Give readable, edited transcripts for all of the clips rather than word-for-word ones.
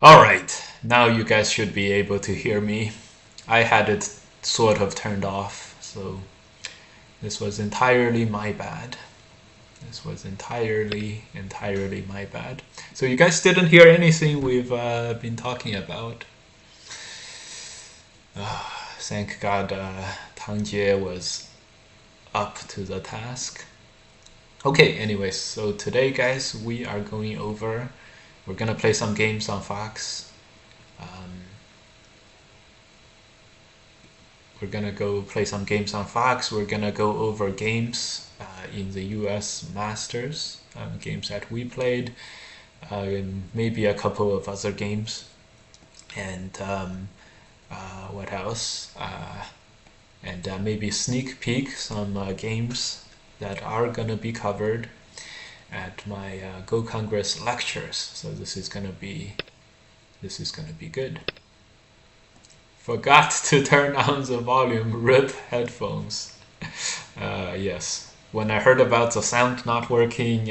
Alright, now you guys should be able to hear me. I had it sort of turned off, so this was entirely my bad. This was entirely my bad. So you guys didn't hear anything we've been talking about. Thank God Tang Jie was up to the task. Okay, anyways, so today, guys, we're gonna play some games on Fox. We're gonna go play some games on Fox. We're gonna go over games in the US Masters, games that we played, maybe a couple of other games, and what else? And maybe sneak peek some games that are gonna be covered at my Go Congress lectures. So this is gonna be good. Forgot to turn on the volume. RIP headphones. Yes. When I heard about the sound not working,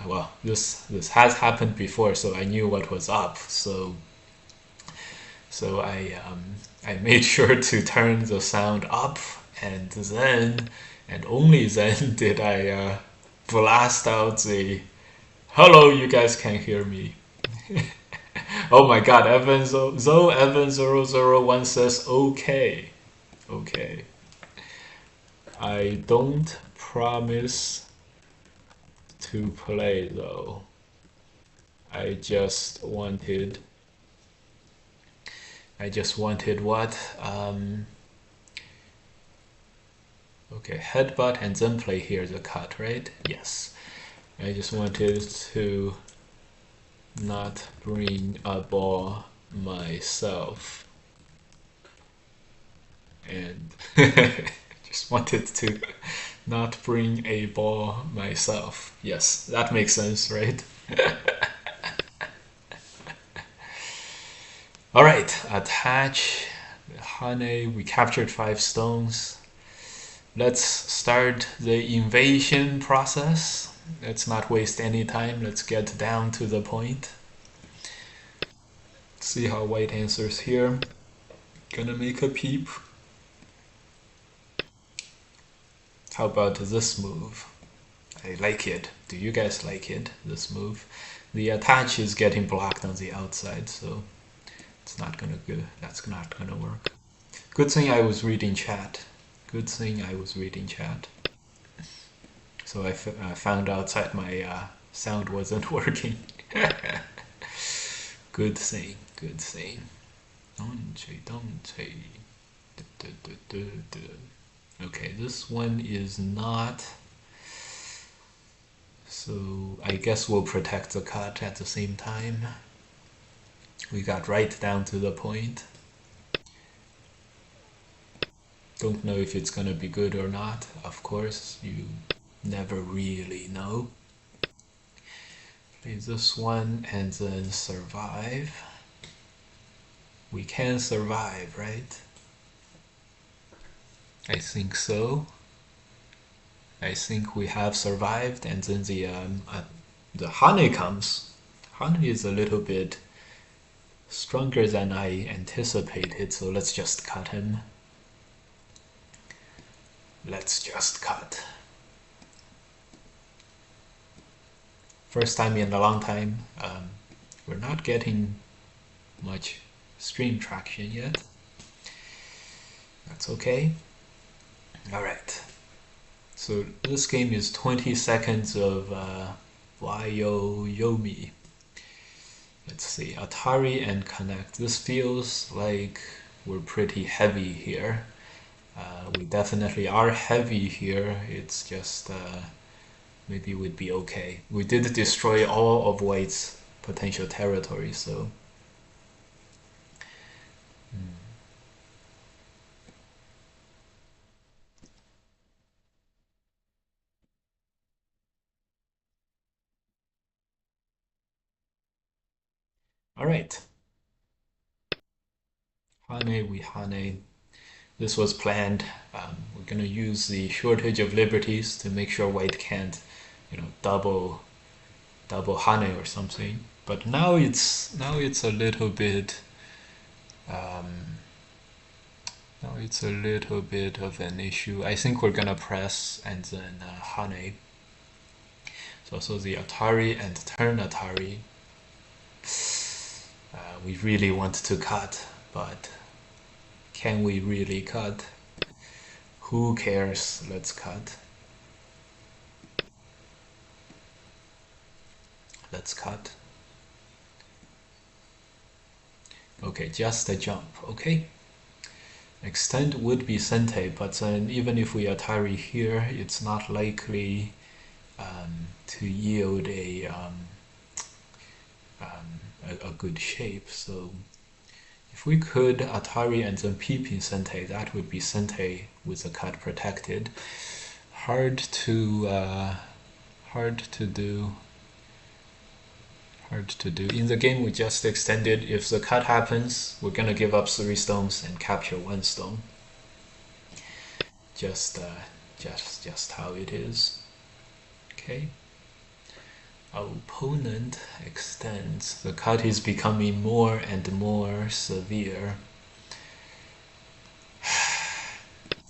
well, this has happened before, so I knew what was up. So I made sure to turn the sound up, and then and only then did I blast out the "Hello, you guys can hear me." Oh my God, Evan001 says okay. Okay. I don't promise to play though. I just wanted what? Okay, headbutt and then play here the cut, right? Yes. I just wanted to not bring a ball myself, and just wanted to not bring a ball myself. Yes, that makes sense, right? All right, attach honey. We captured 5 stones. Let's start the invasion process. Let's not waste any time. Let's get down to the point. See how white answers here. Gonna make a peep. How about this move? I like it. Do you guys like it? This move. The attach is getting blocked on the outside, so it's not gonna go. That's not gonna work. Good thing I was reading chat. Good thing I was reading chat. So I found out that my sound wasn't working. Good thing. Good thing. Don't. Okay, this one is not. So I guess we'll protect the cut at the same time. We got right down to the point. Don't know if it's gonna be good or not. Of course, you never really know. Play this one and then survive. We can survive, right? I think so. I think we have survived, and then the honey comes. Honey is a little bit stronger than I anticipated, so let's just cut him. Let's just cut. First time in a long time. We're not getting much stream traction yet. That's okay. Alright. So this game is 20 seconds of Yomi. Let's see, Atari and Connect. This feels like we're pretty heavy here. We definitely are heavy here. It's just maybe we'd be okay. We did destroy all of White's potential territory. So all right, Hane we Hane. This was planned. We're gonna use the shortage of liberties to make sure white can't, double Hane or something. But now it's a little bit um, now it's a little bit of an issue. I think we're gonna press and then Hane. So also the Atari and turn Atari. We really want to cut, but can we really cut? Who cares? Let's cut. Let's cut. Okay, just a jump. Okay. Extend would be Sente, but then even if we Atari here, it's not likely to yield a good shape. So if we could Atari and then peeping Sente, that would be Sente with the cut protected. Hard to do. Hard to do. In the game we just extended, if the cut happens, we're gonna give up 3 stones and capture 1 stone. Just how it is. Okay. Our opponent extends. The cut is becoming more and more severe.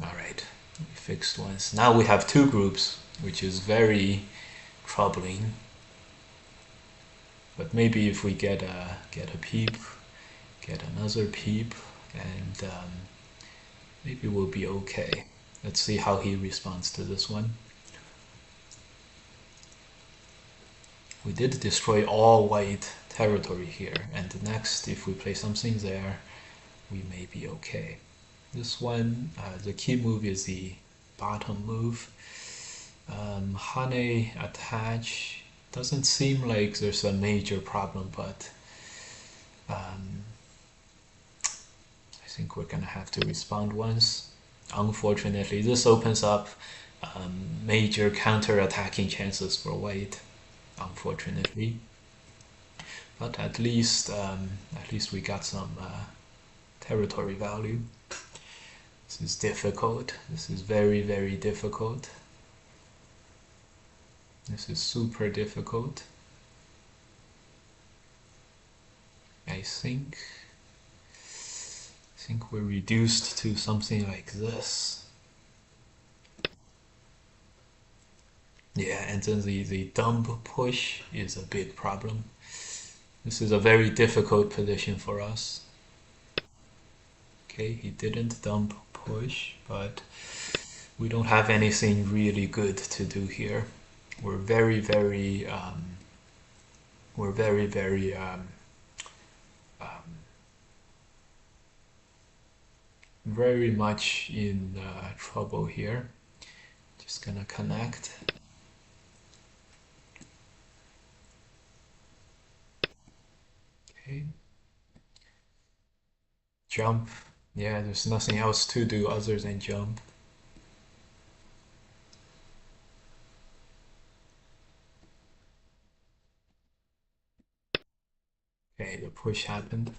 Alright, we fixed once. Now we have 2 groups, which is very troubling. But maybe if we get a peep, get another peep, and maybe we'll be okay. Let's see how he responds to this one. We did destroy all white territory here, and next, if we play something there, we may be okay. This one, the key move is the bottom move. Hane attach. Doesn't seem like there's a major problem, but I think we're gonna have to respond once. Unfortunately, this opens up major counter-attacking chances for white. Unfortunately, but at least we got some territory value. This is difficult. This is very, very difficult. This is super difficult. I think we're reduced to something like this. Yeah, and then the dump push is a big problem. This is a very difficult position for us. Okay, he didn't dump push, but we don't have anything really good to do here. We're very, very very much in trouble here. Just gonna connect. Okay. Jump. Yeah, there's nothing else to do other than jump. Okay, the push happened.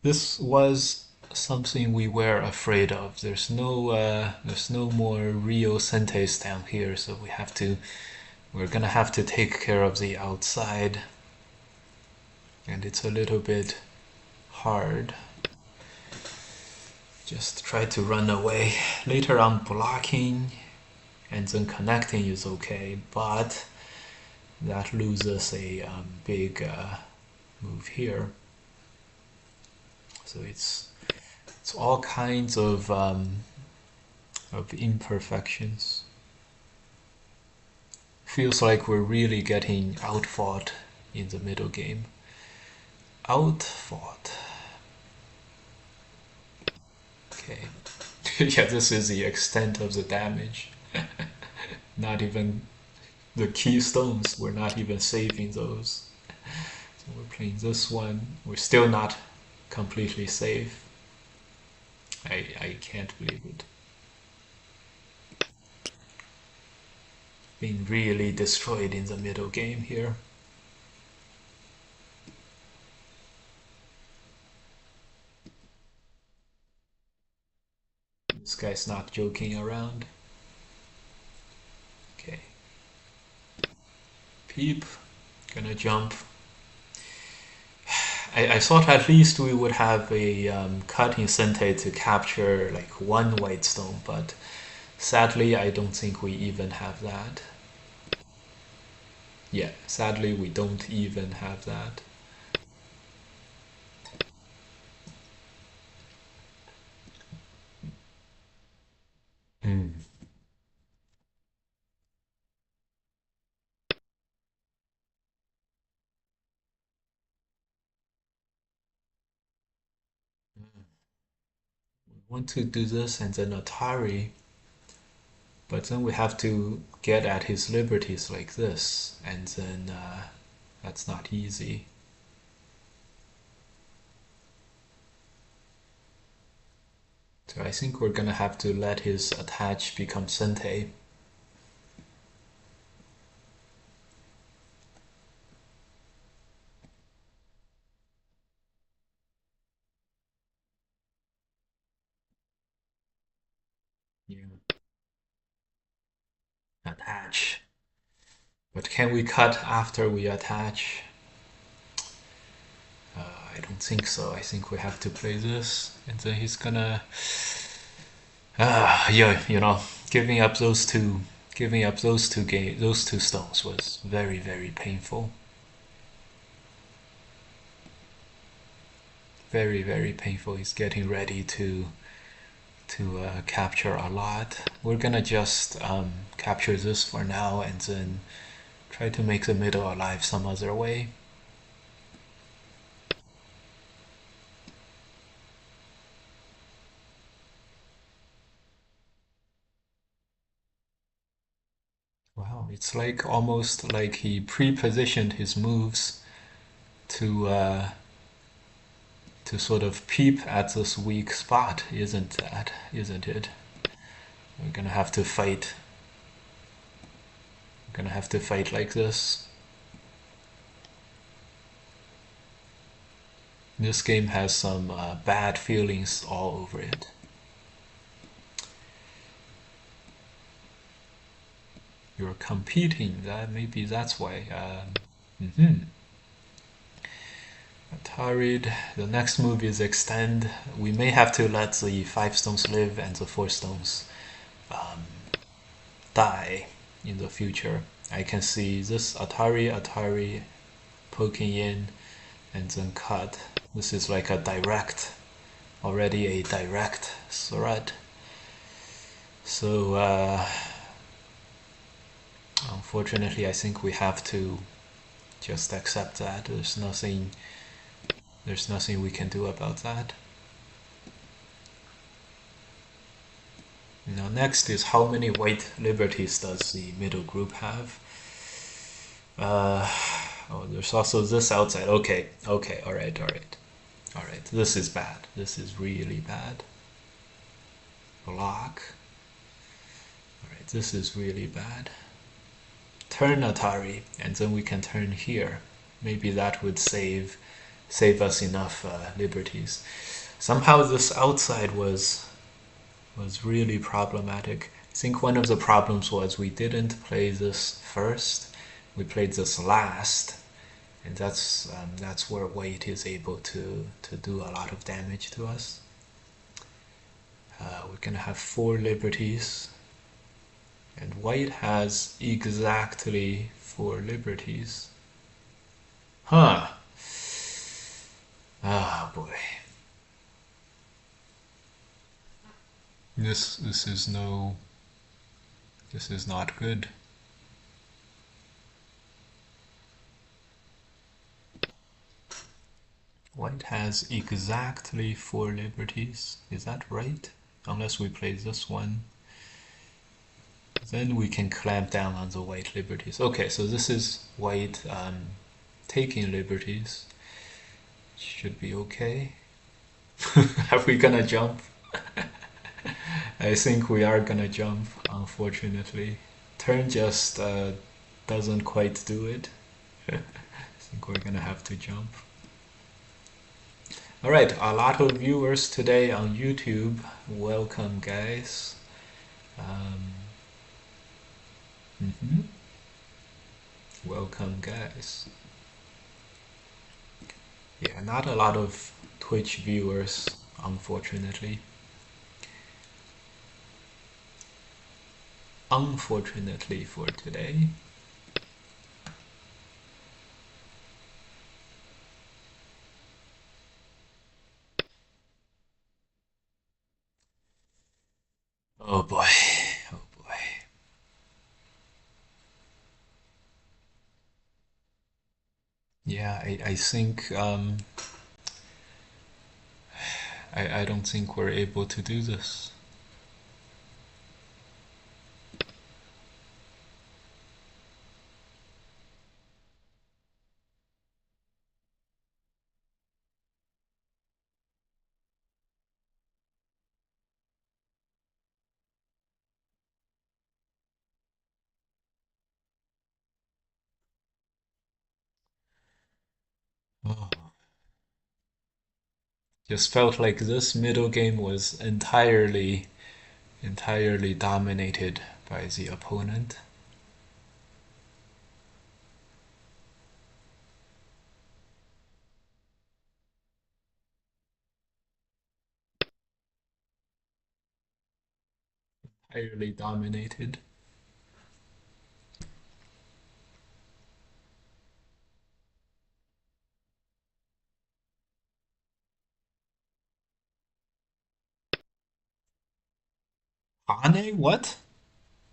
This was something we were afraid of. There's no more real Sentes down here, so we're gonna have to take care of the outside, and it's a little bit hard. Just try to run away. Later on, blocking and then connecting is okay, but that loses a big move here. So it's all kinds of imperfections. Feels like we're really getting outfought in the middle game. Outfought. Okay. Yeah, this is the extent of the damage. Not even the keystones, we're not even saving those. We're playing this one. We're still not completely safe. I can't believe it. Being really destroyed in the middle game here. This guy's not joking around. Okay. Peep. Gonna jump. I thought at least we would have a cut in Sente to capture like one white stone, but sadly I don't think we even have that. Yeah, sadly we don't even have that. Hmm. We want to do this and then Atari, but then we have to get at his liberties like this, and then that's not easy. So I think we're gonna have to let his attach become Sente. Yeah. Attach. But can we cut after we attach? I don't think so. I think we have to play this, and then he's gonna, yeah, giving up those two stones was very, very painful. Very, very painful. He's getting ready to capture a lot. We're gonna just capture this for now, and then try to make the middle alive some other way. Wow, it's like almost like he pre-positioned his moves to sort of peep at this weak spot, isn't that? Isn't it? We're gonna have to fight. We're gonna have to fight like this. This game has some bad feelings all over it. You're competing. That maybe that's why. Atari'd. The next move is extend. We may have to let the 5 stones live and the 4 stones die in the future. I can see this Atari poking in and then cut. This is like a direct, already a direct threat. So unfortunately, I think we have to just accept that. There's nothing we can do about that. Now next is how many white liberties does the middle group have? Oh, there's also this outside. Okay, okay, all right, all right, all right. This is bad. This is really bad. Block. All right, this is really bad. Turn Atari, and then we can turn here. Maybe that would save us enough liberties. Somehow this outside was really problematic. I think one of the problems was we didn't play this first. We played this last, and that's where Weiqi is able to do a lot of damage to us. We're gonna have 4 liberties, and white has exactly 4 liberties. Huh. Ah, boy. This is no. This is not good. White has exactly 4 liberties. Is that right? Unless we play this one. Then we can clamp down on the white liberties. Okay, so this is white taking liberties. Should be okay. Are we gonna jump? I think we are gonna jump, unfortunately. Turn just doesn't quite do it. I think we're gonna have to jump. Alright, a lot of viewers today on YouTube. Welcome, guys. Um, mhm. Welcome, guys. Yeah, not a lot of Twitch viewers, unfortunately. Unfortunately for today. Oh boy. Oh boy. Yeah, I think I don't think we're able to do this. Oh, just felt like this middle game was entirely dominated by the opponent. Entirely dominated. Hane? What?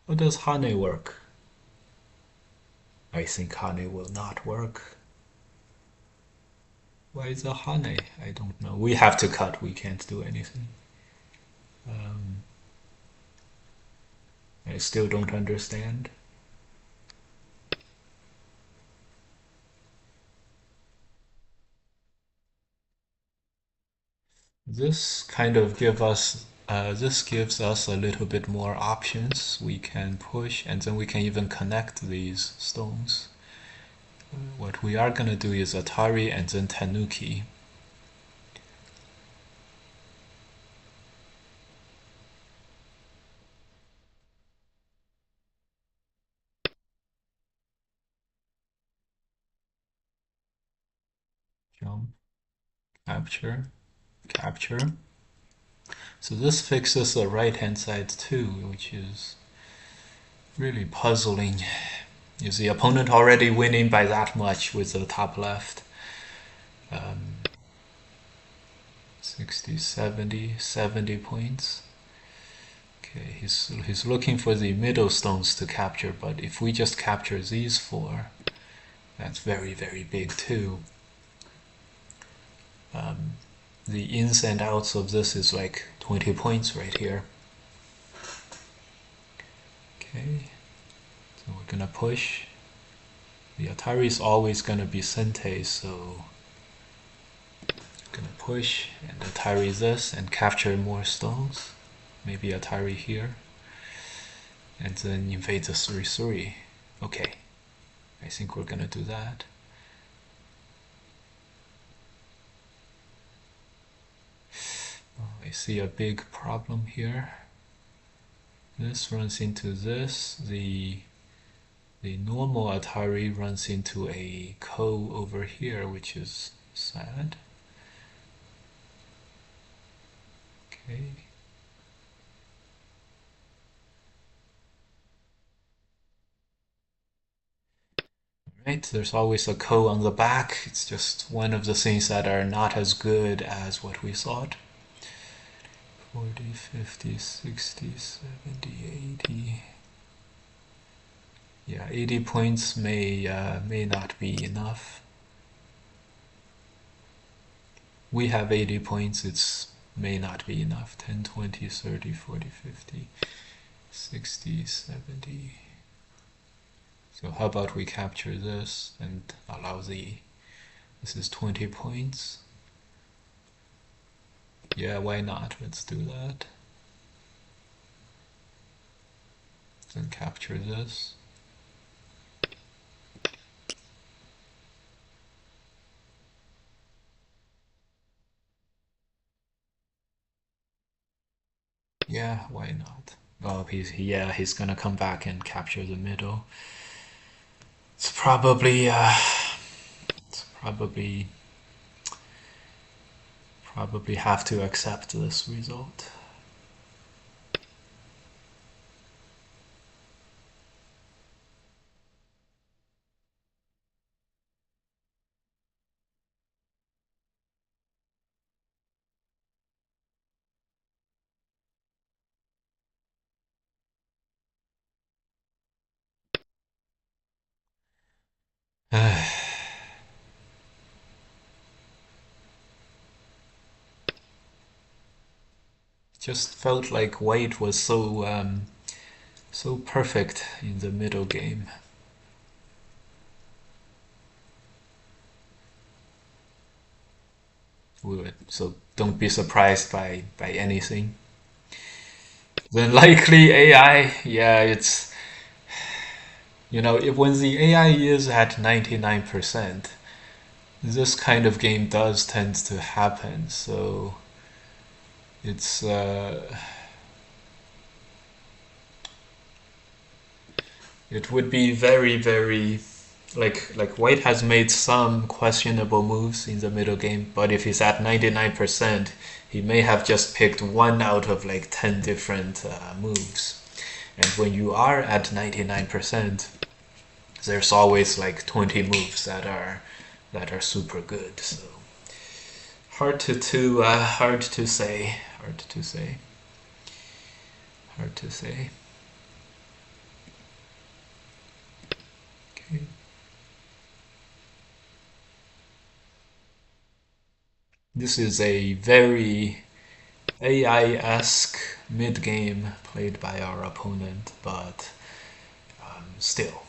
How does Hane work? I think Hane will not work. Why is a Hane? I don't know. We have to cut. We can't do anything. Um, I still don't understand. This gives us a little bit more options. We can push and then we can even connect these stones. What we are gonna do is Atari and then Tanuki. Jump, capture, capture. So this fixes the right hand side too, which is really puzzling. Is the opponent already winning by that much with the top left? 60, 70, 70 points. Okay, he's looking for the middle stones to capture, but if we just capture these four, that's very big too. The ins and outs of this is like 20 points right here. Okay, so we're gonna push. The Atari is always gonna be Sente, so gonna push and Atari this and capture more stones. Maybe Atari here. And then invade the 3-3. Okay, I think we're gonna do that. Oh, I see a big problem here. This runs into this. The normal Atari runs into a Ko over here, which is sad. Okay. Right, there's always a Ko on the back. It's just one of the things that are not as good as what we thought. 40, 50, 60, 70, 80. Yeah, 80 points may not be enough. We have 80 points, it may not be enough. 10, 20, 30, 40, 50, 60, 70. So how about we capture this and allow the This is 20 points. Yeah, why not? Let's do that. Then capture this. Yeah, why not? Oh, he's gonna come back and capture the middle. It's probably have to accept this result. Just felt like White was so perfect in the middle game. So don't be surprised by anything. Then likely AI, yeah, it's if when the AI is at 99%, this kind of game does tend to happen. So it's it would be very like White has made some questionable moves in the middle game, but if he's at 99%, he may have just picked one out of like 10 different moves. And when you are at 99%, there's always like 20 moves that are super good. So hard to say, hard to say, hard to say. Okay. This is a very AI-esque mid-game played by our opponent, but still,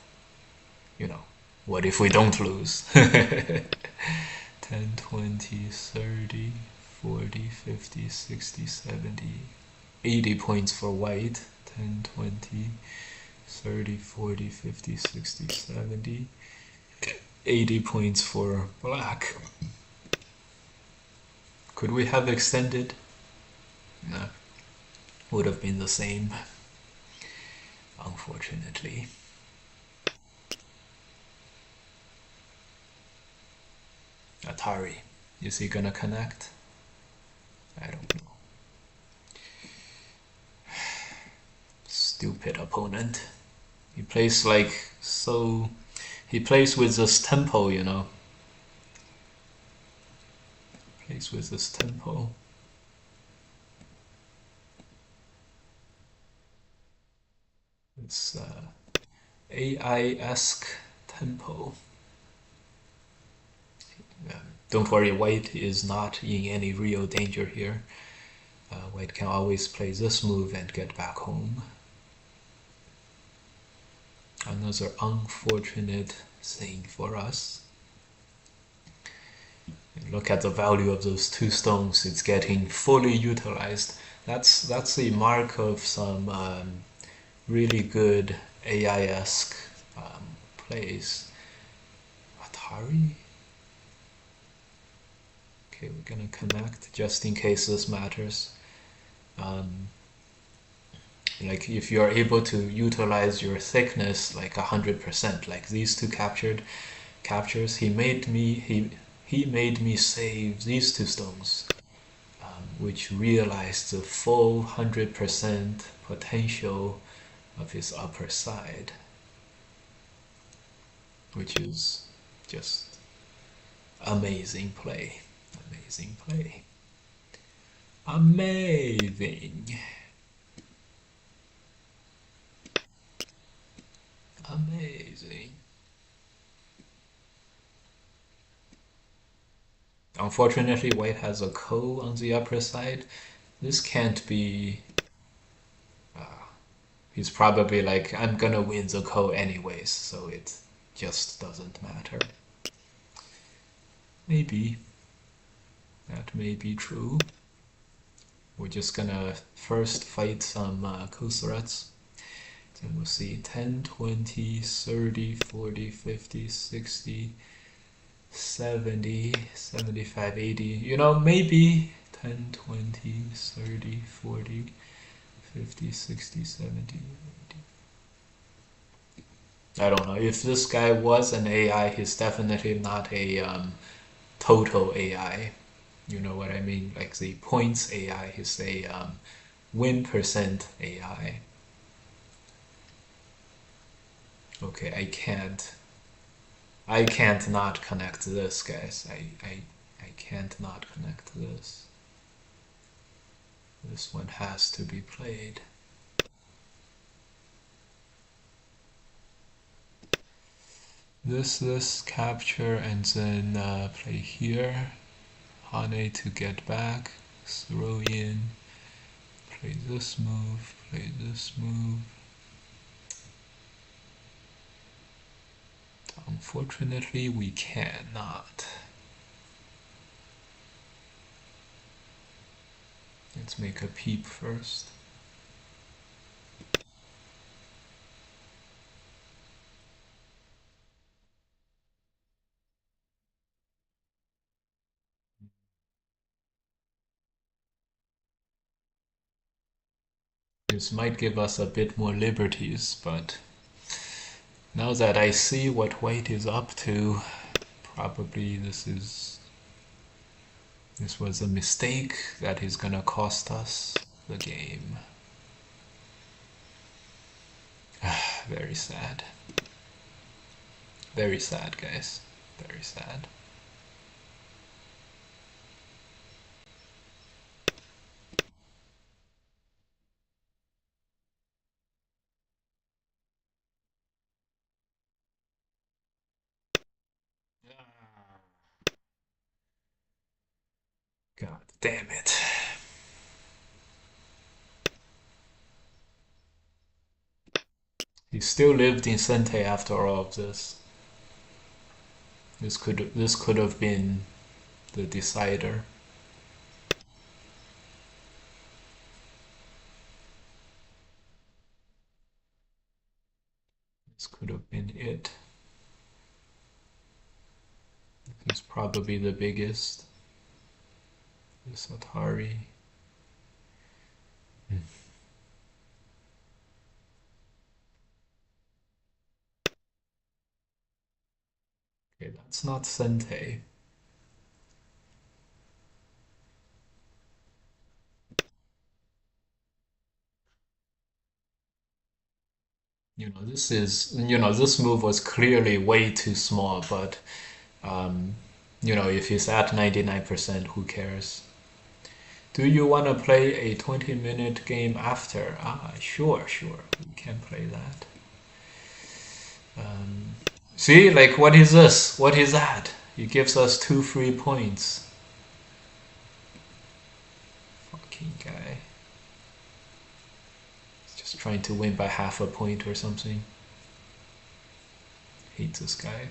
you know, what if we don't lose? 10, 20, 30, 40, 50, 60, 70, 80 points for white. 10, 20, 30, 40, 50, 60, 70, 80 points for black. Could we have extended? No. Would have been the same, unfortunately. Atari. Is he gonna connect? I don't know. Stupid opponent. He plays like so. He plays with this tempo. Plays with this tempo. It's AI-esque tempo. Don't worry, White is not in any real danger here. White can always play this move and get back home. Another unfortunate thing for us. Look at the value of those two stones. It's getting fully utilized. That's the mark of some really good AI-esque plays. Atari? Okay, we're gonna connect just in case this matters. Um, like if you're able to utilize your thickness like 100%, like these two captures, he made me save these two stones, which realized the full 100% potential of his upper side, which is just amazing play. Amazing play. Amazing. Amazing. Unfortunately, white has a ko on the upper side. This can't be. He's probably like, I'm gonna win the ko anyways, so it just doesn't matter. Maybe that may be true. We're just gonna first fight some co-threats. Then we'll see 10, 20, 30, 40, 50, 60, 70, 75, 80. You know, maybe 10, 20, 30, 40, 50, 60, 70. I don't know. If this guy was an AI, he's definitely not a total AI. You know what I mean? Like the points AI, he's a win percent AI. Okay, I can't not connect this, guys. I can't not connect this. This one has to be played. This capture and then play here. Hane to get back. Throw in. Play this move. Play this move. Unfortunately, we cannot. Let's make a peep first. This might give us a bit more liberties, but now that I see what White is up to, probably this was a mistake that is gonna cost us the game. Very sad. Very sad, guys. Very sad. God damn it. He still lived in Sente after all of this. This could have been the decider. This could have been it. He's probably the biggest. This Atari. Okay, that's not Sente. This move was clearly way too small, but um, if he's at 99%, who cares? Do you want to play a 20-minute game after? Sure, we can play that. See, like, what is this? What is that? He gives us 2 free points. Fucking guy. He's just trying to win by half a point or something. Hate this guy.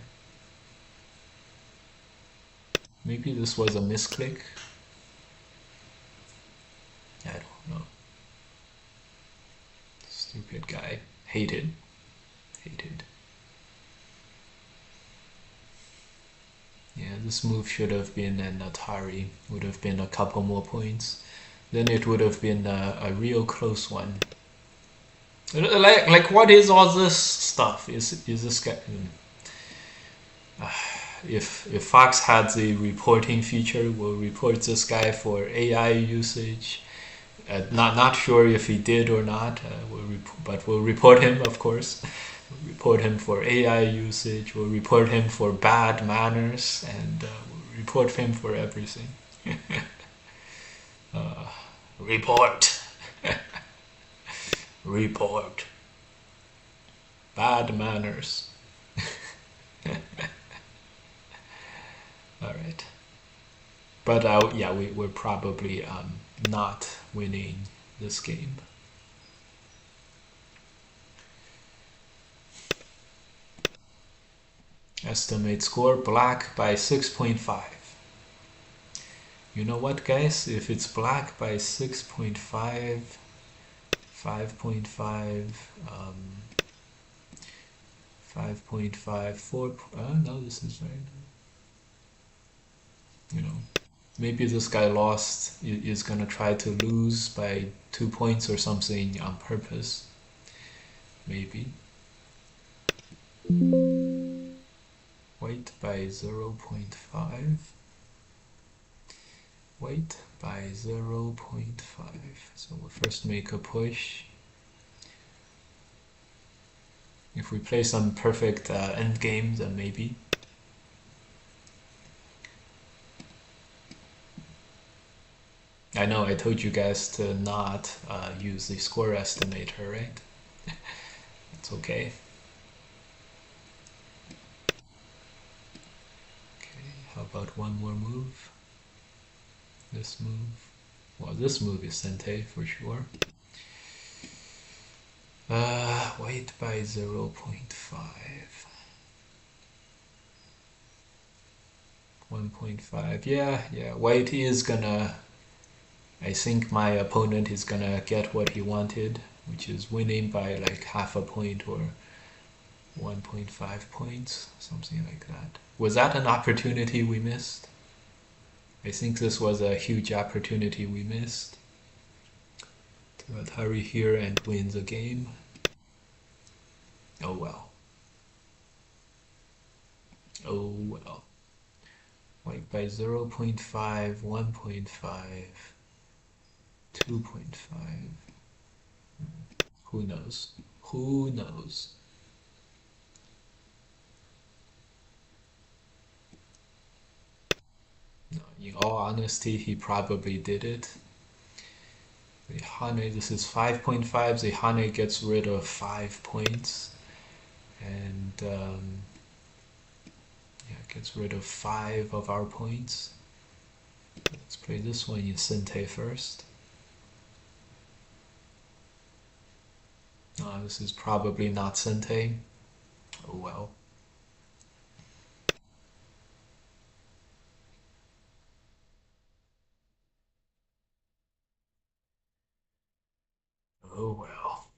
Maybe this was a misclick. I don't know. Stupid guy. Hated. Yeah, this move should have been an Atari. Would have been a couple more points. Then it would have been a real close one. Like what is all this stuff? Is this guy? If Fox had the reporting feature, we'll report this guy for AI usage. Not sure if he did or not, but we'll report him, of course. We'll report him for AI usage. We'll report him for bad manners, and we'll report him for everything. Report. Report. Bad manners. All right. But yeah, we're probably not winning this game. Estimate score: black by 6.5. You know what, guys? If it's black by 6.5, 5.5, 5.5, 4. No, this is right. You know, maybe this guy lost, is gonna try to lose by 2 points or something on purpose. Maybe. Weight by 0.5. Weight by 0.5. So we'll first make a push. If we play some perfect end game, then maybe. I know I told you guys to not use the score estimator, right? It's okay. Okay, how about one more move? This move. Well, this move is Sente for sure. Weight by 0.5. 1.5. Yeah. White is gonna. I think my opponent is gonna get what he wanted, which is winning by like half a point or 1.5 points, something like that. Was that an opportunity we missed? I think this was a huge opportunity we missed to hurry here and win the game. Oh well. Oh well. Like by 0.5, 1.5, 2.5. Who knows? Who knows? No, in all honesty, he probably did it. The Hane, this is 5.5. The Hane gets rid of 5 points. And yeah, gets rid of 5 of our points. Let's play this one in Sente first. This is probably not Sente. Oh well. Oh well.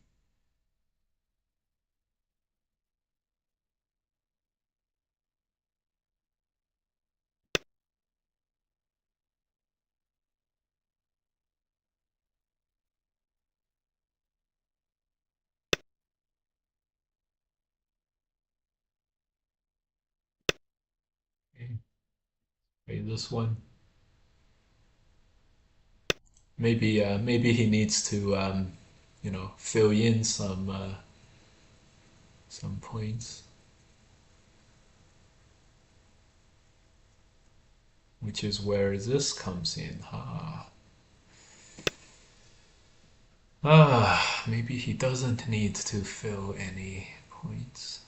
Okay, play this one. Maybe he needs to fill in some points, which is where this comes in. Maybe he doesn't need to fill any points.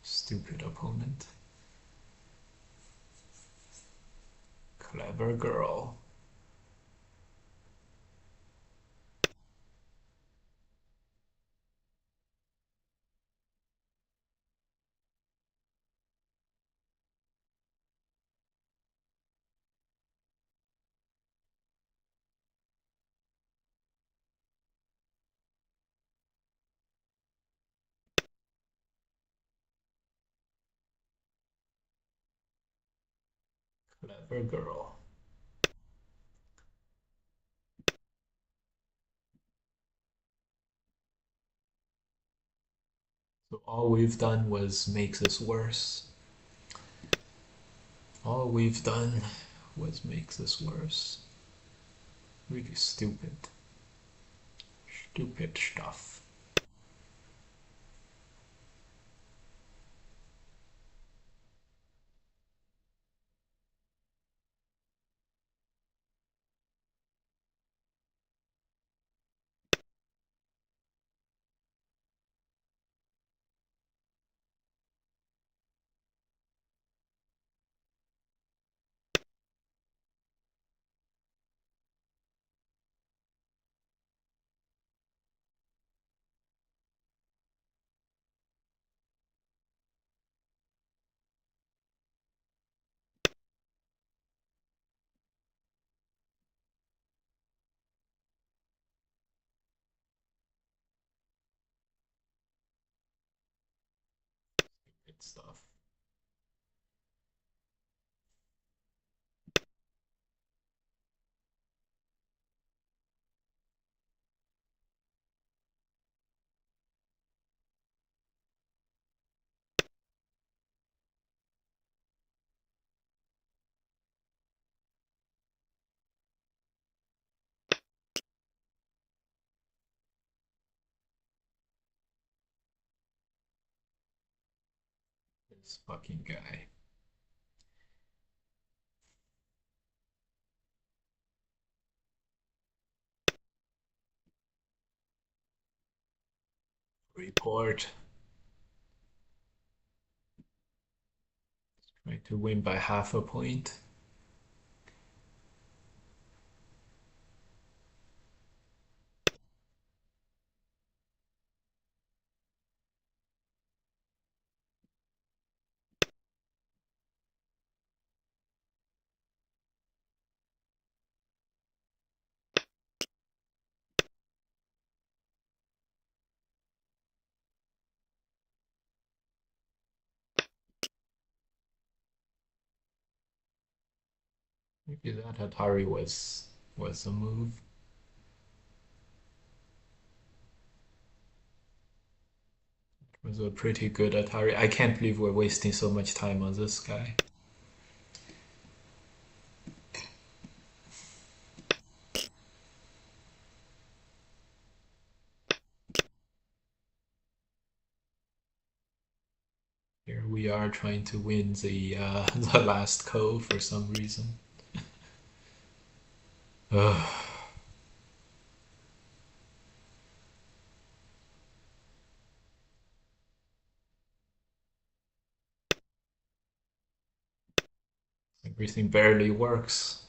Stupid opponent. Clever girl. Clever girl. So all we've done was make this worse. All we've done was make this worse. Really stupid. Stupid stuff. stuff. This fucking guy. Report. Trying to win by half a point. Maybe that Atari was a move. It was a pretty good Atari. I can't believe we're wasting so much time on this guy. Here we are trying to win the the last ko for some reason. Ugh. Everything barely works.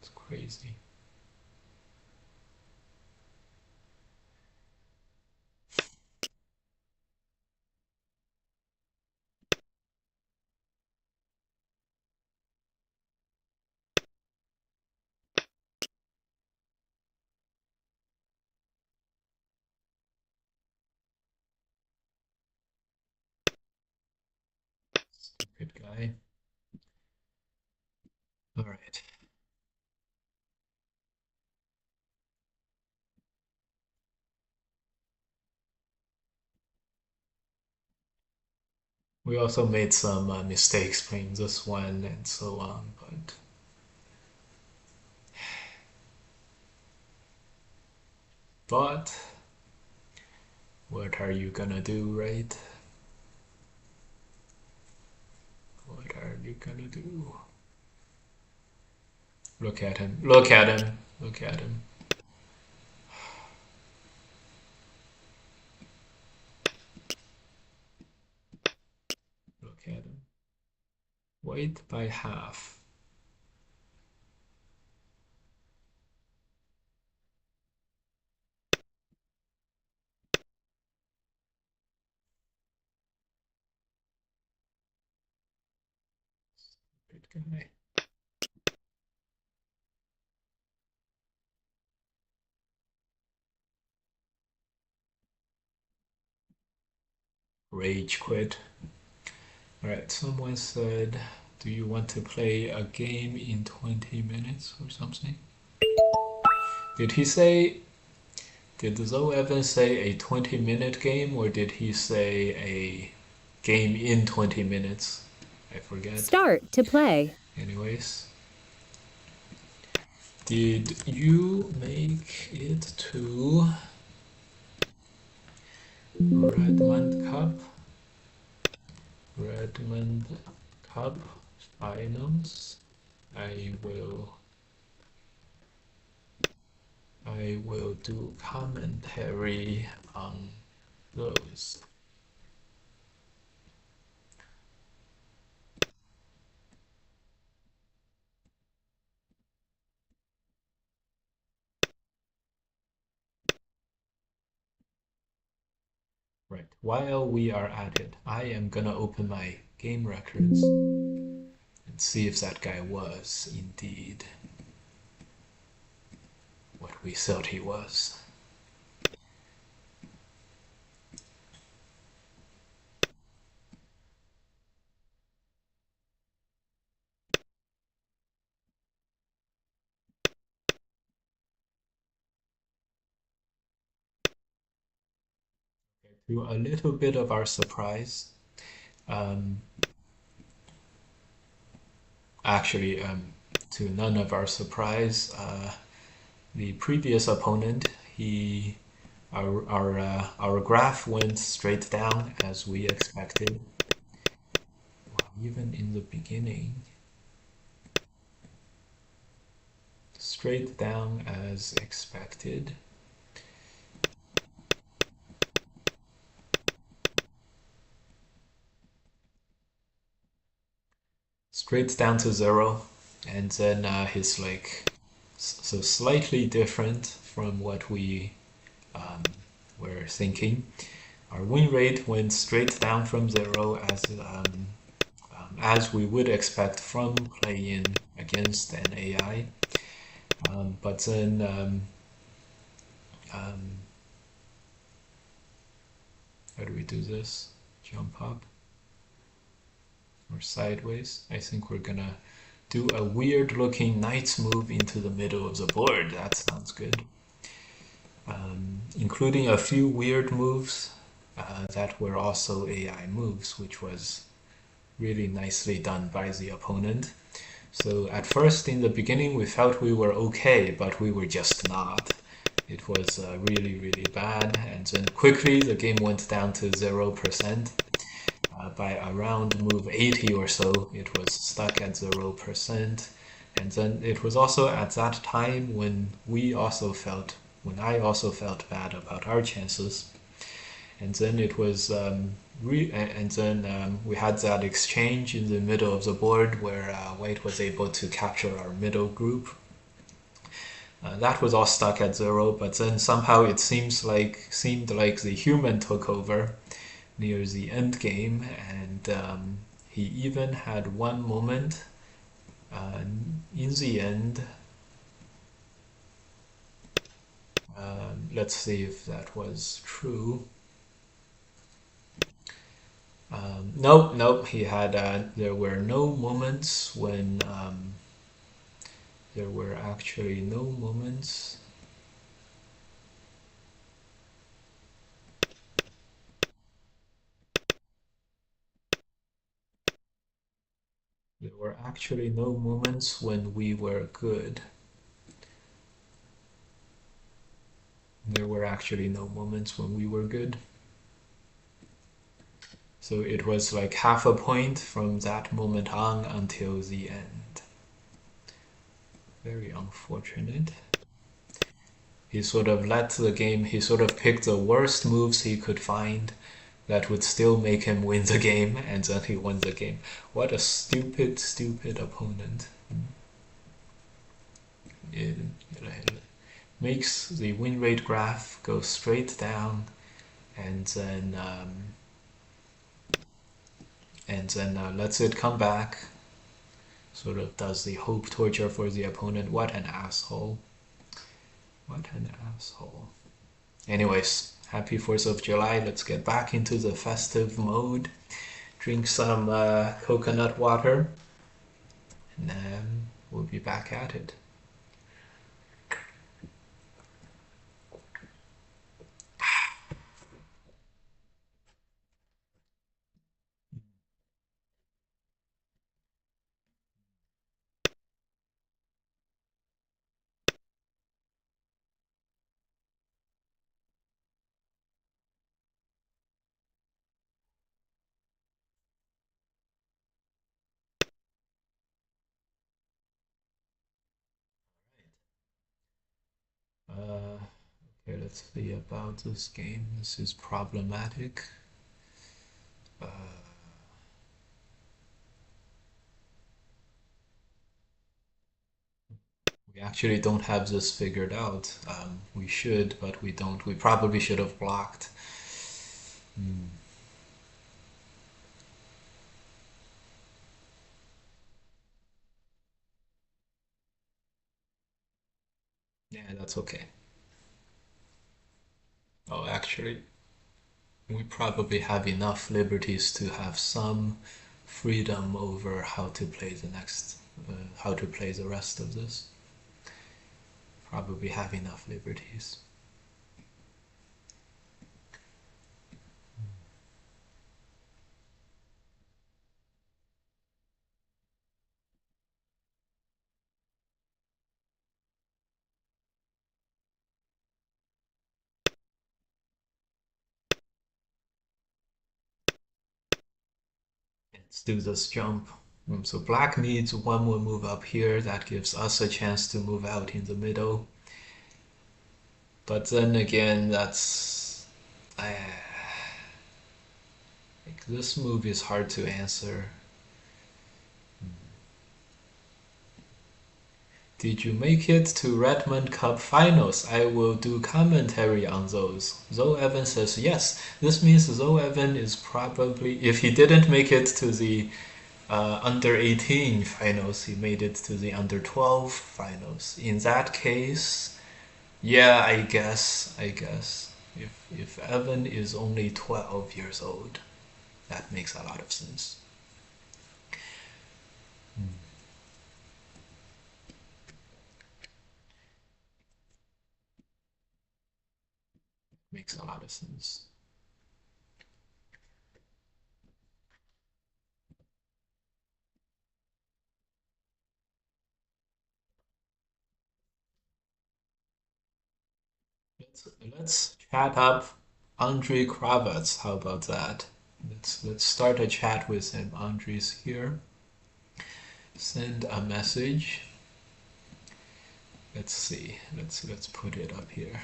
It's crazy. Stupid guy. All right. We also made some mistakes playing this one and so on, but what are you gonna do, right? What are you gonna do? Look at him. Look at him. Look at him. Look at him. Wait by half. Good guy. Rage quit. Alright, someone said, do you want to play a game in 20 minutes or something? Did he say, did Zoe Evans say a 20-minute game or did he say a game in 20 minutes? I forget. Start to play. Anyways, did you make it to Redmond Cup? Redmond Cup items. I will do commentary on those. Right. While we are at it, I am gonna open my game records and see if that guy was indeed what we thought he was. To a little bit of our surprise, um, actually, to none of our surprise, the previous opponent, he our graph went straight down as we expected. Even in the beginning, straight down as expected. Straight down to zero, and then he's like so slightly different from what we um, were thinking. Our win rate went straight down from zero as we would expect from playing against an AI. But then um, how do we do this? Jump up or sideways? I think we're gonna do a weird looking knight's move into the middle of the board. That sounds good. Including a few weird moves that were also AI moves, which was really nicely done by the opponent. So at first, in the beginning, we felt we were okay, but we were just not. It was really, really bad, and then quickly the game went down to 0%. By around move 80 or so, it was stuck at 0%. And then it was also at that time when I also felt bad about our chances. And then it was and then we had that exchange in the middle of the board where White was able to capture our middle group. That was all stuck at zero, but then somehow it seemed like the human took over near the end game, and he even had one moment uh, in the end. Let's see if that was true. Nope, nope. He had. There were no moments when. There were actually no moments. There were actually no moments when we were good. There were actually no moments when we were good. So it was like half a point from that moment on until the end. Very unfortunate. He sort of let the game, he sort of picked the worst moves he could find that would still make him win the game, and then he won the game. What a stupid, stupid opponent. It makes the win rate graph go straight down, and then lets it come back. Sort of does the hope torture for the opponent. What an asshole. What an asshole. Anyways, happy 4th of July. Let's get back into the festive mode. Drink some coconut water, and then we'll be back at it. Okay, let's see about this game. This is problematic. Uh, we actually don't have this figured out. We should, but we don't. We probably should have blocked. Hmm. Yeah, that's okay. Oh, actually, we probably have enough liberties to have some freedom over how to play how to play the rest of this. Probably have enough liberties. Let's do this jump. So black needs one more move up here. That gives us a chance to move out in the middle. But then again, that's like this move is hard to answer. Did you make it to Redmond Cup finals? I will do commentary on those. Zoe Evan says yes. This means Zoe Evan is probably, if he didn't make it to the under 18 finals, he made it to the under 12 finals. In that case, yeah, I guess. If Evan is only 12 years old, that makes a lot of sense. Makes a lot of sense. Let's chat up Andre Kravitz. How about that? Let's start a chat with him. Andre's here. Send a message. Let's see. Let's put it up here.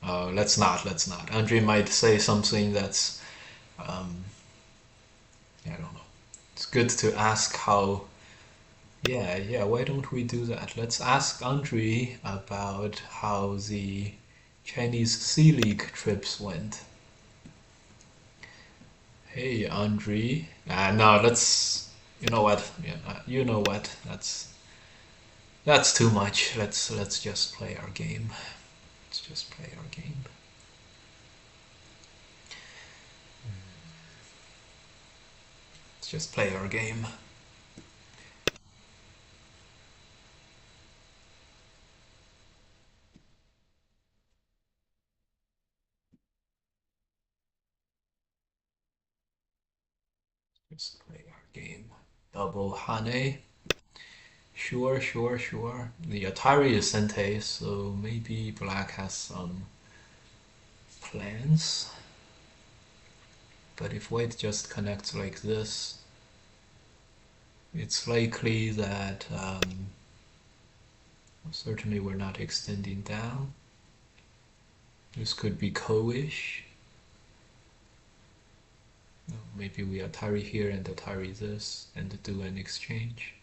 Oh, let's not. Let's not. Andre might say something that's I don't know. It's good to ask how. Yeah. Why don't we do that? Let's ask Andre about how the Chinese Sea League trips went. Hey, Andre. No, let's. You know what? Yeah, you know what? That's too much. Let's just play our game. Let's just play our game. Let's just play our game. Just play our game. Double Hane. Sure. The Atari is Sente, so maybe black has some plans. But if white just connects like this, it's likely that certainly we're not extending down. This could be co-ish. Maybe we Atari here and Atari this and do an exchange.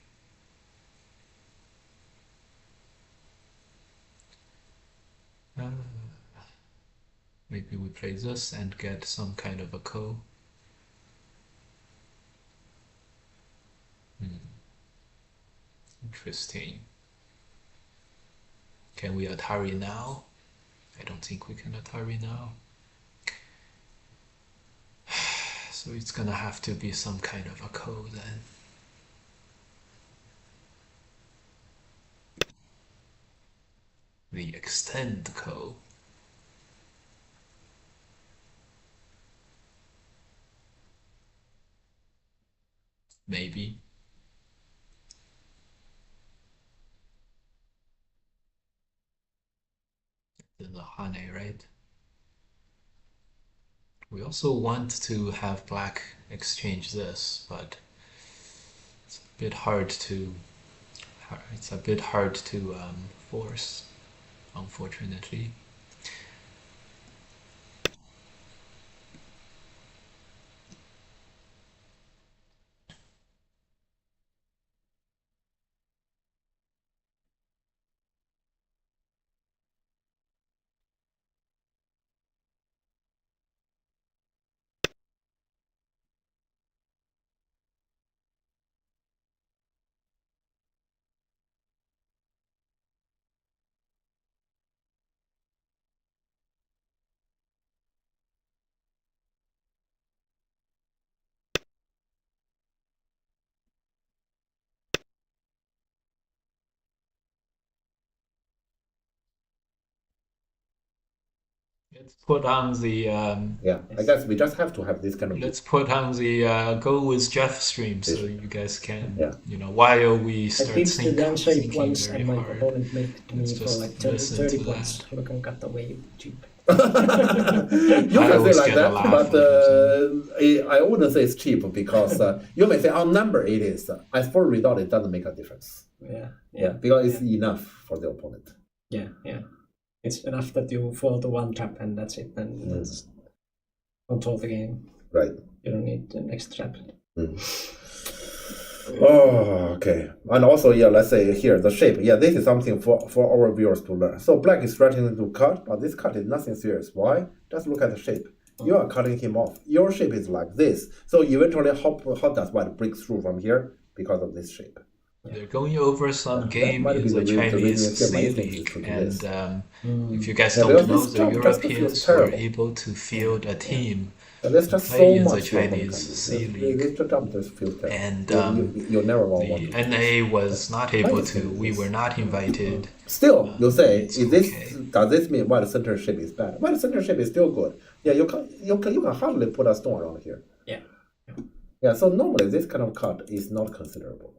Maybe we play this and get some kind of a co. Interesting. Can we Atari now? I don't think we can Atari now. So it's gonna have to be some kind of a co then. The extend co. Maybe. Then the Hane, right? We also want to have black exchange this, but it's a bit hard to force, unfortunately. Let's put on the Yeah, I guess we just have to have this kind of. let's put on the go with Jeff stream so Decision. you guys can, Yeah. while we I start did the gun shape thinking once very and my hard. opponent made it to Let's me for just like 30, listen 30 to points. that. Look at the way cheap. You I can say always like get a that, laugh but when you I wouldn't say it's cheap because you may say on number it is. As for result, it doesn't make a difference. Yeah, Because it's enough for the opponent. yeah. It's enough that you fall to one trap and that's it, and that's control the game. Right. You don't need the next trap. Oh, okay. And also, let's say here, the shape. Yeah, this is something for our viewers to learn. So black is threatening to cut, but this cut is nothing serious. Why? Just look at the shape. You are cutting him off. Your shape is like this. So eventually, how does white break through from here? Because of this shape. They're going over some game might in be the the reason Chinese here many Sea things League, to do and this. if you guys Yeah, don't because know, this the job just feels Europeans were terrible. able to field a team And there's to just play so in the much here from Chinese countries. Sea League. This job just feels terrible. And you never want the to. NA was not able Chinese to. Sea League We is- were not invited. Still, you say, it's is this okay. does this mean white censorship is bad? White censorship is still good. Yeah, you can hardly put a stone around here. Yeah. Yeah, so normally this kind of cut is not considerable.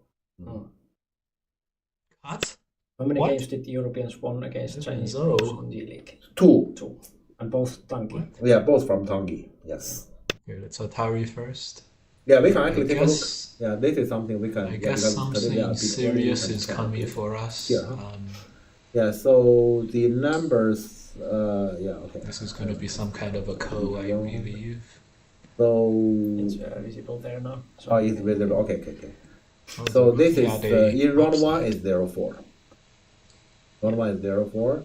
Cut? How many What? games did the Europeans won against Chinese Zero. pros in the league? 2. 2. And both Tangi. Yeah, both from Tangi. Yes. Here, let's Atari first. Yeah, we can actually I take a look. guess, Yeah, this is something we can. I yeah, guess because something today, yeah, serious we is can coming do. for us. Here, huh? Yeah, so the numbers. Yeah, okay. This is going to be some kind of a co, I believe. So. It's visible there now. So, Oh, it's visible. Okay. So this Yeah, is they in round upside. 1 is 0-4. Round 1 is 0-4,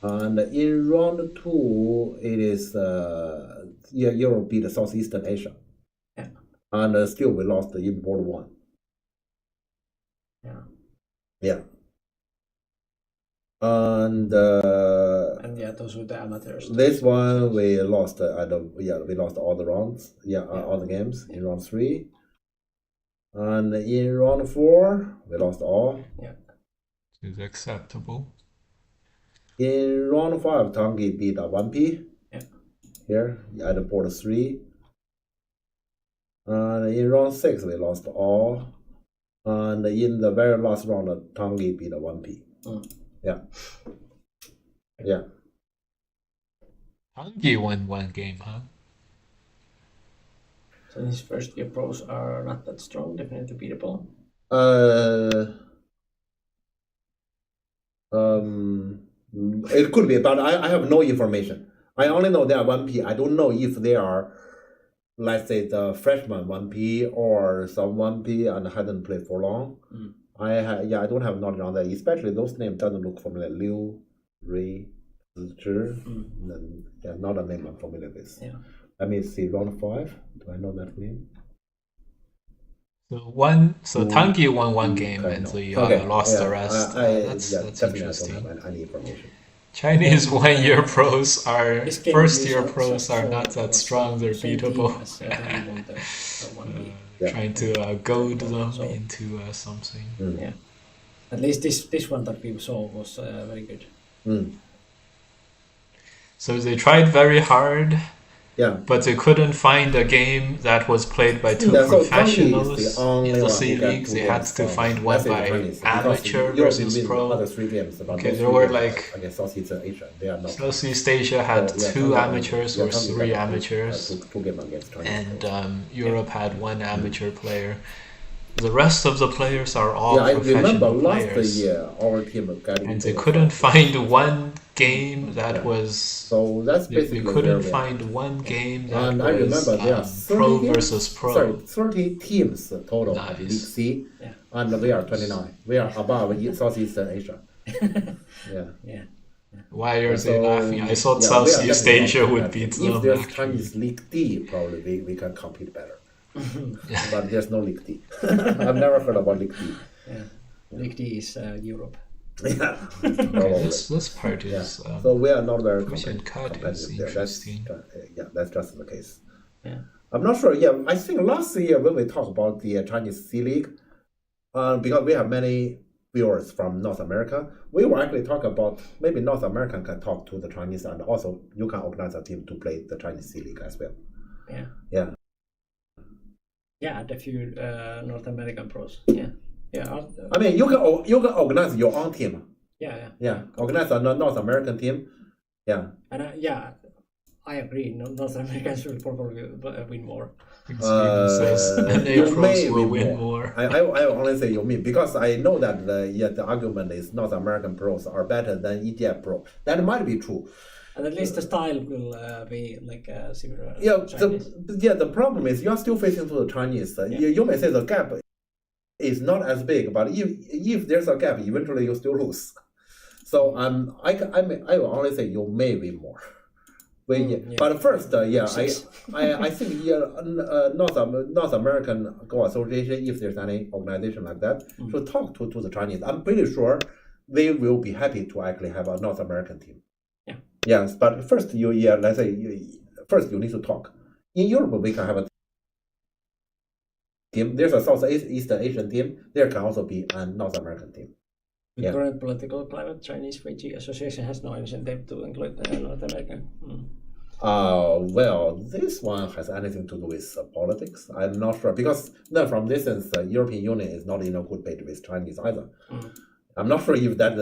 and in round 2 it is Europe beat Southeastern Asia, Yeah. and still we lost in board 1. Yeah. And And yeah, those were the amateurs. this one we lost. We lost all the rounds. All the games in round 3. And in round 4 we lost all. Is acceptable. In round 5, Tangi beat a 1P. Yeah. Here at board 3. And in round 6, we lost all. And in the very last round, Tangi beat a 1P. Yeah. Tangi won one game, huh? So his first year pros are not that strong, definitely beatable. It could be, but I have no information. I only know they are 1P. I don't know if they are, let's say, the freshman 1P or some 1P and hadn't played for long. I don't have knowledge on that. Especially those names doesn't look familiar. Liu, Ray, Zhi. Not a name I'm familiar with. Yeah. Let me see, round 5. Do I know that name? So Tangi won one game and they lost the rest. That's definitely interesting. I don't have any information. Chinese 1 year pros are This game first is year so- pros so- are so- not that so- strong. They're same team beatable. as, Tangi won the 1B. Trying to goad them So- into something. Yeah. At least this one that we saw was very good. So they tried very hard, Yeah. but they couldn't find a game that was played by two Yeah, so professionals Tangi is the only in the one C who got League. 2 They had games to from, find let's one say, the by Chinese, because amateur Europe versus win pro. the other 3 games, but Okay, those there 3 were games like- against Southeast Asia. They are not. Southeast Asia had Yeah, 2 Tangi- amateurs yeah, or Tangi 3 got amateurs, two games against Chinese. and Europe had 1 amateur player. The rest of the players are all I remember professional last players. year our team got And into they the couldn't final. find one game that Yeah. was. So that's They basically couldn't where we are. find one game that And I was remember there are 30 pro games? versus pro. Sorry, 30 teams total at Nice. League C, Yeah. and we are 29. We are above Southeastern Asia. Yeah. Yeah. Why are So, they laughing? I thought yeah, we are Southeast definitely Asia not would competitive. beat them. If there's Actually. Chinese League D, probably we can compete better. But there's no League D. I've never heard about League D. Yeah. League D is Europe. Yeah. Okay, Probably. this part Yeah. is. So we are not very Commission cut is competitive there. That's, interesting. that's just the case. Yeah. I'm not sure. Yeah, I think last year when we talked about the Chinese C League, because we have many viewers from North America, we were actually talking about maybe North American can talk to the Chinese, and also you can organize a team to play the Chinese C League as well. Yeah. Yeah. Yeah, and a few North American pros. Yeah. Yeah. I mean, you can organize your own team. Yeah. Yeah, organize a North American team, Yeah. And I agree. North Americans will probably win more. Sweden says NA You pros may will win win more. more. I only say you may, because I know that the argument is North American pros are better than ETF pro. That might be true. And at least the style will be like similar. Yeah, Chinese. the problem is you are still facing to the Chinese. You may say the gap is not as big, but if there's a gap, eventually you still lose. So I will only say you may win more. But first, I think North American Go Association, if there's any organization like that, should talk to the Chinese. I'm pretty sure they will be happy to actually have a North American team. Yeah. Yes, but first let's say first you need to talk. In Europe, we can have a team. There's a Southeast Asian team. There can also be a North American team. With current political climate, Chinese Weiqi Association has no incentive to include North America. Well, this one has anything to do with politics. I'm not sure, because from this sense, the European Union is not in a good bit with Chinese either. I'm not sure if that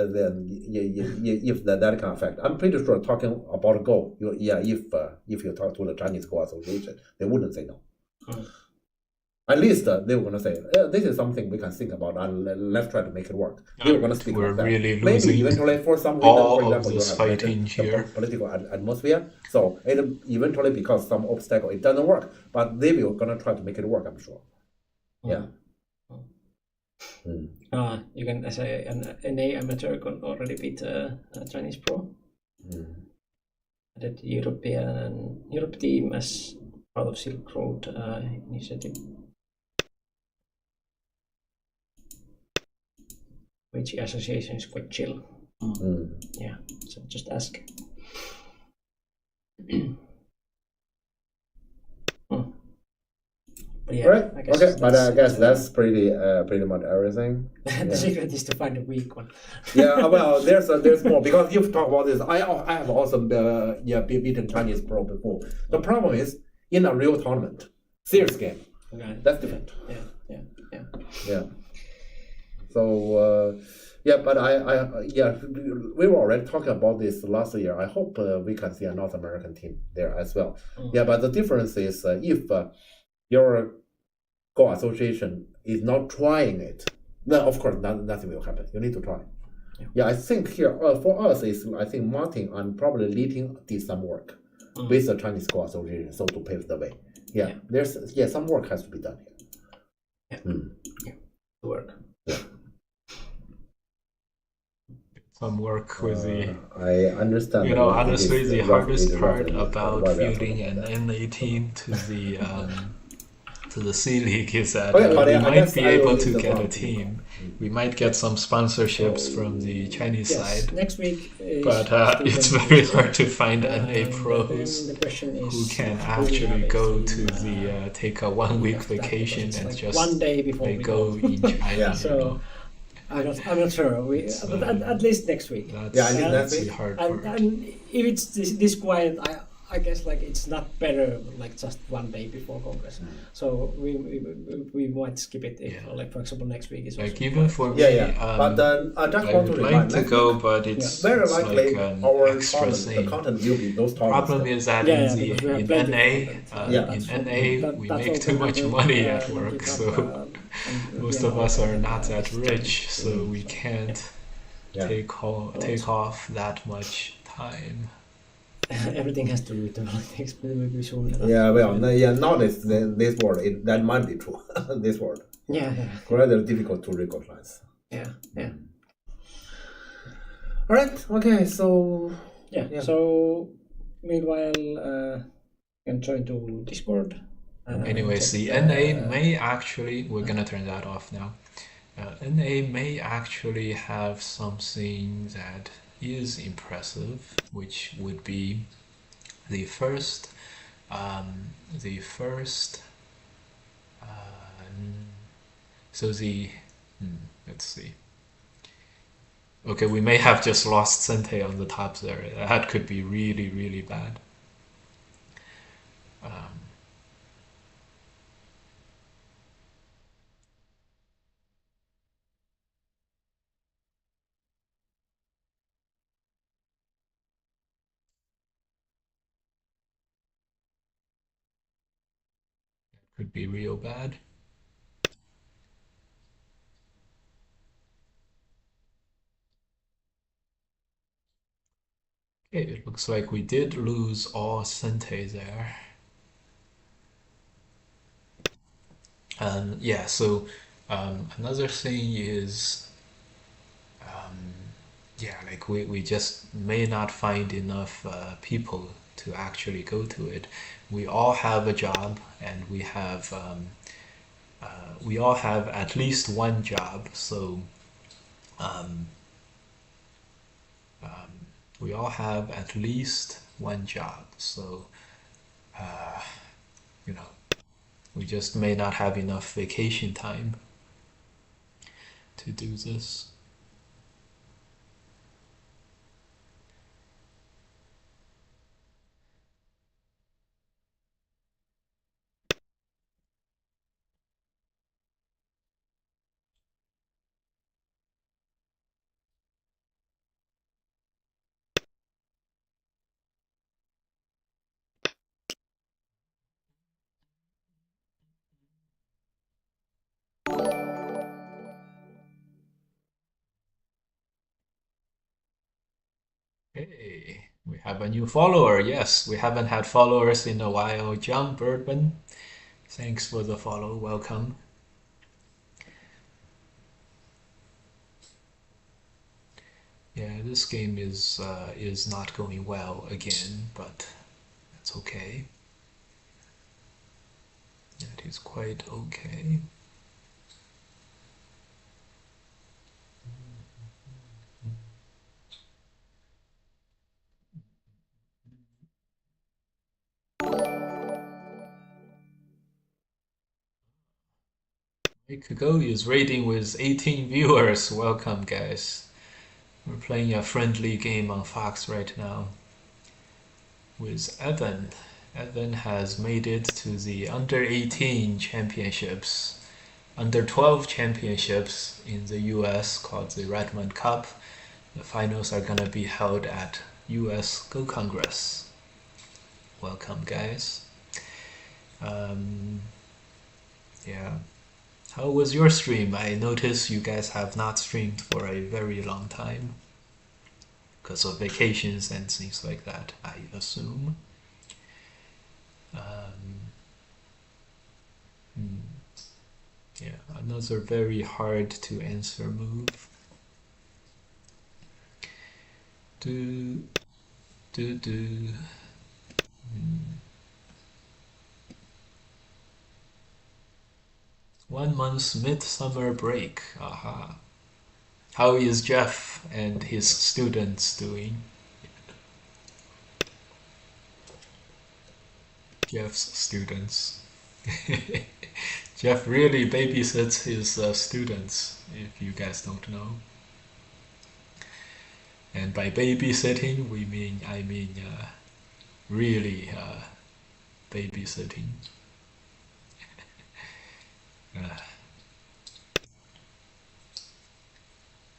can affect. I'm pretty sure talking about Go, if you talk to the Chinese Go Association, they wouldn't say no. At least they were going to say, this is something we can think about, and let's try to make it work. They were going to speak We're about that. really Maybe losing eventually, for some reason, all for example, of you this have fighting the here. political atmosphere. So it eventually, because some obstacle, it doesn't work. But they will going to try to make it work, I'm sure. Yeah. You can say an NA amateur can already beat a Chinese pro. That Europe team as part of Silk Road initiative. Which association is quite chill. Yeah, so just ask. But yeah, Right. I guess Okay, but I guess it. that's pretty much everything. The secret is to find a weak one. Yeah, well, there's more, because you've talked about this. I have also beaten Chinese pro before. The problem is in a real tournament, serious game. Okay. That's different. Yeah. So but we were already talking about this last year. I hope we can see a North American team there as well. Yeah, but the difference is if your Go Association is not trying it, then of course nothing will happen. You need to try. Yeah, I think here for us is, I think Martin and probably Li did some work with the Chinese Go Association, so to pave the way. There's some work has to be done here. Work. Some work with the. I understand. Honestly, the hardest part about building an NA team to the C League is that we might be able to get a team. We might get some sponsorships from the Chinese side. Next week. But it's very hard to find NA pros who can actually go to the take a 1 week vacation and just 1 day before they go in China. So I'm not sure. But at least next week. That's the hard part. And if it's this quiet, I guess like it's not better like just 1 day before Congress. So we might skip it if like for example next week is also like even for me. But I just I want would to like to go, but it's very it's likely like an our extra thing. the content will be those Problem is that in NA we make too much money at work, so most of us are not that rich, so we can't take off that much time. Everything has to do with the politics, but maybe soon. Now this word, that might be true. This word. Rather difficult to recognize. Yeah. All right. Okay. So. So meanwhile, you can join to Discord. Anyways, the NA may actually. We're gonna turn that off now. NA may actually have something that is impressive, which would be the first let's see. Okay, we may have just lost Sente on the top there. That could be really, really bad. Could be real bad. Okay, it looks like we did lose all Sente there. And yeah, so another thing is, yeah, like we just may not find enough people to actually go to it. We all have a job, and we all have at least one job. So um, we all have at least one job. So you know, we just may not have enough vacation time to do this. Hey, we have a new follower. Yes, we haven't had followers in a while. John Birdman, thanks for the follow. Welcome. Yeah, this game is not going well again, but that's okay. It is quite okay. Weiqi is raiding with 18 viewers. Welcome, guys. We're playing a friendly game on Fox right now with Evan. Evan has made it to the under 18 championships, under 12 championships in the US called the Redmond Cup. The finals are gonna be held at US Go Congress. Welcome, guys. Yeah. How was your stream? I notice you guys have not streamed for a very long time because of vacations and things like that, I assume. Yeah, another very hard to answer move. Do, do. 1 month midsummer break. Aha. How is Jeff and his students doing? Jeff's students. Jeff really babysits his students, if you guys don't know. And by babysitting, I mean really babysitting.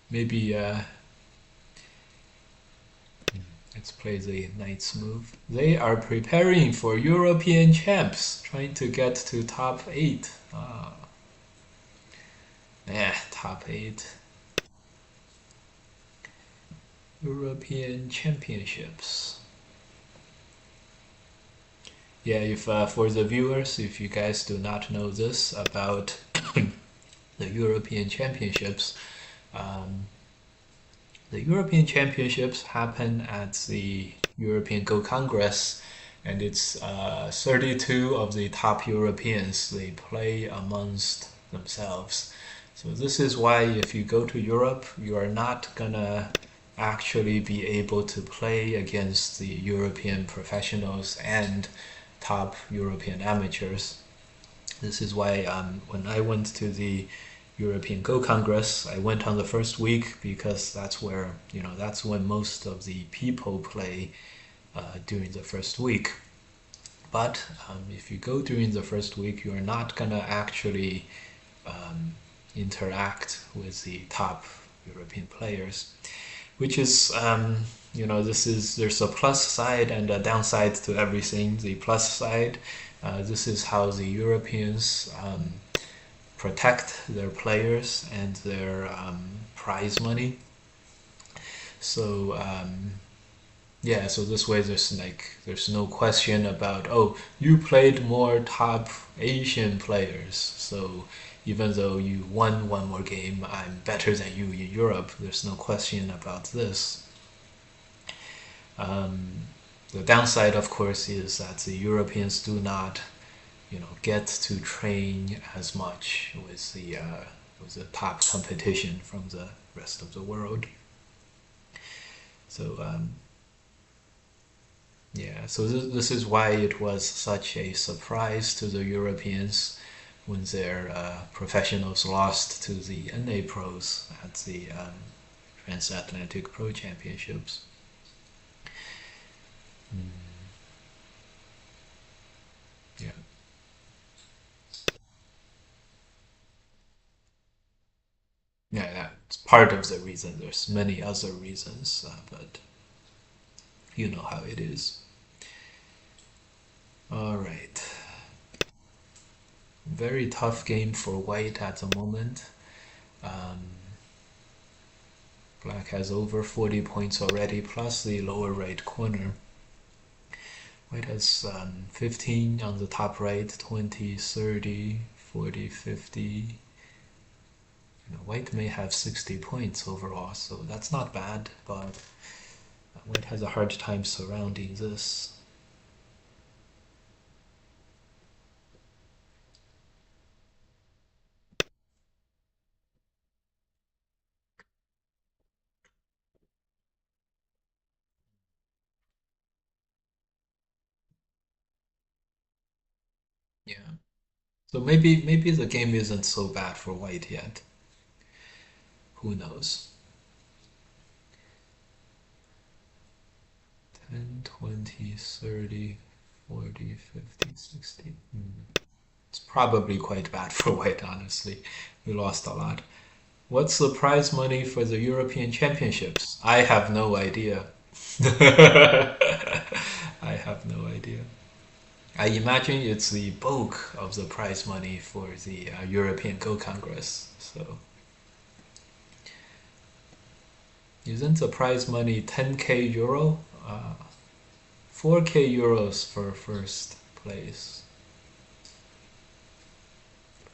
Maybe let's play the knight's move. They are preparing for European champs, trying to get to top 8. Top 8. European Championships. Yeah, if for the viewers, if you guys do not know this about the European Championships, the European Championships happen at the European Go Congress, and it's 32 of the top Europeans. They play amongst themselves. So this is why if you go to Europe, you are not gonna actually be able to play against the European professionals and top European amateurs. This is why when I went to the European Go Congress, I went on the first week because that's where, that's when most of the people play during the first week. But if you go during the first week, you're not gonna actually interact with the top European players, which is there's a plus side and a downside to everything. The plus side This is how the Europeans protect their players and their prize money. So yeah, so this way there's no question about, oh, you played more top Asian players, so even though you won one more game, I'm better than you in Europe. There's no question about this. Um, the downside, of course, is that the Europeans do not, get to train as much with the top competition from the rest of the world. So yeah, so this is why it was such a surprise to the Europeans when their professionals lost to the NA pros at the Transatlantic Pro Championships. Mm, yeah, yeah, that's part of the reason. There's many other reasons, but you know how it is. All right, very tough game for White at the moment. Um, Black has over 40 points already, plus the lower right corner. White has 15 on the top right, 20, 30, 40, 50. White may have 60 points overall, so that's not bad, but White has a hard time surrounding this. Yeah. So maybe the game isn't so bad for White yet. Who knows? 10, 20, 30, 40, 50, 60. It's probably quite bad for White, honestly. We lost a lot. What's the prize money for the European Championships? I have no idea. I have no idea. I imagine it's the bulk of the prize money for the European Go Congress. So, isn't the prize money 10k euro? 4k euros for first place.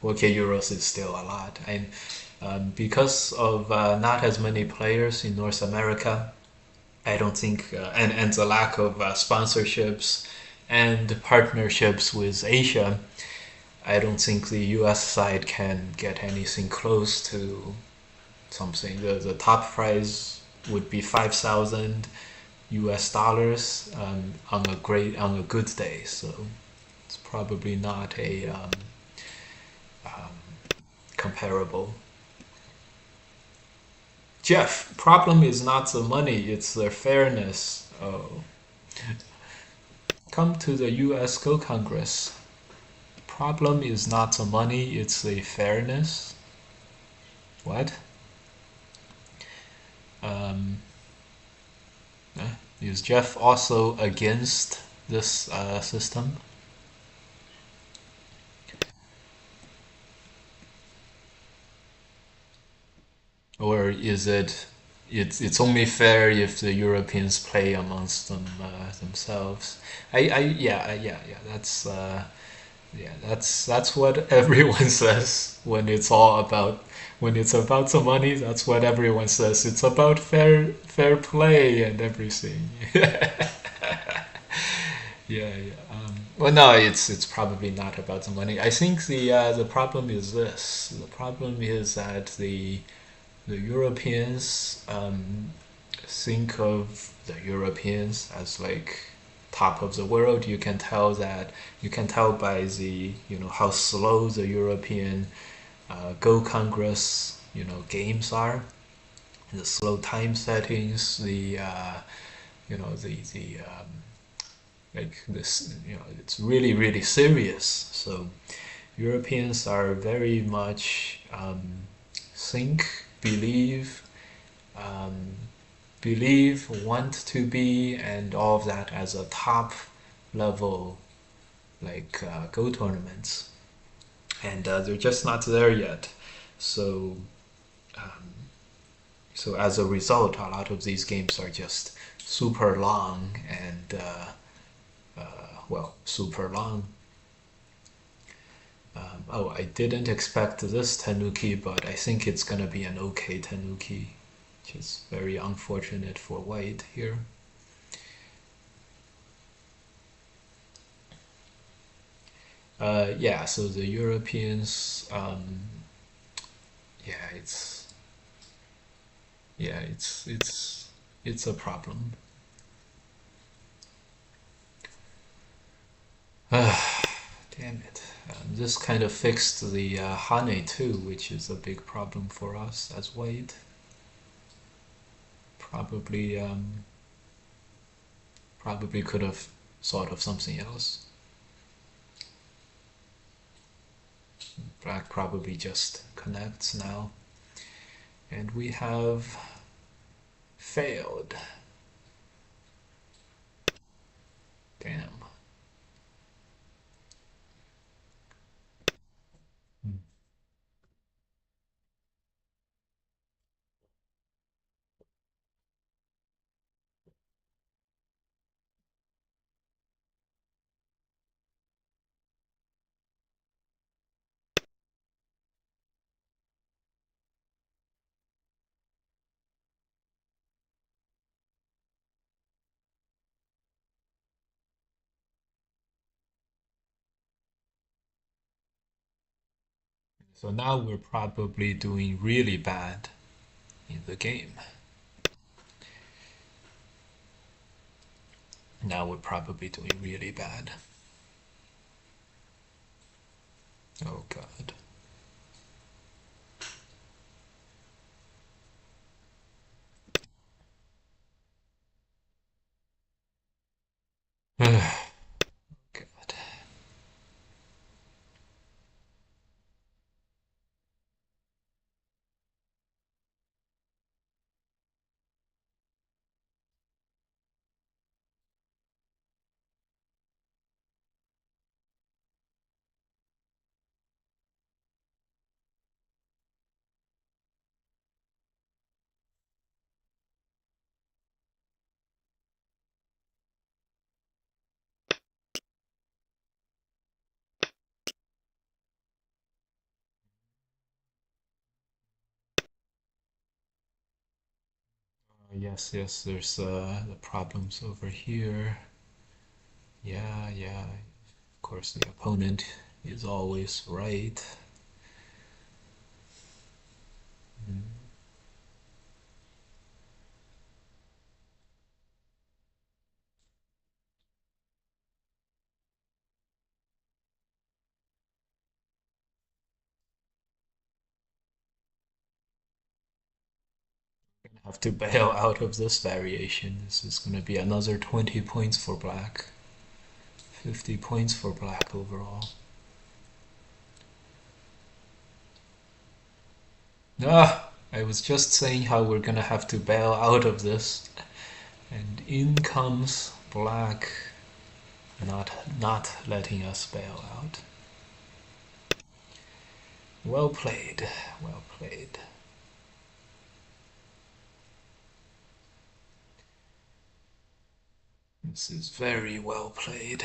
4k euros is still a lot. And because of not as many players in North America, I don't think, and the lack of sponsorships and partnerships with Asia, I don't think the US side can get anything close to something. The top prize would be 5,000 US dollars on a good day, so it's probably not a um, comparable. Jeff, problem is not the money, it's the fairness. Oh, come to the US Go Congress. Problem is not the money, it's the fairness. What? Um, is Jeff also against this system? Or is it's only fair if the Europeans play amongst themselves? Yeah. That's what everyone says when it's about the money. That's what everyone says. It's about fair play and everything. Yeah. Well, no, it's probably not about the money. I think the problem is this. The problem is that the Europeans think of the Europeans as like top of the world. You can tell by the how slow the European Go Congress games are, the slow time settings, the like this it's really serious. So Europeans are very much think, believe, um, want to be, and all of that as a top level like Go tournaments, and they're just not there yet. So so as a result, a lot of these games are just super long and well, super long. Oh, I didn't expect this Tanuki, but I think it's gonna be an okay Tanuki, which is very unfortunate for white here. Yeah, so the Europeans, yeah, yeah, it's a problem. Damn it. This kind of fixed the Hane too, which is a big problem for us as white. Probably, probably could have thought of something else. Black probably just connects now. And we have failed. Damn. So now we're probably doing really bad in the game. Now we're probably doing really bad. Oh god. God. Yes, yes, there's the problems over here. Yeah, yeah. Of course, the opponent is always right. Mm. Gonna have to bail out of this variation. This is gonna be another 20 points for black. 50 points for black overall. Ah, I was just saying how we're gonna have to bail out of this. And in comes black, not letting us bail out. Well played, well played. This is very well played.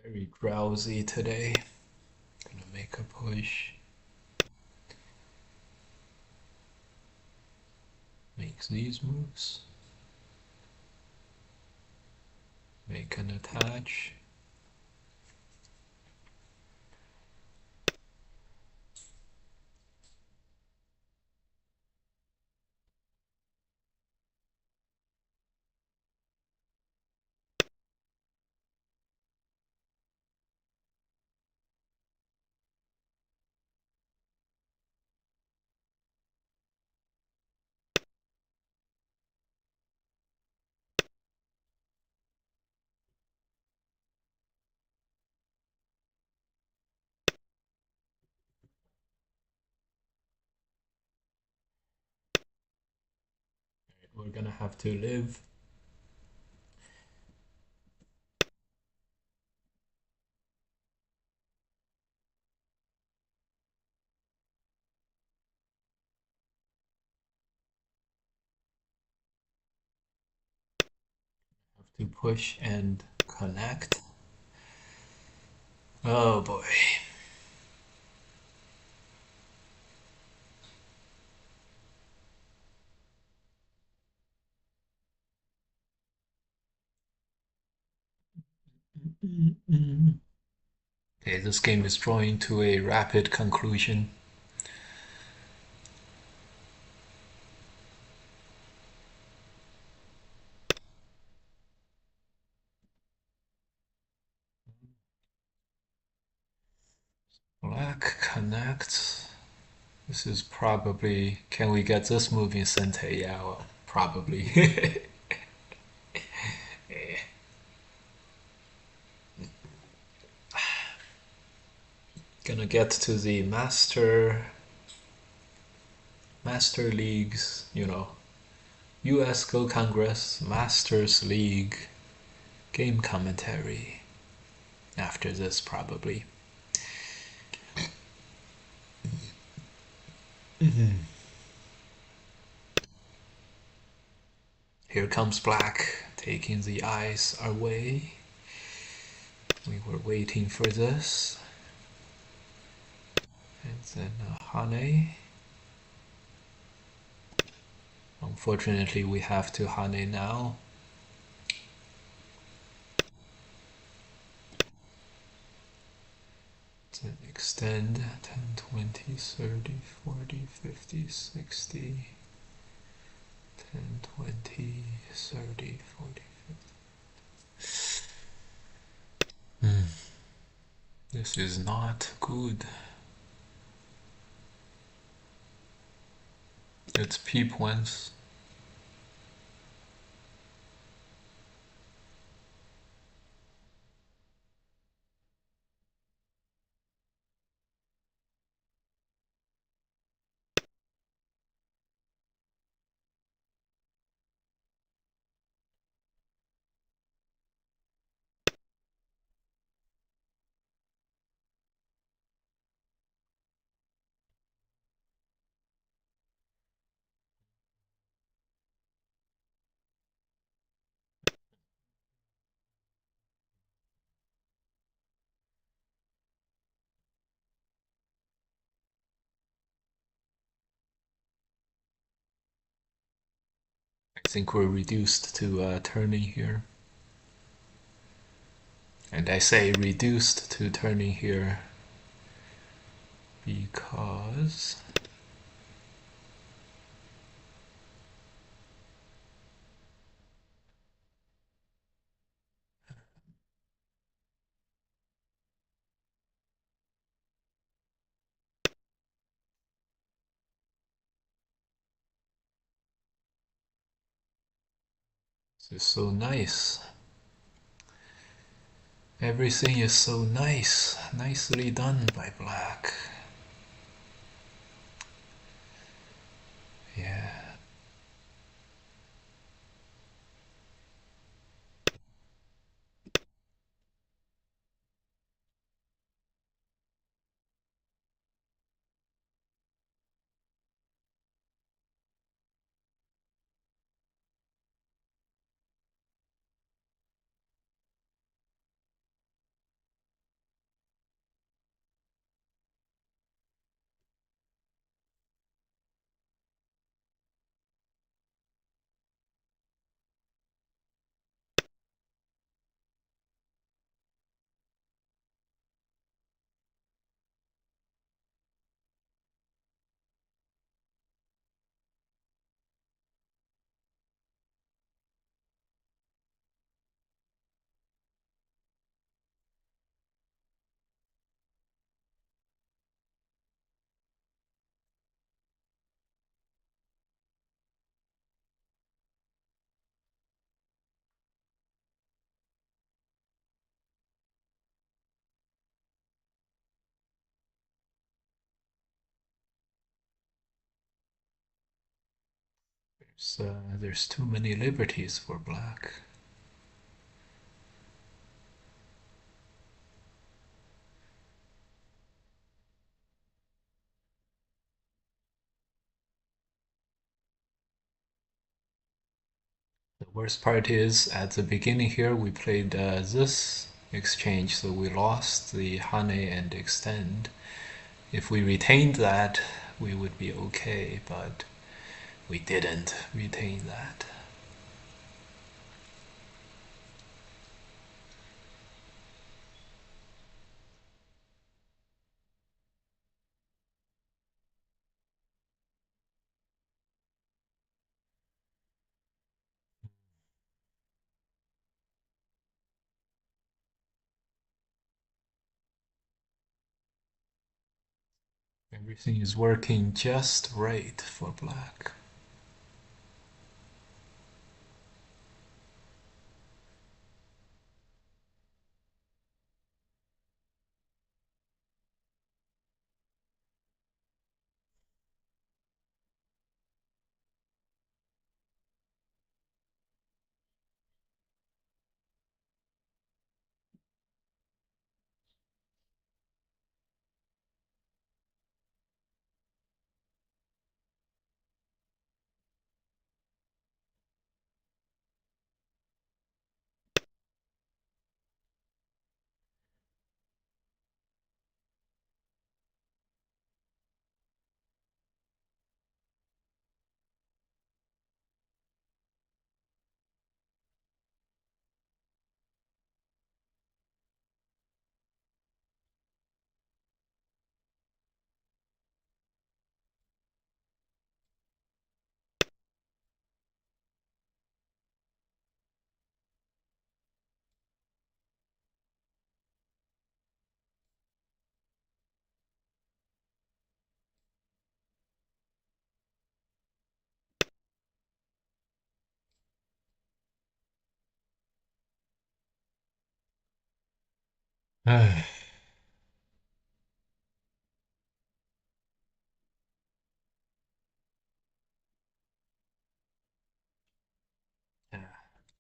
Very drowsy today. Gonna make a push. Makes these moves. Make an attach. we're gonna have to live. Have to push and connect. Oh boy. Okay, this game is drawing to a rapid conclusion. Black connects. This is probably. Can we get this move in Sente? Yeah, well, probably. Gonna get to the Master Leagues, US Go Congress Masters League game commentary after this, probably. Here comes Black, taking the eyes away. We were waiting for this. And then Hane. Unfortunately, we have to Hane now. Then extend 10, 20, 30, 40, 50, 60. 10, 20, 30, 40, 50. This is not good. Let's peep once. I think we're reduced to turning here. And I say reduced to turning here because this is so nice. Everything is so nice. Nicely done by Black. Yeah. So there's too many liberties for black. The worst part is at the beginning here we played this exchange, so we lost the Hane and extend. If we retained that, we would be okay, but we didn't retain that. Everything is working just right for black.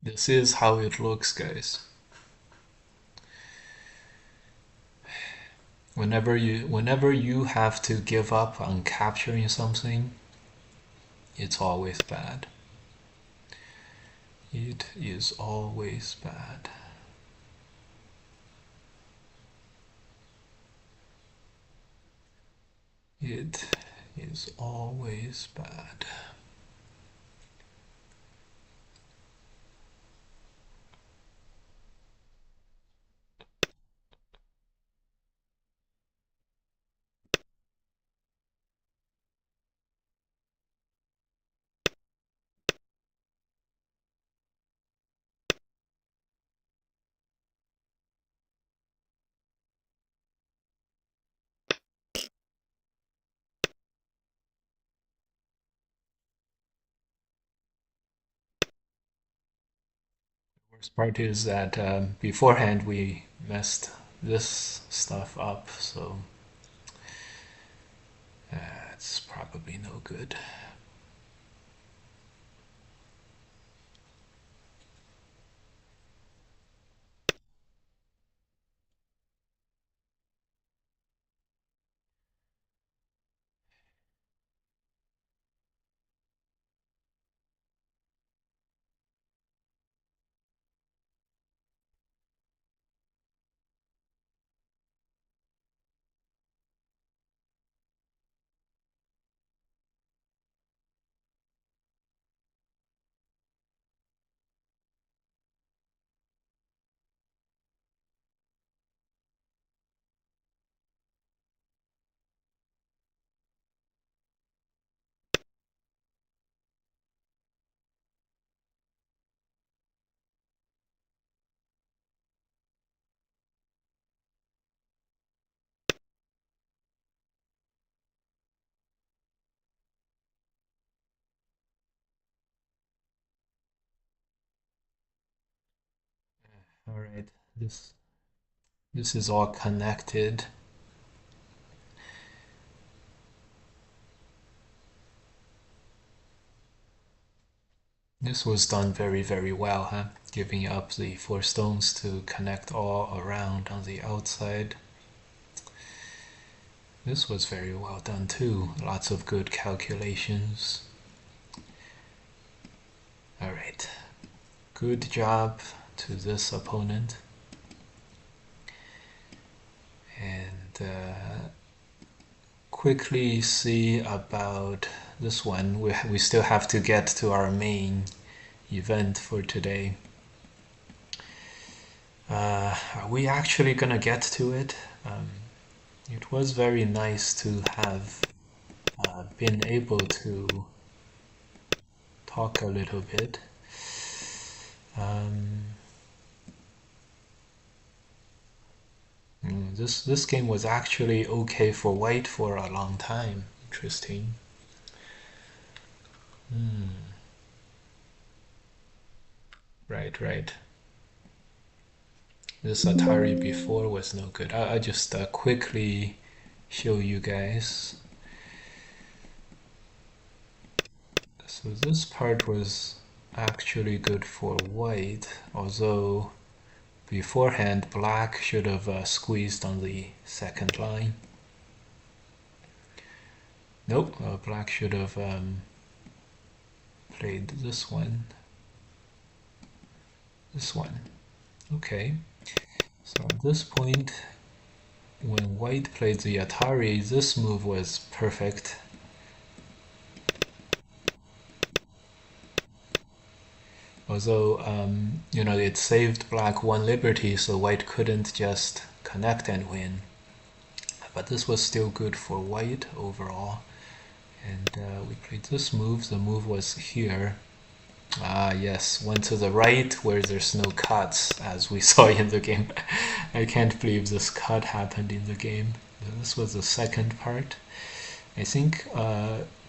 This is how it looks, guys. Whenever you have to give up on capturing something, it's always bad. It is always bad. It is always bad. Worst part is that beforehand we messed this stuff up, so it's probably no good. All right, this is all connected. This was done very, very well, huh? Giving up the 4 stones to connect all around on the outside. This was very well done too. Lots of good calculations. Alright. Good job to this opponent. And quickly see about this one. We still have to get to our main event for today. Are we actually gonna get to it? It was very nice to have been able to talk a little bit. This game was actually okay for white for a long time. Interesting. Right. This Atari before was no good. I just quickly show you guys. So this part was actually good for white, although beforehand black should have squeezed on the second line. Nope, black should have played this one. This one. Okay. So at this point, when white played the Atari, this move was perfect. Although, it saved black 1 liberty, so white couldn't just connect and win. But this was still good for white overall. And we played this move. The move was here. Ah, yes, went to the right where there's no cuts, as we saw in the game. I can't believe this cut happened in the game. This was the second part. I think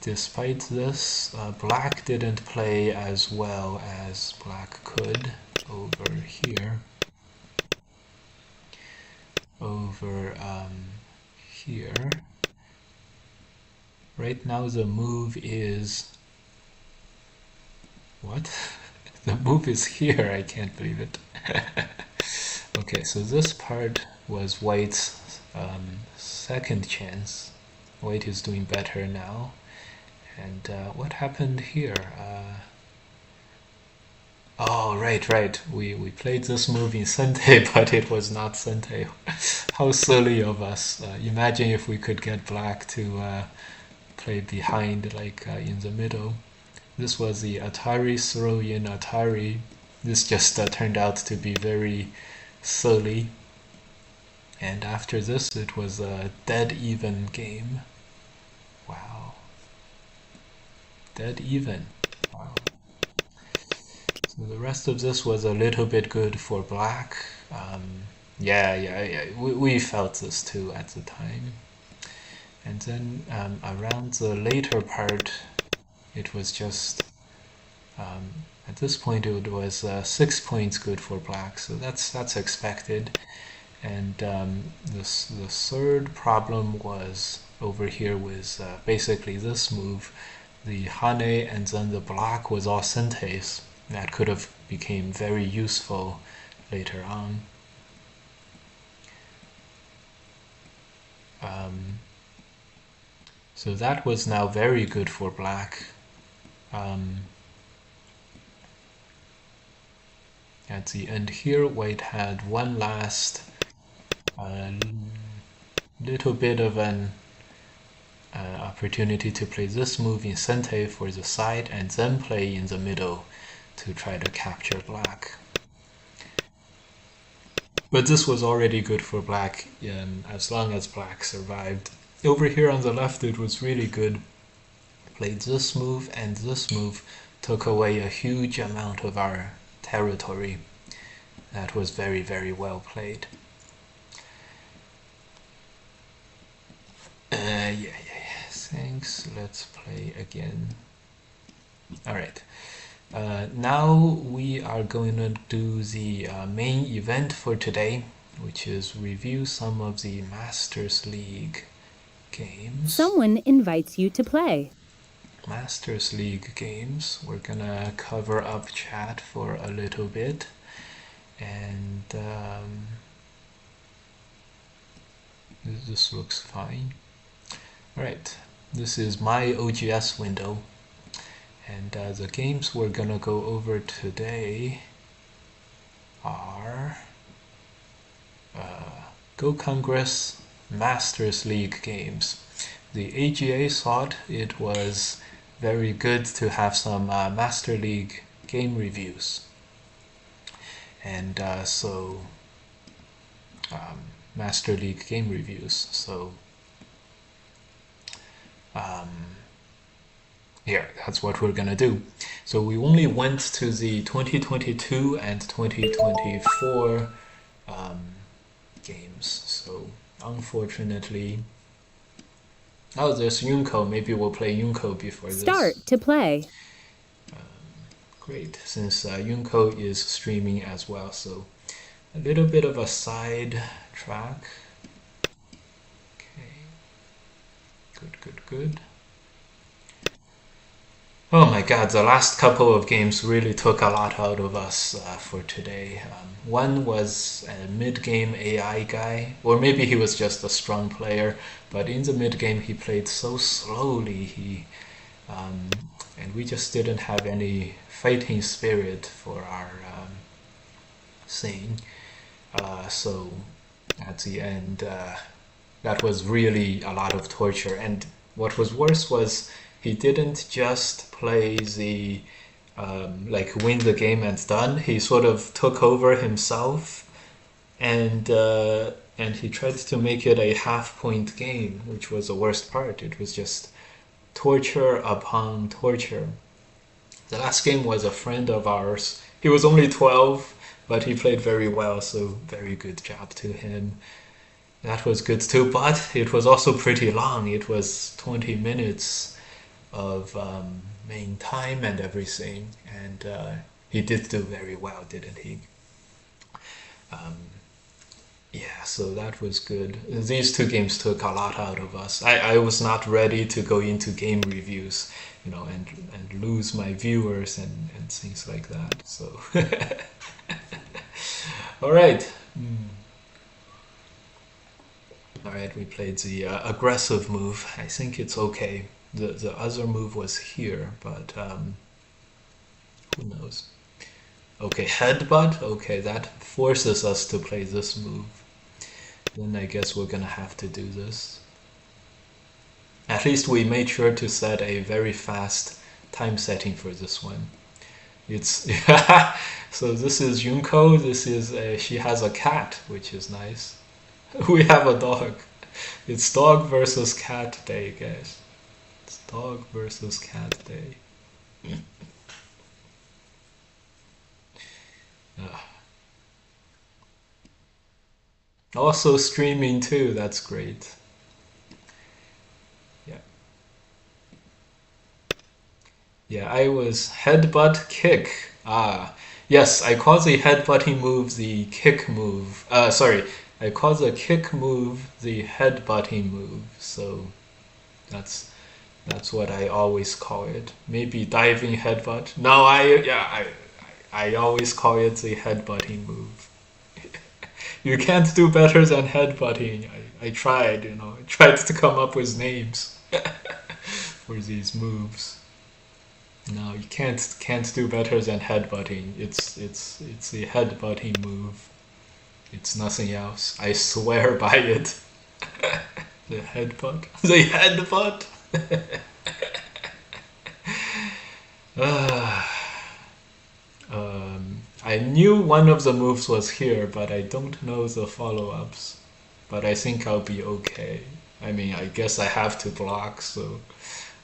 despite this, black didn't play as well as black could over here. Over here. Right now the move is... What? The move is here, I can't believe it. Okay, so this part was white's second chance. White is doing better now. And what happened here? Oh, right. We played this move in Sente, but it was not Sente. How silly of us. Imagine if we could get black to play behind, like in the middle. This was the Atari throw-in Atari. This just turned out to be very silly. And after this, it was a dead even game. Wow. Dead even. Wow. So the rest of this was a little bit good for black. Yeah. We felt this too at the time. And then around the later part, it was just, at this point it was 6 points good for black, so that's expected. And the third problem was over here with basically this move, the Hane, and then the black was all Sentes. That could have became very useful later on. So that was now very good for black. At the end here, white had one last little bit of an opportunity to play this move in Sente for the side and then play in the middle to try to capture black. But this was already good for black as long as black survived. Over here on the left it was really good. Played this move, and this move took away a huge amount of our territory. That was very, very well played. Yeah. Thanks. Let's play again. Alright. Now we are going to do the main event for today, which is review some of the Masters League games. Someone invites you to play. Masters League games. We're gonna cover up chat for a little bit, and this looks fine. All right, this is my OGS window, and the games we're gonna go over today are Go Congress Masters League games. The AGA thought it was very good to have some Master League game reviews, and Master League game reviews. So here, that's what we're gonna do. So we only went to the 2022 and 2024 games. So unfortunately, oh, there's Yunko. Maybe we'll play Yunko before this. Start to play. Great, since Yunko is streaming as well, so a little bit of a side track. Okay, good. Oh my god, the last couple of games really took a lot out of us for today. One was a mid-game AI guy, or maybe he was just a strong player, but in the mid-game he played so slowly, and we just didn't have any fighting spirit for our thing. So at the end, that was really a lot of torture. And what was worse was he didn't just play the like win the game and done. He sort of took over himself, and he tried to make it a half-point game, which was the worst part. It was just torture upon torture. The last game was a friend of ours. He was only 12, but he played very well, so very good job to him. That was good too, but it was also pretty long. It was 20 minutes of main time and everything, and he did do very well, didn't he? Yeah, so that was good. These two games took a lot out of us. I was not ready to go into game reviews, and lose my viewers and things like that. So, all right. All right, we played the aggressive move. I think it's okay. The other move was here, but who knows? Okay, headbutt. Okay, that forces us to play this move. Then I guess we're gonna have to do this. At least we made sure to set a very fast time setting for this one. It's so this is Yunko. This is she has a cat, which is nice. We have a dog. It's dog versus cat day, guys. It's dog versus cat day. Also streaming too, that's great. Yeah, I was headbutt kick. Yes, I call the headbutting move the kick move. Sorry, I call the kick move the headbutting move. So that's what I always call it. Maybe diving headbutt. No, I always call it the headbutting move. You can't do better than headbutting. I tried, I tried to come up with names for these moves. No, you can't do better than headbutting. It's the headbutting move. It's nothing else. I swear by it. The headbutt. The headbutt. I knew one of the moves was here, but I don't know the follow-ups. But I think I'll be okay. I mean, I guess I have to block, so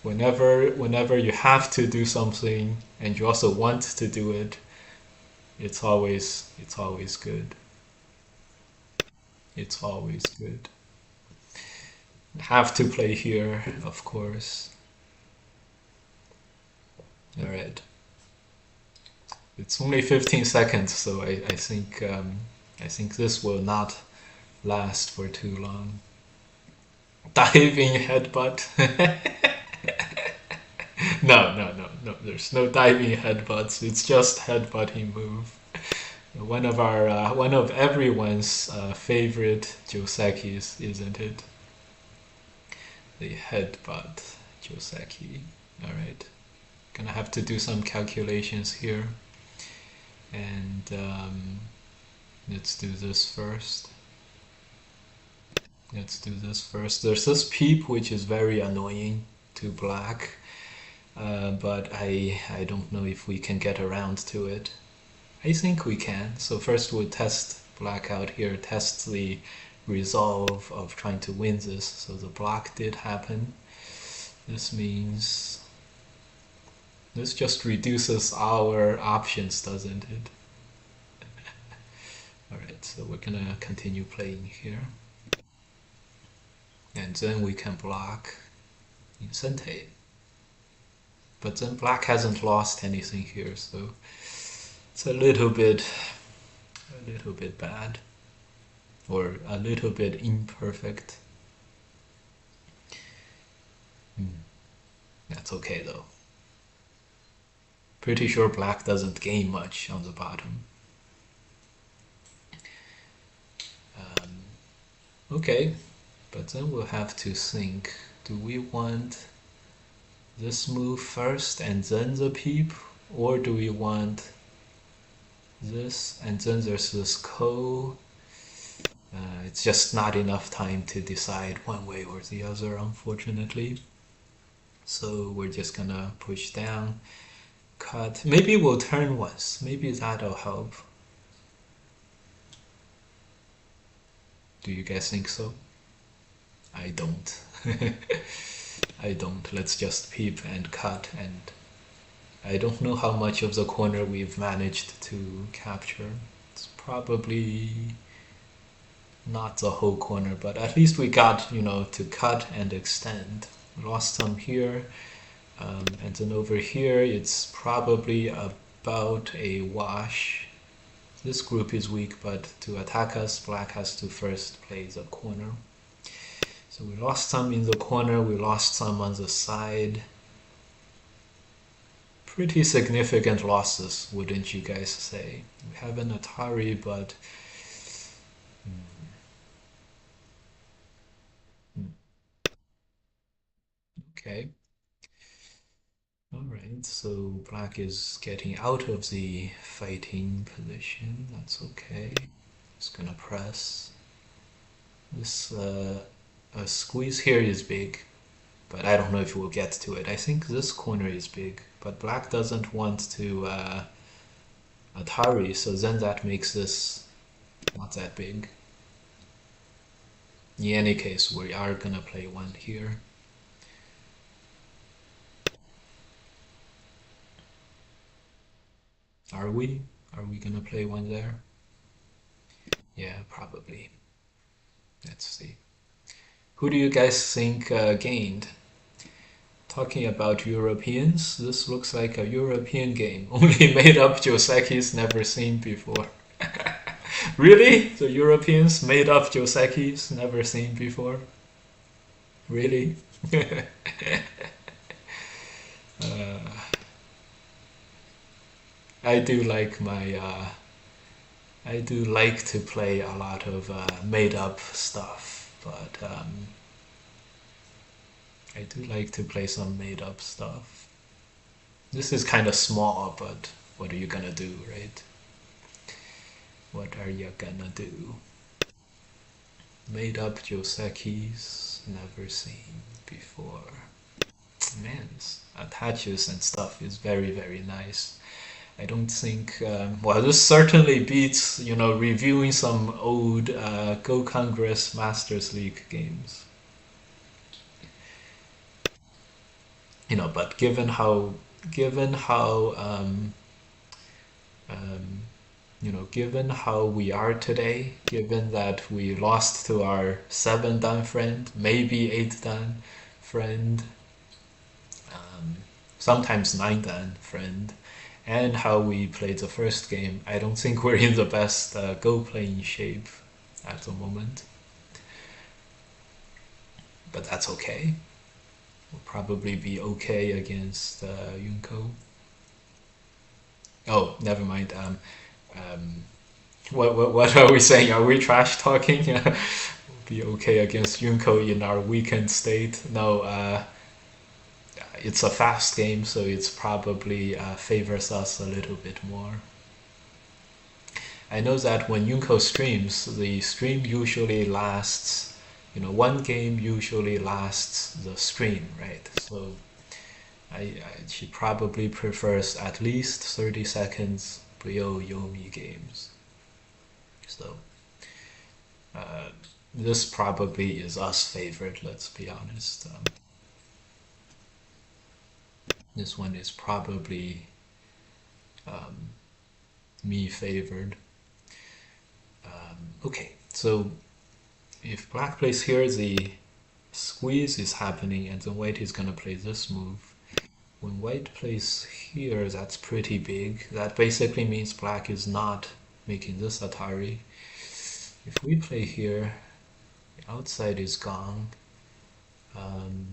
whenever you have to do something and you also want to do it, it's always good. It's always good. Have to play here, of course. All right. It's only 15 seconds, so I think this will not last for too long. Diving headbutt. No. There's no diving headbutts. It's just headbutting move. One of everyone's favorite Josekis, isn't it? The headbutt Joseki. All right. Gonna have to do some calculations here, and let's do this first. There's this peep which is very annoying to black, but I don't know if we can get around to it. I think we can. So first we'll test black out here, test the resolve of trying to win this. So the block did happen. This means this just reduces our options, doesn't it? Alright, so we're gonna continue playing here. And then we can block in Sente. But then black hasn't lost anything here, so it's a little bit bad, or a little bit imperfect. That's okay though. Pretty sure black doesn't gain much on the bottom. Okay, but then we'll have to think, do we want this move first and then the peep, or do we want this and then there's this ko? It's just not enough time to decide one way or the other, unfortunately. So we're just gonna push down, cut. Maybe we'll turn once. Maybe that'll help. Do you guys think so? I don't. I don't. Let's just peep and cut, and I don't know how much of the corner we've managed to capture. It's probably not the whole corner, but at least we got, to cut and extend. We lost some here, and then over here it's probably about a wash. This group is weak, but to attack us, black has to first play the corner. So we lost some in the corner, we lost some on the side. Pretty significant losses, wouldn't you guys say? We have an Atari, but okay. Alright, so black is getting out of the fighting position. That's okay. Just gonna press. This squeeze here is big, but I don't know if we'll get to it. I think this corner is big, but black doesn't want to Atari, so then that makes this not that big. In any case, we are gonna play one here. Are we? Are we gonna play one there? Yeah, probably. Let's see. Who do you guys think gained? Talking about Europeans, this looks like a European game. Only made up Josekis never seen before. Really? The Europeans made up Josekis never seen before? Really? I do like I do like to play a lot of made up stuff, but I do like to play some made up stuff. This is kind of small, but what are you gonna do, right? What are you gonna do? Made up Josekis, never seen before. Man, attaches and stuff is very, very nice. I don't think, well, this certainly beats, reviewing some old Go Congress Masters League games. But given how given how we are today, given that we lost to our 7-dan friend, maybe 8-dan friend, sometimes 9-dan friend, and how we played the first game, I don't think we're in the best Go playing shape at the moment. But that's okay. We'll probably be okay against Yunko. Oh, never mind. Um, what are we saying? Are we trash talking? Be okay against Yunko in our weakened state? No, it's a fast game, so it's probably favors us a little bit more. I know that when Yunko streams, the stream usually lasts, one game usually lasts the stream, right? So she probably prefers at least 30 seconds Brio Yomi games. So uh, this probably is us favorite, let's be honest. This one is probably um, me favored. Okay, so if black plays here, the squeeze is happening and then white is gonna play this move. When white plays here, that's pretty big. That basically means black is not making this Atari. If we play here, the outside is gone. Um,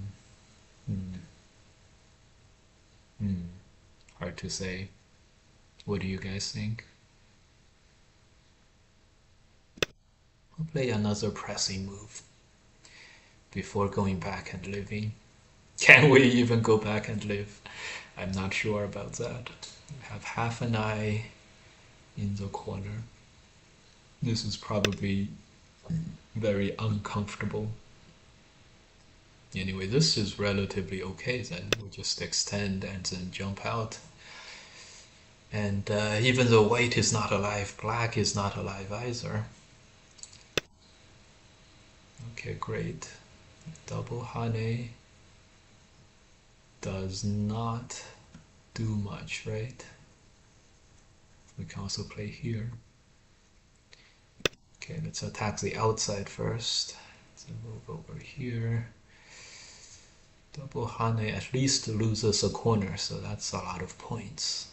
hmm, hmm, hard to say. What do you guys think? We'll play another pressing move before going back and living. Can we even go back and live? I'm not sure about that. We have half an eye in the corner. This is probably very uncomfortable. Anyway, this is relatively okay then. We just extend and then jump out. And even though white is not alive, black is not alive either. Okay, great. Double Hane does not do much, right? We can also play here. Okay, let's attack the outside first. So move over here. Double Hane at least loses a corner, so that's a lot of points.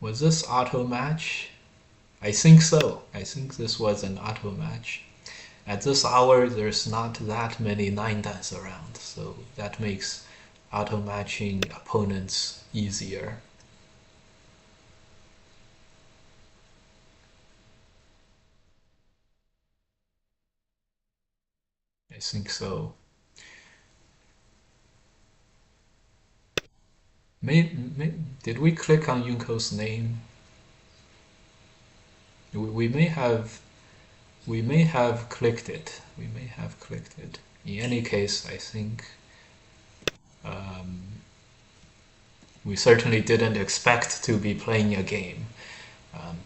Was this auto match? I think so. I think this was an auto match. At this hour, there's not that many 9-dans around, so that makes auto matching opponents easier. I think so. Did we click on Yunko's name? We may have clicked it. We may have clicked it. In any case, I think we certainly didn't expect to be playing a game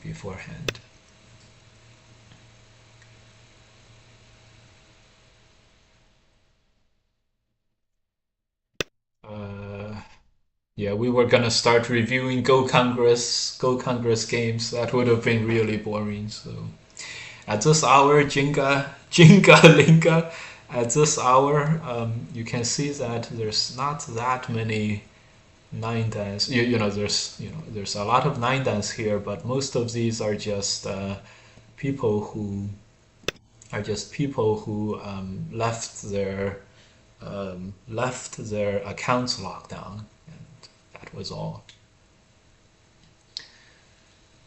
beforehand. Yeah, we were gonna start reviewing Go Congress games. That would have been really boring. So at this hour, Jinga Linga, at this hour, you can see that there's not that many 9-dans. There's a lot of 9-dans here, but most of these are just people who left their accounts locked down, and that was all.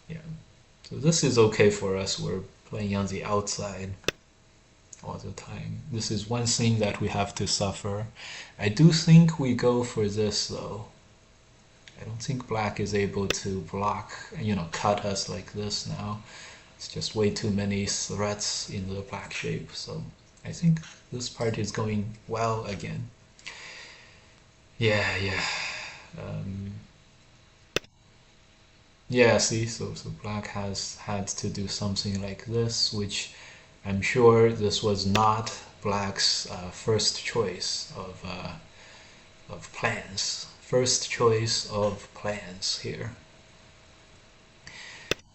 Yeah, so this is okay for us. We're playing on the outside all the time. This is one thing that we have to suffer. I do think we go for this though. I don't think black is able to block, cut us like this now. It's just way too many threats in the black shape, so I think this part is going well again. Yeah. Yeah, see, so black has had to do something like this, which I'm sure this was not black's first choice of plans. First choice of plans here.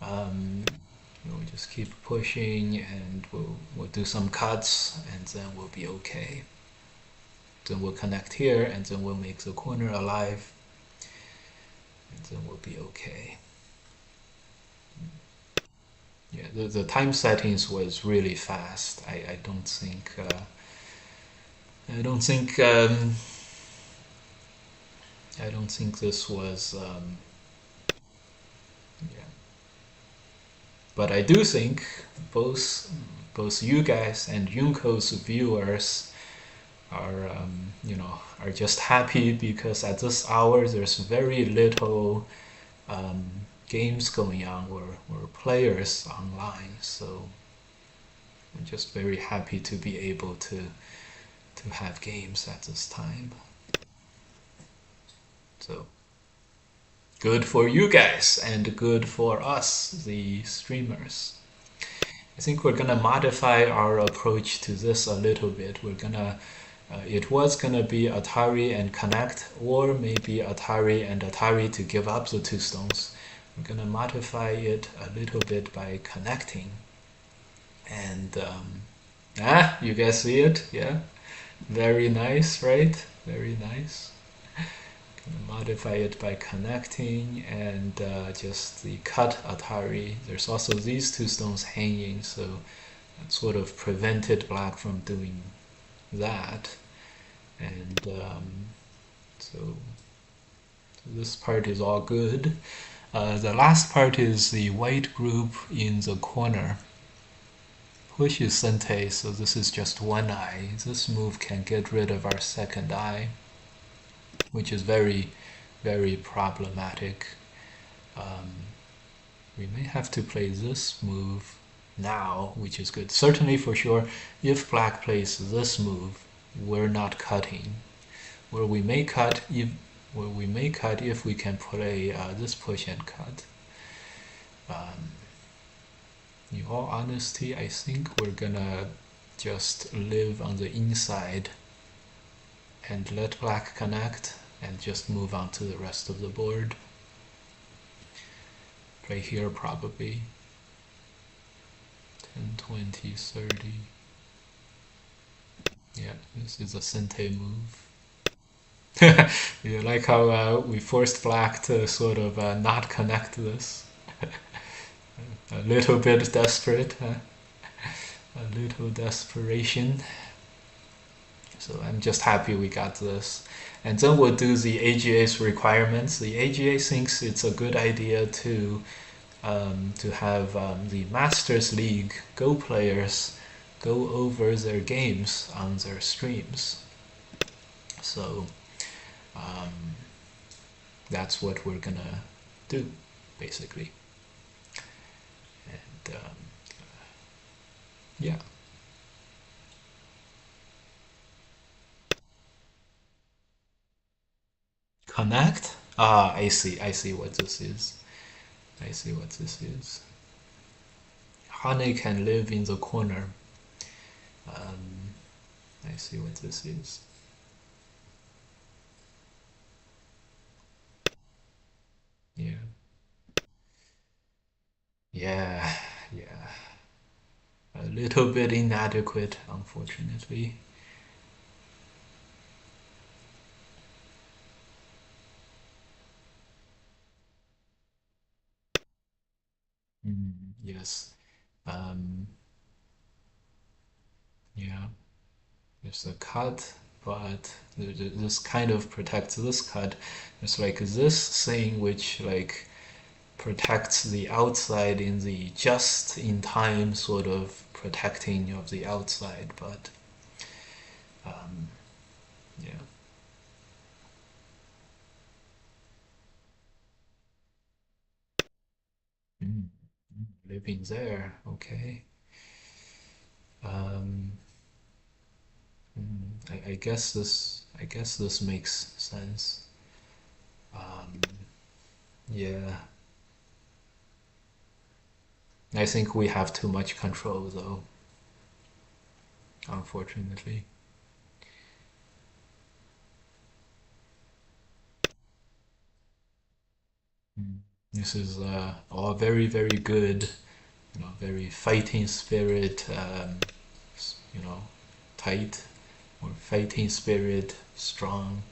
We'll just keep pushing, and we'll do some cuts, and then we'll be okay. Then we'll connect here, and then we'll make the corner alive, and then we'll be okay. Yeah, the time settings was really fast. I don't think I don't think I don't think this was yeah. But I do think both both you guys and Yunko's viewers are are just happy because at this hour there's very little um, games going on or players online. So I'm just very happy to be able to have games at this time. So good for you guys and good for us, the streamers. I think we're gonna modify our approach to this a little bit. It was gonna be Atari and Connect, or maybe Atari and Atari to give up the two stones. We're gonna modify it a little bit by connecting. And you guys see it? Yeah, very nice, right? Very nice. Gonna modify it by connecting and just the cut Atari. There's also these two stones hanging, so that sort of prevented black from doing that. And so this part is all good. The last part is the white group in the corner. Pushes Sente, so this is just one eye. This move can get rid of our second eye, which is very, very problematic. We may have to play this move now, which is good. Certainly for sure, if black plays this move, we're not cutting. Where we may cut if we can play this push and cut. In all honesty, I think we're gonna just live on the inside and let black connect and just move on to the rest of the board. Play here probably. 10, 20, 30. Yeah, this is a Sente move. You like how we forced black to sort of not connect this? A little bit desperate, huh? A little desperation. So I'm just happy we got this. And then we'll do the AGA's requirements. The AGA thinks it's a good idea to have the Masters League Go players go over their games on their streams. So that's what we're gonna do, basically. And yeah. Connect? Ah, I see what this is. I see what this is. Honey can live in the corner. I see what this is. Yeah. Yeah, yeah. A little bit inadequate, unfortunately. Yes. Um, yeah. There's a cut, but this kind of protects this cut. It's like this thing which like protects the outside in the just in time sort of protecting of the outside, but yeah. Mm, living there, okay. Um, I guess this makes sense. Um, yeah, I think we have too much control though, unfortunately. Mm. This is all very, very good, very fighting spirit, you know, tight, or fighting spirit, strong,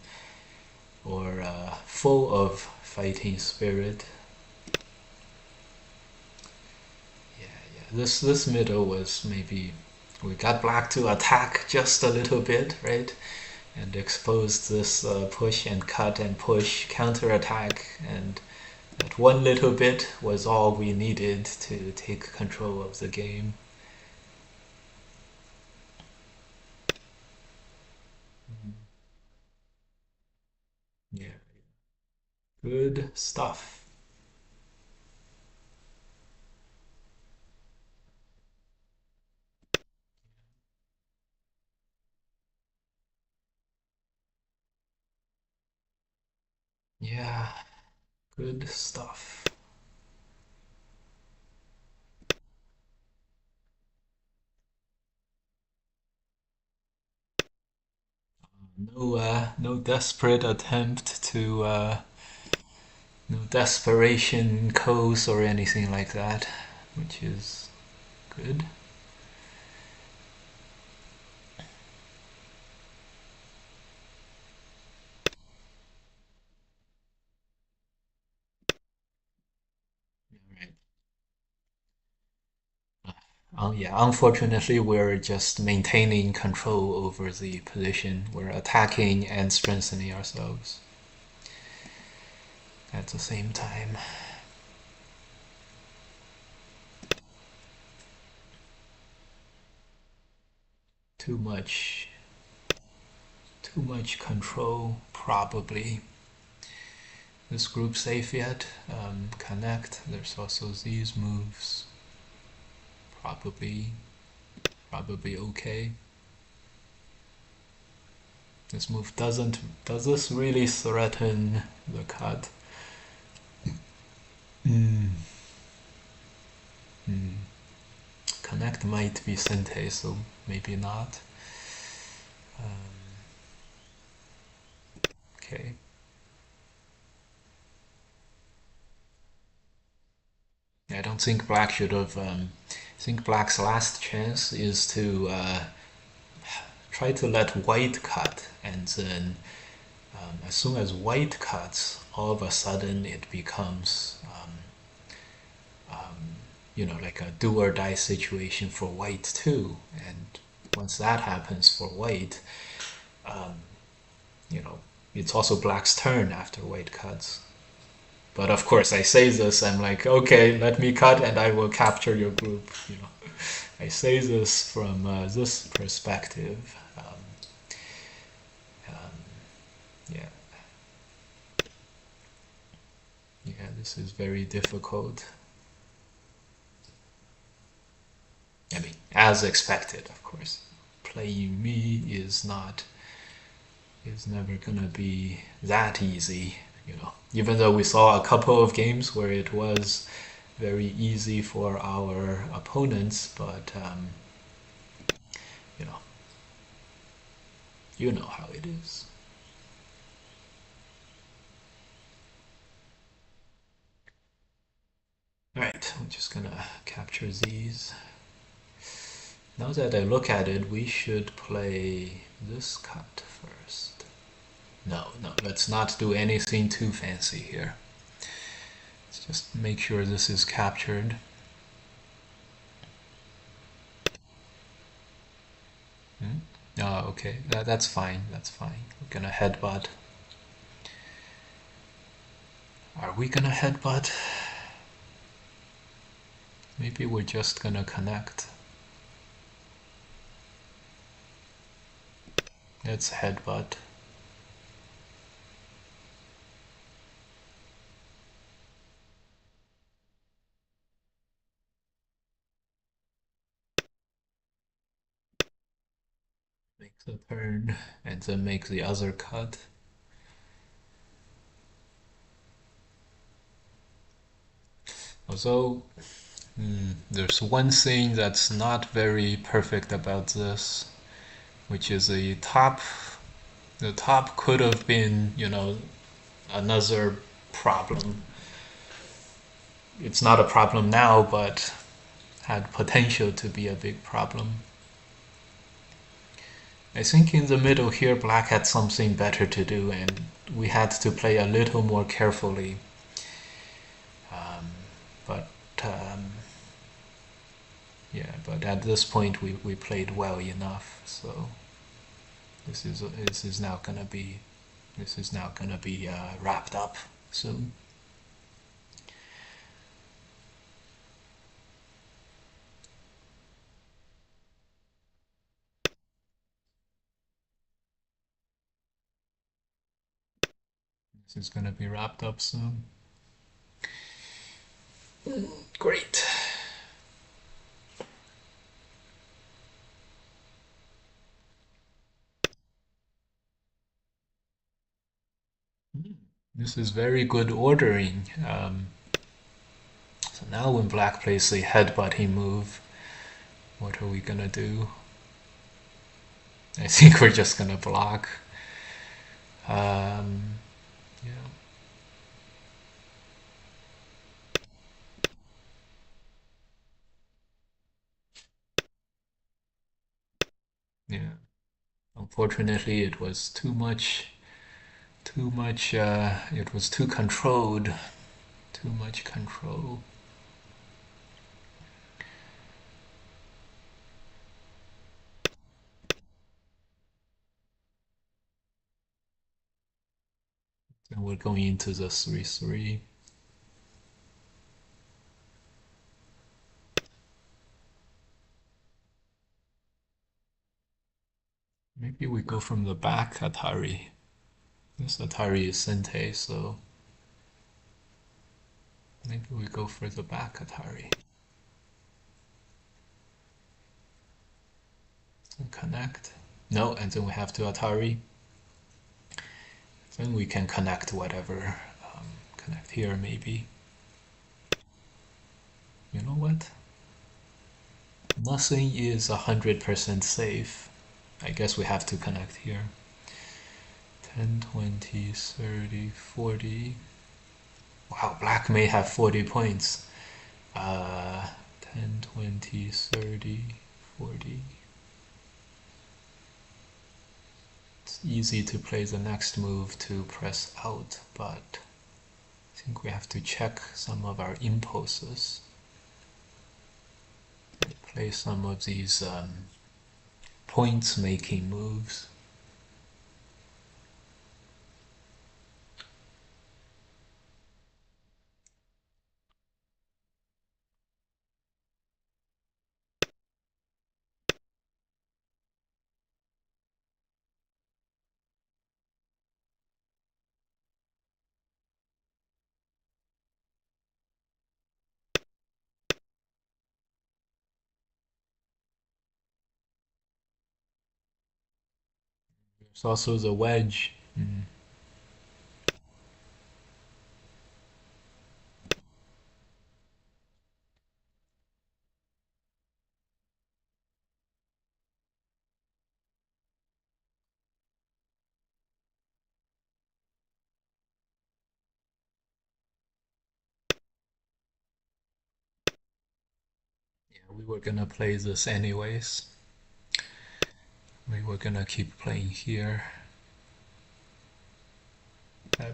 or full of fighting spirit. Yeah, yeah. This middle was maybe we got black to attack just a little bit, right? And expose this push and cut and push counter attack, and that one little bit was all we needed to take control of the game. Yeah, good stuff. Yeah, good stuff. No desperate attempt to, no desperation codes or anything like that, which is good. Right. Yeah, unfortunately, we're just maintaining control over the position. We're attacking and strengthening ourselves at the same time. Too much, too much control, probably. This group safe yet? Connect. There's also these moves. Probably okay. This move doesn't. Does this really threaten the cut? Mm. Mm. Connect might be Sente, so maybe not. Okay. I don't think black should have. I think black's last chance is to try to let white cut, and then as soon as white cuts, all of a sudden it becomes like a do or die situation for white too. And once that happens for white, um, you know, it's also black's turn after white cuts. But of course, I say this, I'm like, okay, let me cut and I will capture your group. I say this from this perspective. Yeah, yeah, this is very difficult. I mean, as expected, of course. Playing me is never gonna be that easy. Even though we saw a couple of games where it was very easy for our opponents, but you know, you know how it is. All right, I'm just gonna capture these. Now that I look at it, we should play this cut first. No, let's not do anything too fancy here. Let's just make sure this is captured. Oh, okay, that's fine, that's fine. We're gonna headbutt. Are we gonna headbutt? Maybe we're just gonna connect. Let's headbutt. Make the turn and then make the other cut. Also, there's one thing that's not very perfect about this, which is the top. The top could have been, another problem. It's not a problem now, but had potential to be a big problem. I think in the middle here, black had something better to do, and we had to play a little more carefully. But Yeah, but at this point we played well enough, so this is now gonna be wrapped up soon. This is gonna be wrapped up soon. Great. This is very good ordering. So now when black plays the headbutting move, what are we gonna do? I think we're just gonna block. Yeah. Yeah. Unfortunately, it was too much. It was too controlled. Too much control. And we're going into the 3-3. Maybe we go from the back Atari. This Atari is Sente, so maybe we go for the back Atari. And connect. No, and then we have to Atari. Then we can connect whatever. Connect here maybe. You know what? Nothing is 100% safe. I guess we have to connect here. 10, 20, 30, 40. Wow, black may have 40 points. 10, 20, 30, 40. It's easy to play the next move to press out, but I think we have to check some of our impulses. Play some of these points making moves. There's also the wedge. Yeah, we were gonna play this anyways. We were gonna keep playing here.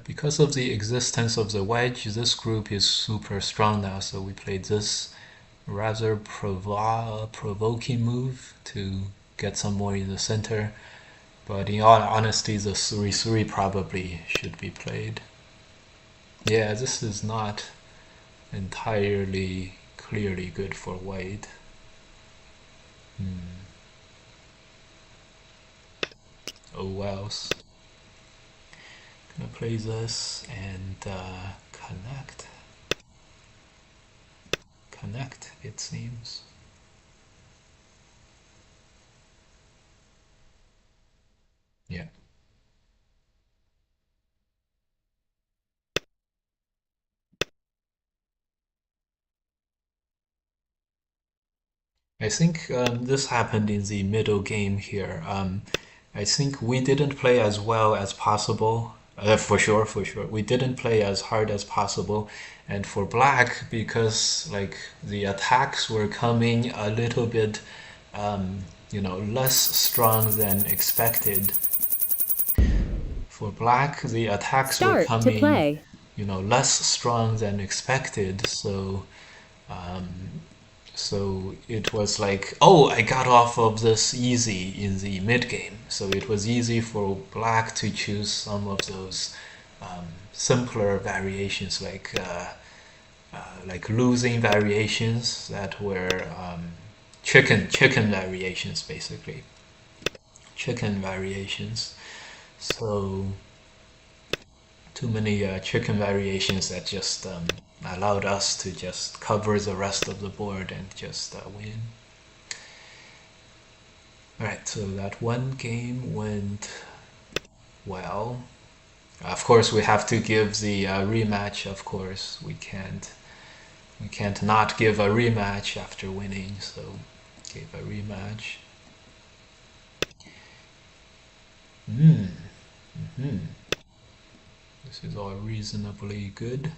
Because of the existence of the wedge, this group is super strong now, so we played this rather provoking move to get some more in the center. But in all honesty, the 3-3 probably should be played. Yeah, this is not entirely clearly good for white. Oh wells. Gonna play this and connect. Connect, it seems. Yeah. I think this happened in the middle game here. I think we didn't play as well as possible. For sure, for sure. We didn't play as hard as possible. And for black, because like the attacks were coming a little bit, less strong than expected. For black, the attacks were Start to coming, play. less strong than expected. So So it was like, oh, I got off of this easy in the mid game. So it was easy for black to choose some of those simpler variations, like losing variations that were chicken variations, basically chicken variations. So too many chicken variations that just allowed us to just cover the rest of the board and just win. Alright, so that one game went well. Of course, we have to give the rematch. Of course, we can't not give a rematch after winning. So, gave a rematch. This is all reasonably good.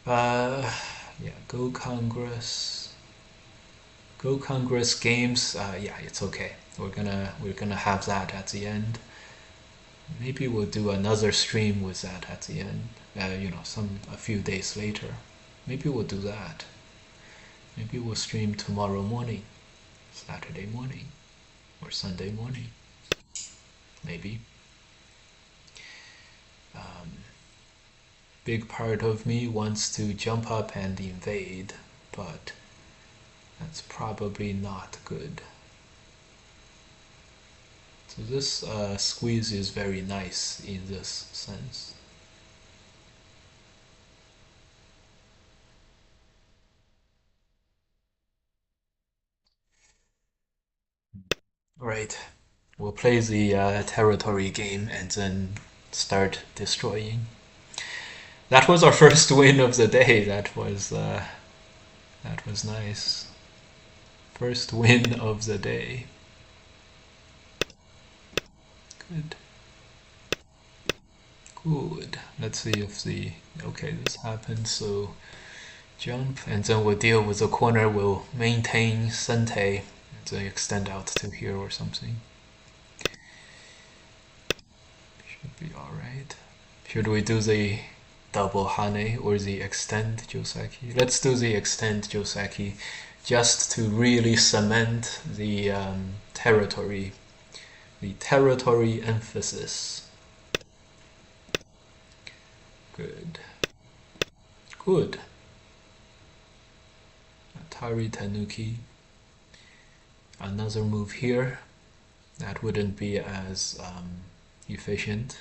Yeah, Go Congress. Go Congress games. Yeah, it's okay. We're gonna have that at the end. Maybe we'll do another stream with that at the end. A few days later. Maybe we'll do that. Maybe we'll stream tomorrow morning, Saturday morning, or Sunday morning. Maybe. Big part of me wants to jump up and invade, but that's probably not good. So this squeeze is very nice in this sense. Alright, we'll play the territory game and then start destroying. That was our first win of the day. That was nice. First win of the day. Good. Good. Let's see if this happens. So jump, and then we'll deal with the corner. We'll maintain Sente, and then extend out to here or something. Should be alright. Should we do the double Hane or the extend Joseki? Let's do the extend Joseki, just to really cement the territory emphasis. Good. Good. Atari Tanuki. Another move here. That wouldn't be as efficient.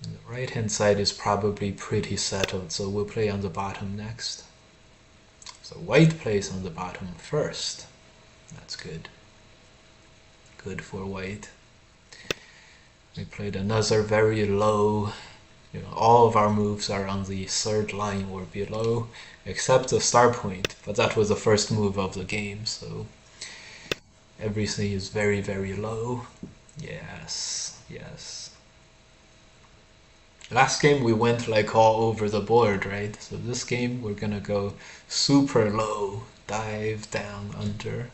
And the right hand side is probably pretty settled, so we'll play on the bottom next. So white plays on the bottom first. That's good. Good for white. We played another very low. All of our moves are on the third line or below, except the star point, but that was the first move of the game, so everything is very, very low. Yes, yes. Last game we went like all over the board, right? So this game we're gonna go super low, dive down under.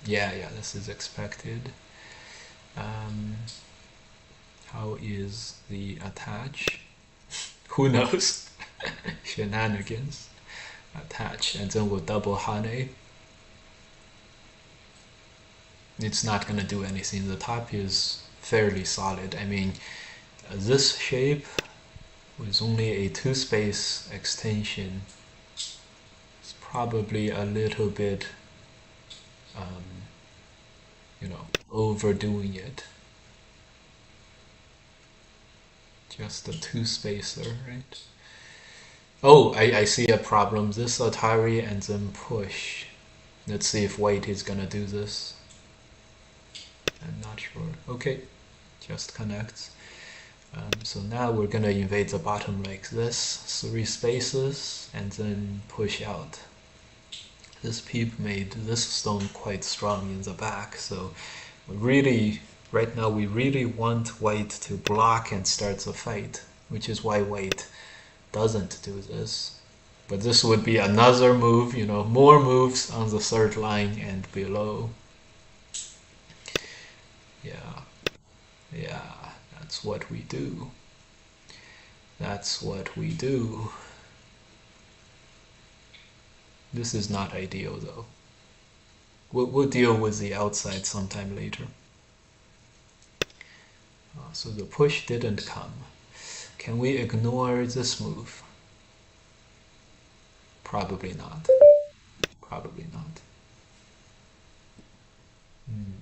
Yeah, this is expected. How is the attach? Who knows? Shenanigans. Attach, and then we'll double Hane. It's not gonna do anything. The top is fairly solid. I mean, this shape with only a 2-space extension is probably a little bit overdoing it. Just a 2-spacer, right? Oh, I see a problem. This Atari and then push. Let's see if white is gonna do this. I'm not sure. Okay, just connects. So now we're gonna invade the bottom like this, 3 spaces, and then push out. This peep made this stone quite strong in the back, so right now we really want white to block and start the fight, which is why white doesn't do this. But this would be another move, more moves on the third line and below. Yeah, that's what we do. That's what we do. This is not ideal though. We'll deal with the outside sometime later. So the push didn't come. Can we ignore this move? Probably not. Probably not. Hmm.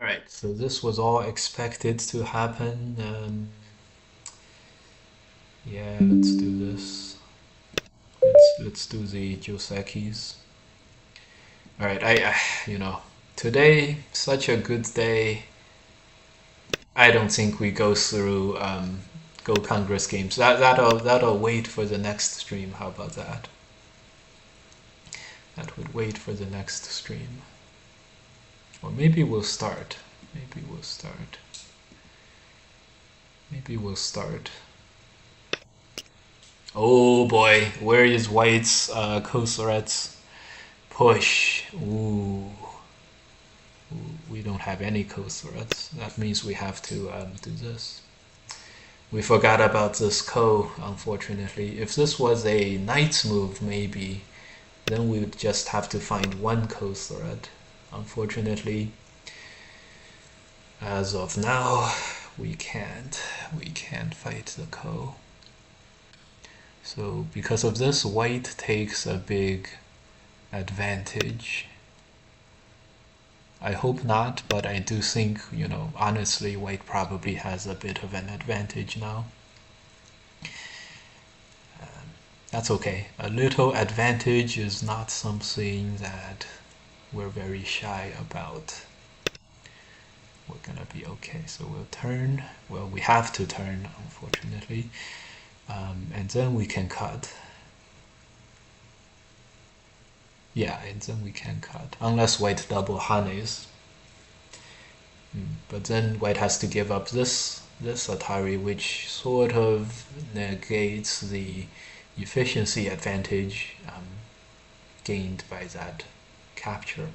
Alright, so this was all expected to happen. Yeah, let's do this. Let's do the Josekis. Alright, today, such a good day. I don't think we go through Go Congress games. That'll wait for the next stream. How about that? That would wait for the next stream. Or maybe we'll start. Maybe we'll start. Maybe we'll start. Oh boy, where is White's co-threats? Push. Ooh. We don't have any co-threats. That means we have to do this. We forgot about this co, unfortunately. If this was a knight's move, maybe, then we would just have to find one co-threat. Unfortunately, as of now, we can't. We can't fight the co. So because of this, white takes a big advantage. I hope not, but I do think, honestly, white probably has a bit of an advantage now. That's okay. A little advantage is not something that we're very shy about. We're gonna be okay. So we'll turn. Well, we have to turn, unfortunately. And then we can cut. Yeah, and then we can cut. Unless white double honeys. But then white has to give up this Atari, which sort of negates the efficiency advantage gained by that capture.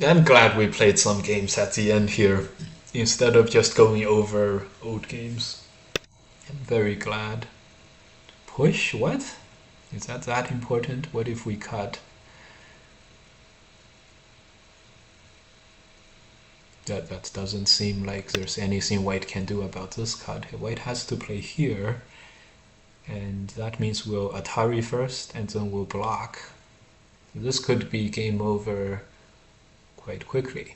I'm glad we played some games at the end here instead of just going over old games. I'm very glad. Push? What? Is that important? What if we cut? That doesn't seem like there's anything white can do about this cut. White has to play here, and that means we'll Atari first, and then we'll block. This could be game over quite quickly.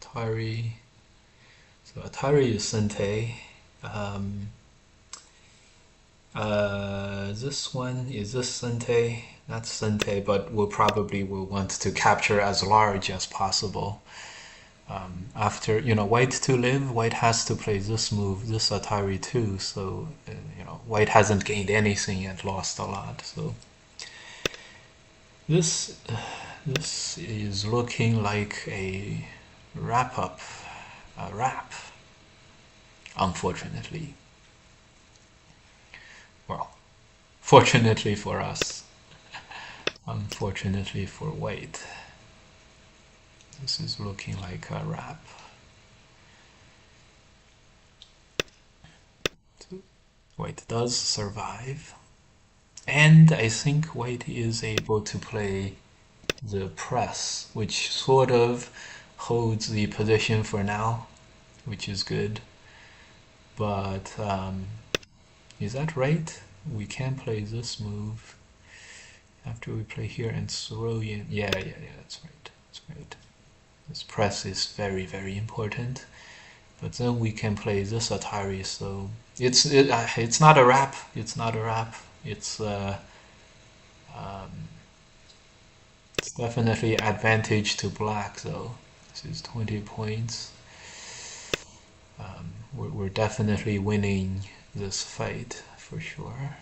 Atari. So Atari is Sente. This one is this Sente. That's Sente, but we'll probably will want to capture as large as possible. After white to live, white has to play this move, this Atari too. So white hasn't gained anything and lost a lot. So this is looking like a wrap up, a wrap. Unfortunately, well, fortunately for us, unfortunately for white, this is looking like a wrap. White does survive, and I think white is able to play the press, which sort of holds the position for now, which is good. But is that right? We can play this move after we play here and throw in. Yeah, that's right. That's right. This press is very, very important. But then we can play this Atari, so it's not a wrap. It's not a wrap. It's definitely advantage to black though. This is 20 points. We're definitely winning this fight for sure.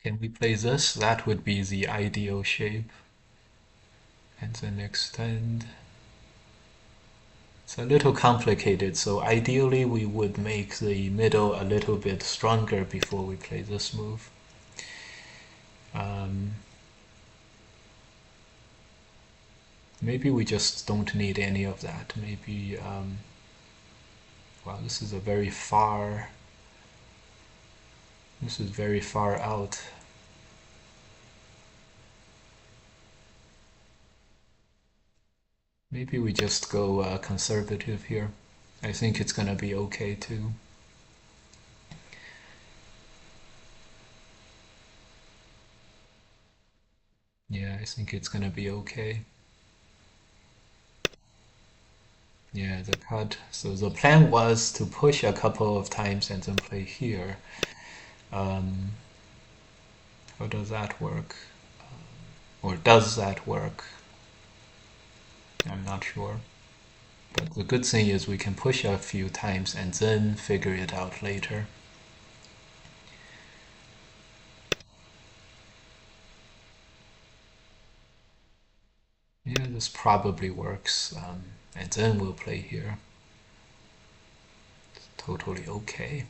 Can we play this? That would be the ideal shape. And then extend. It's a little complicated, so ideally we would make the middle a little bit stronger before we play this move. Maybe we just don't need any of that. Maybe, wow, this is very far out. Maybe we just go conservative here. I think it's gonna be okay too. Yeah, I think it's gonna be okay. Yeah, the cut. So the plan was to push a couple of times and then play here. Um, how does that work? Or does that work? I'm not sure. But the good thing is we can push a few times and then figure it out later. Yeah, this probably works. And then we'll play here. It's totally okay.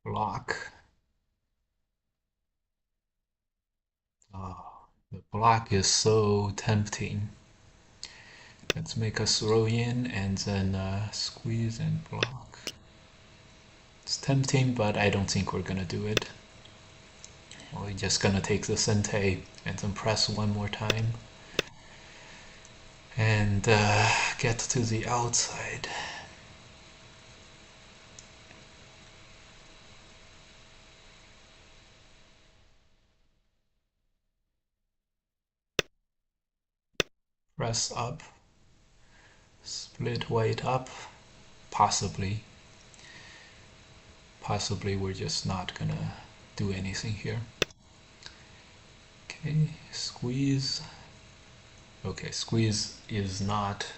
Block. Oh, the block is so tempting. Let's make a throw in and then squeeze and block. It's tempting, but I don't think we're gonna do it. We're just gonna take the sente and then press one more time and get to the outside. Press up, split white up, possibly. Possibly we're just not gonna do anything here. Okay, squeeze. Okay, squeeze is not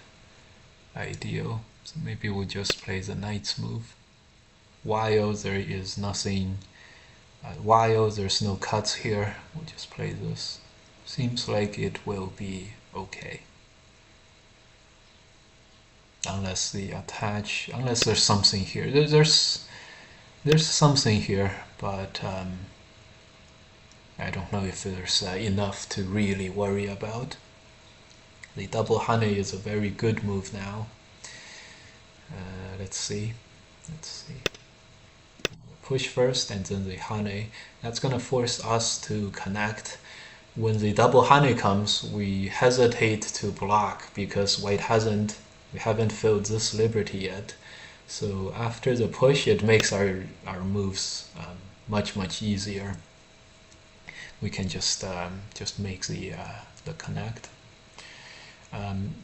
ideal, so maybe we'll just play the knight's move. While there is nothing, while there's no cuts here, we'll just play this. Seems like it will be okay. Unless unless there's something here. There's something here, but I don't know if there's enough to really worry about. The double honey is a very good move now. Let's see. Push first and then the honey. That's gonna force us to connect. When the double honey comes, we hesitate to block because we haven't filled this liberty yet. So after the push, it makes our moves much easier. We can just make the connect.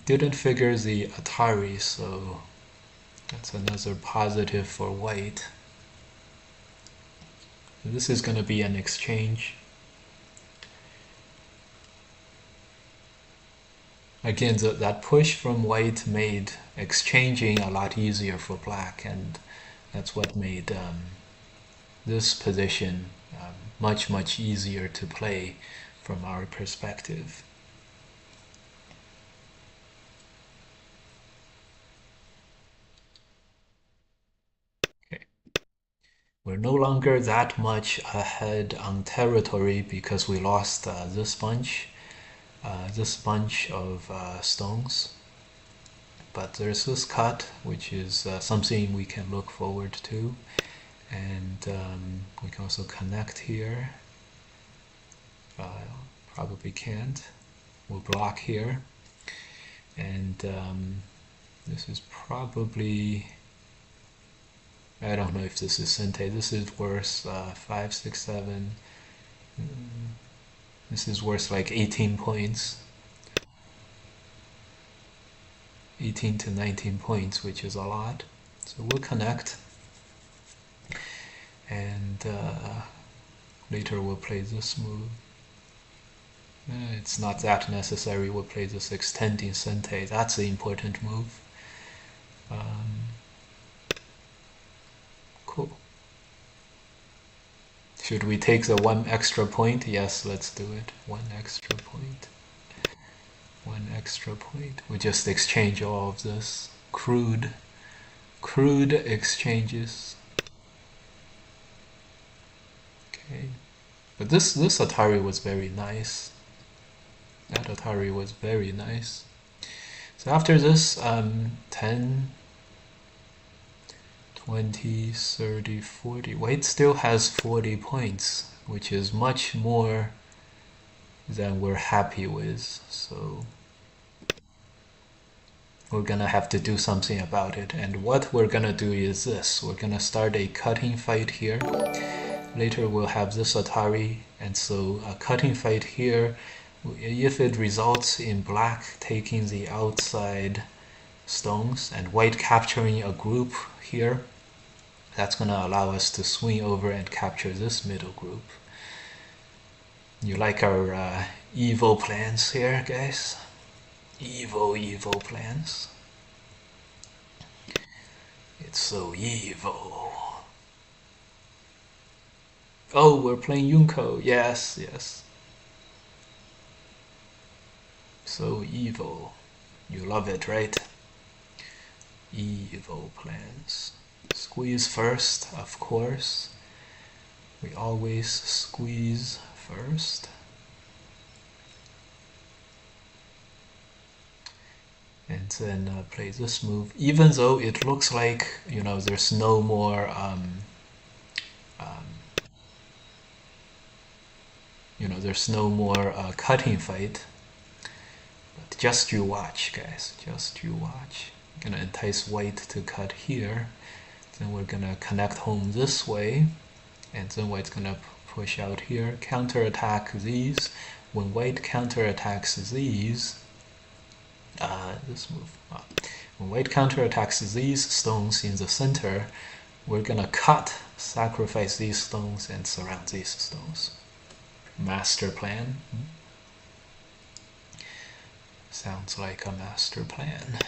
Didn't figure the Atari, so that's another positive for white. This is going to be an exchange. Again, that push from white made exchanging a lot easier for black, and that's what made this position much easier to play from our perspective. Okay. We're no longer that much ahead on territory because we lost this bunch of stones. But there's this cut, which is something we can look forward to. And we can also connect here. Probably can't. We'll block here. And this is probably... I don't know if this is Sente. This is worth 5, 6, 7. This is worth like 18 points. 18 to 19 points, which is a lot. So we'll connect. And later we'll play this move. It's not that necessary. We'll play this extending Sente. That's the important move. Cool. Should we take the 1 extra point? Yes, let's do it. 1 extra point. 1 extra point. We just exchange all of this. Crude exchanges. Okay. But this Atari was very nice. That Atari was very nice. So after this, 10, 20, 30, 40. White still has 40 points, which is much more than we're happy with. So we're gonna have to do something about it. And what we're gonna do is this. We're gonna start a cutting fight here. Later we'll have this Atari, and so a cutting fight here. If it results in black taking the outside stones and white capturing a group here, that's going to allow us to swing over and capture this middle group. You like our evil plans here, guys? Evil plans. It's so evil. Oh, we're playing Yunko. Yes, yes. So evil. You love it, right? Evil plans. Squeeze first, of course. We always squeeze first. And then play this move. Even though it looks like, you know, there's no more there's no more cutting fight. But just you watch, guys. Just you watch. I'm gonna entice white to cut here. Then we're gonna connect home this way. And then white's gonna push out here. Counterattack these. When white counterattacks these, this move. When white counterattacks these stones in the center, we're gonna cut, sacrifice these stones, and surround these stones. Master plan. Sounds like a master plan.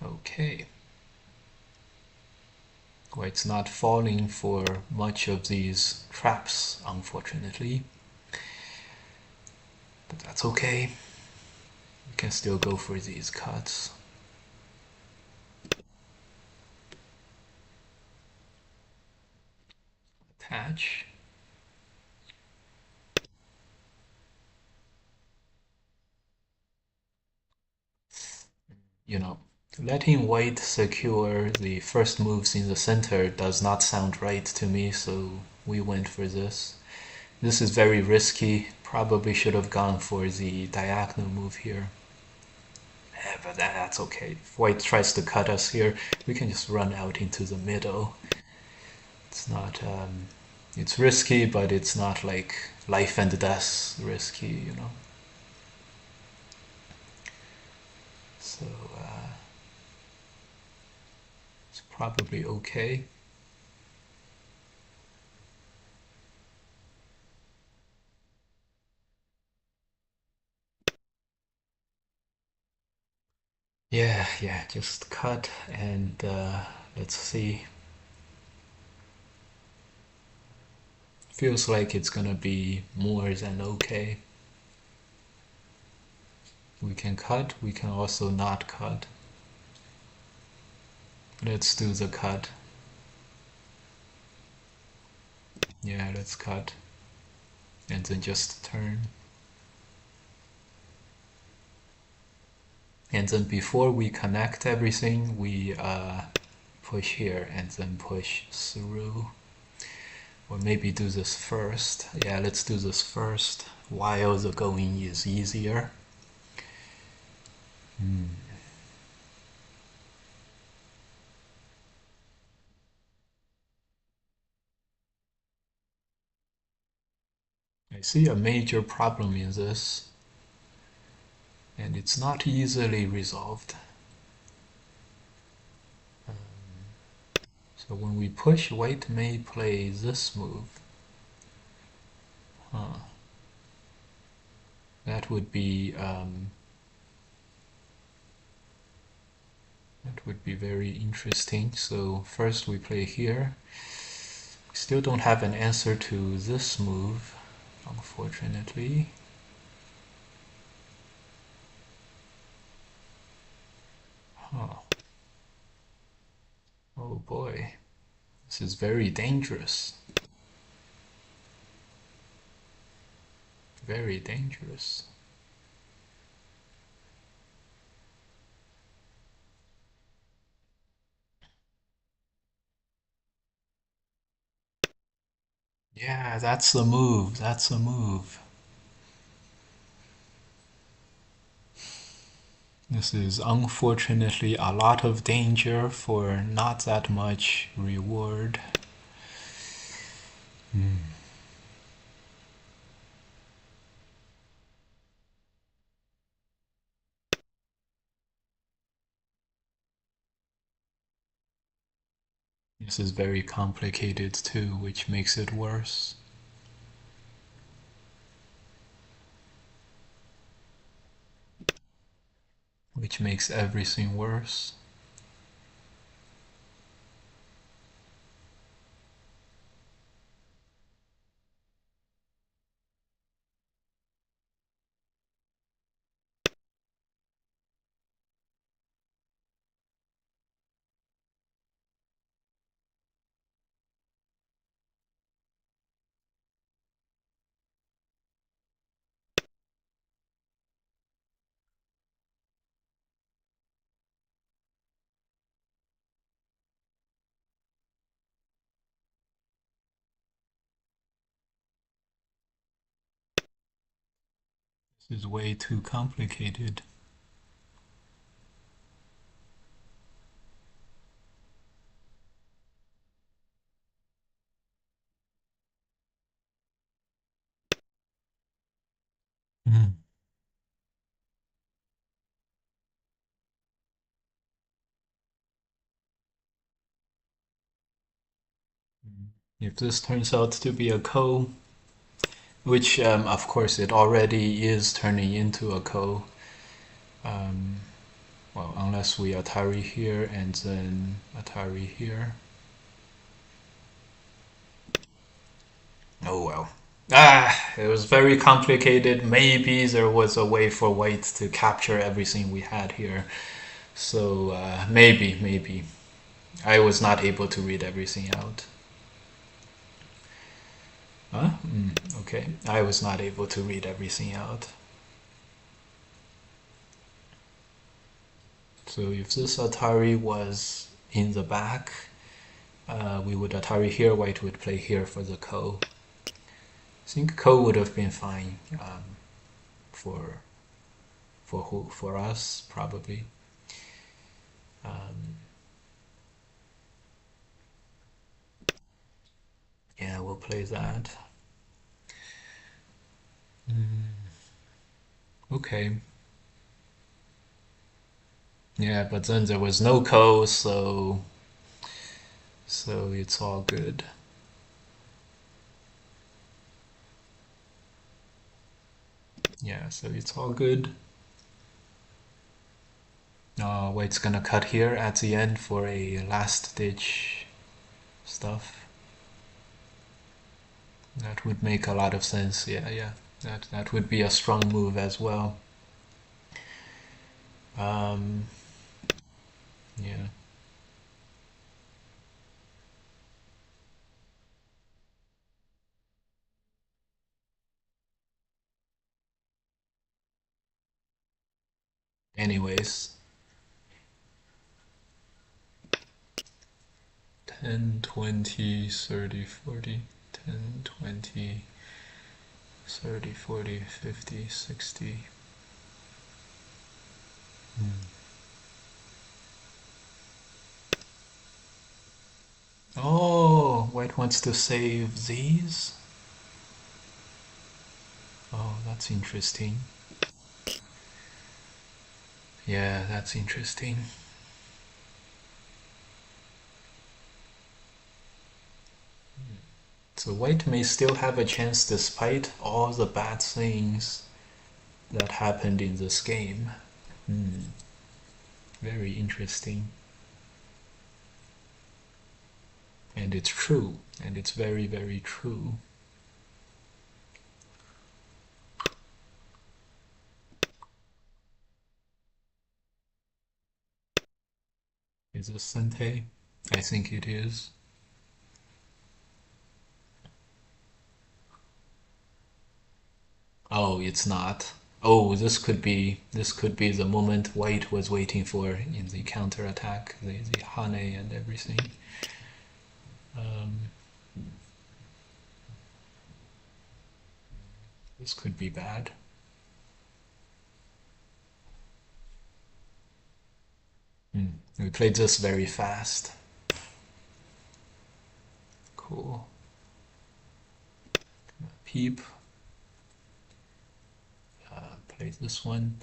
Okay. White's not falling for much of these traps, unfortunately. But that's okay. We can still go for these cuts. Attach. You know, letting white secure the first moves in the center does not sound right to me, so we went for this. This is very risky. Probably should have gone for the diagonal move here. Yeah, but that's okay. If white tries to cut us here, we can just run out into the middle. It's not, it's risky, but it's not like life and death risky, you know. So, it's probably okay. Yeah, just cut and let's see. Feels like it's gonna be more than okay. We can cut, we can also not cut. Let's do the cut. Yeah, let's cut. And then just turn. And then before we connect everything, we push here and then push through. Or maybe do this first. Yeah, let's do this first while the going is easier. I see a major problem in this, and it's not easily resolved. So when we push, white may play this move. Huh. That would be very interesting. So first we play here. Still don't have an answer to this move, unfortunately. Huh. Oh boy, this is very dangerous. Very dangerous. Yeah, that's the move. That's the move. This is unfortunately a lot of danger for not that much reward. This is very complicated too, which makes it worse. Which makes everything worse. This is way too complicated. Mm. If this turns out to be a ko, which of course it already is turning into a ko, um, well, unless we Atari here and then Atari here. Oh well. It was very complicated. Maybe there was a way for white to capture everything we had here. So maybe. I was not able to read everything out. Huh? Okay. I was not able to read everything out. So if this Atari was in the back, we would Atari here, white would play here for the ko. I think ko would have been fine for for us probably. Um, yeah, we'll play that. Okay. Yeah, but then there was no ko, so it's all good. Yeah, so it's all good. White's gonna cut here at the end for a last ditch stuff. That would make a lot of sense. Yeah. That would be a strong move as well. Um, yeah. Anyways, 10, 20, 30, 40, 10, 20, 30, 40, 50, 60. Oh, white wants to save these? Oh, that's interesting. Yeah, that's interesting. So white may still have a chance despite all the bad things that happened in this game. Very interesting. And it's true. And it's very, very true. Is this Sente? I think it is. Oh, it's not. Oh, this could be the moment white was waiting for in the counter attack, the Hane and everything. This could be bad. We played this very fast. Cool. Peep. Play this one.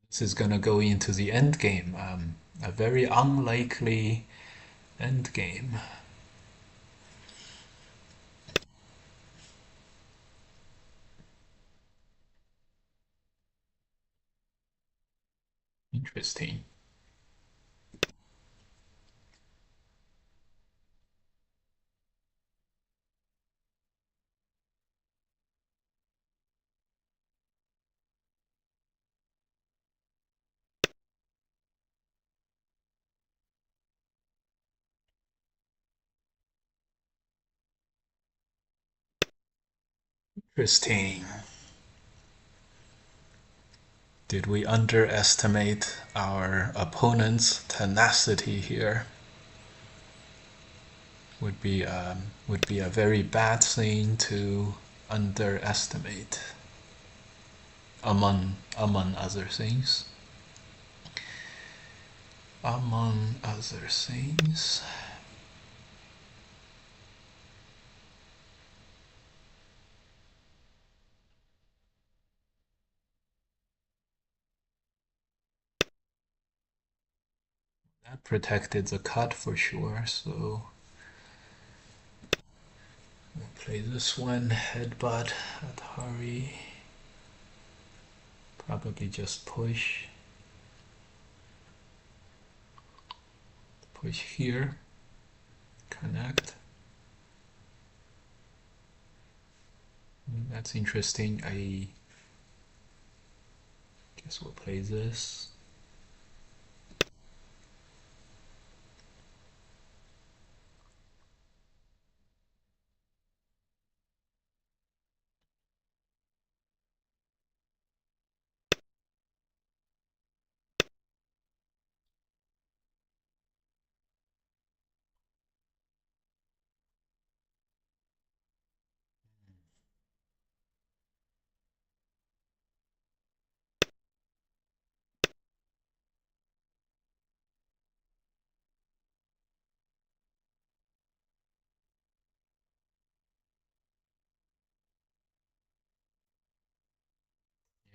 This is gonna go into the end game. A very unlikely end game. Interesting. Interesting. Did we underestimate our opponent's tenacity here? Would be a very bad thing to underestimate, among other things. Among other things. That protected the cut for sure, so we'll play this one, headbutt at Hari. Probably just push. Push here. Connect. That's interesting. I guess we'll play this.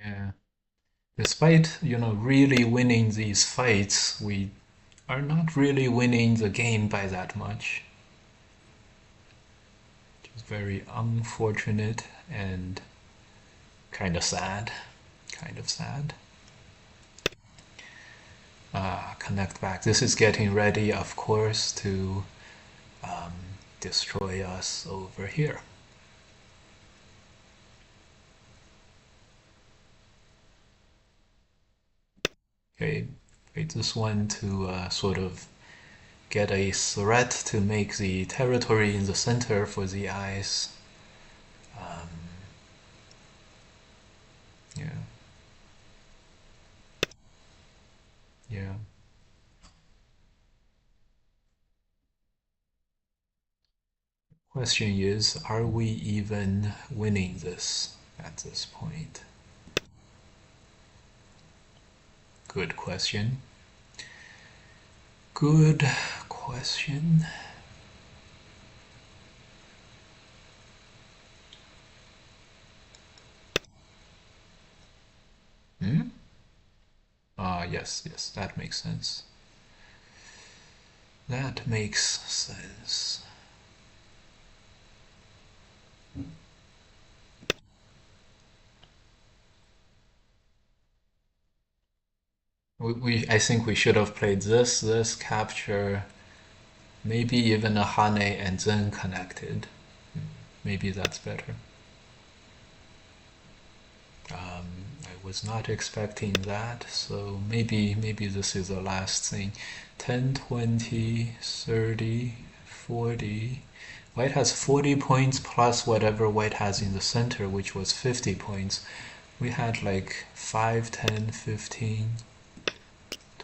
Yeah. Despite, really winning these fights, we are not really winning the game by that much. Which is very unfortunate and kind of sad. Kind of sad. Connect back. This is getting ready, of course, to destroy us over here. Okay, wait this one to sort of get a threat to make the territory in the center for the eyes. Yeah. Yeah. Question is, are we even winning this at this point? Good question. Good question. Hmm? Yes, that makes sense. That makes sense. I think we should have played this capture, maybe even a Hane and Zen connected. Maybe that's better. I was not expecting that, so maybe this is the last thing. 10, 20, 30, 40. White has 40 points plus whatever white has in the center, which was 50 points. We had like 5, 10, 15,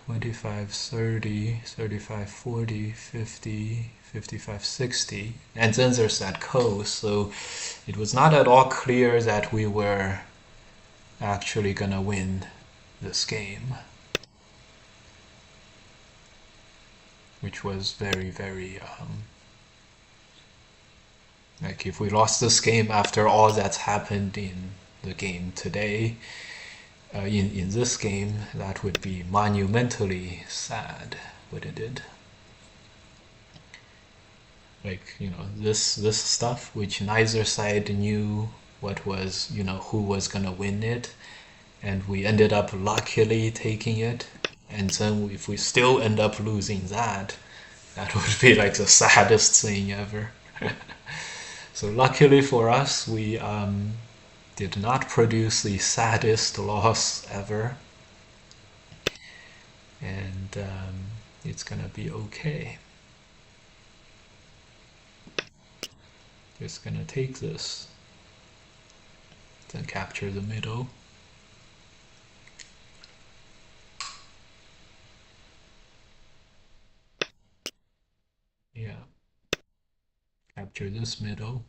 25, 30, 35, 40, 50, 55, 60. And then there's that coast, so it was not at all clear that we were actually gonna win this game, which was very, very like if we lost this game after all that's happened in the game today, in this game, that would be monumentally sad, wouldn't it? Like, this stuff which neither side knew what was, who was gonna win it, and we ended up luckily taking it, and then if we still end up losing that would be like the saddest thing ever. So luckily for us, we did not produce the saddest loss ever, and it's gonna be okay. Just gonna take this, then capture the middle. Yeah, capture this middle.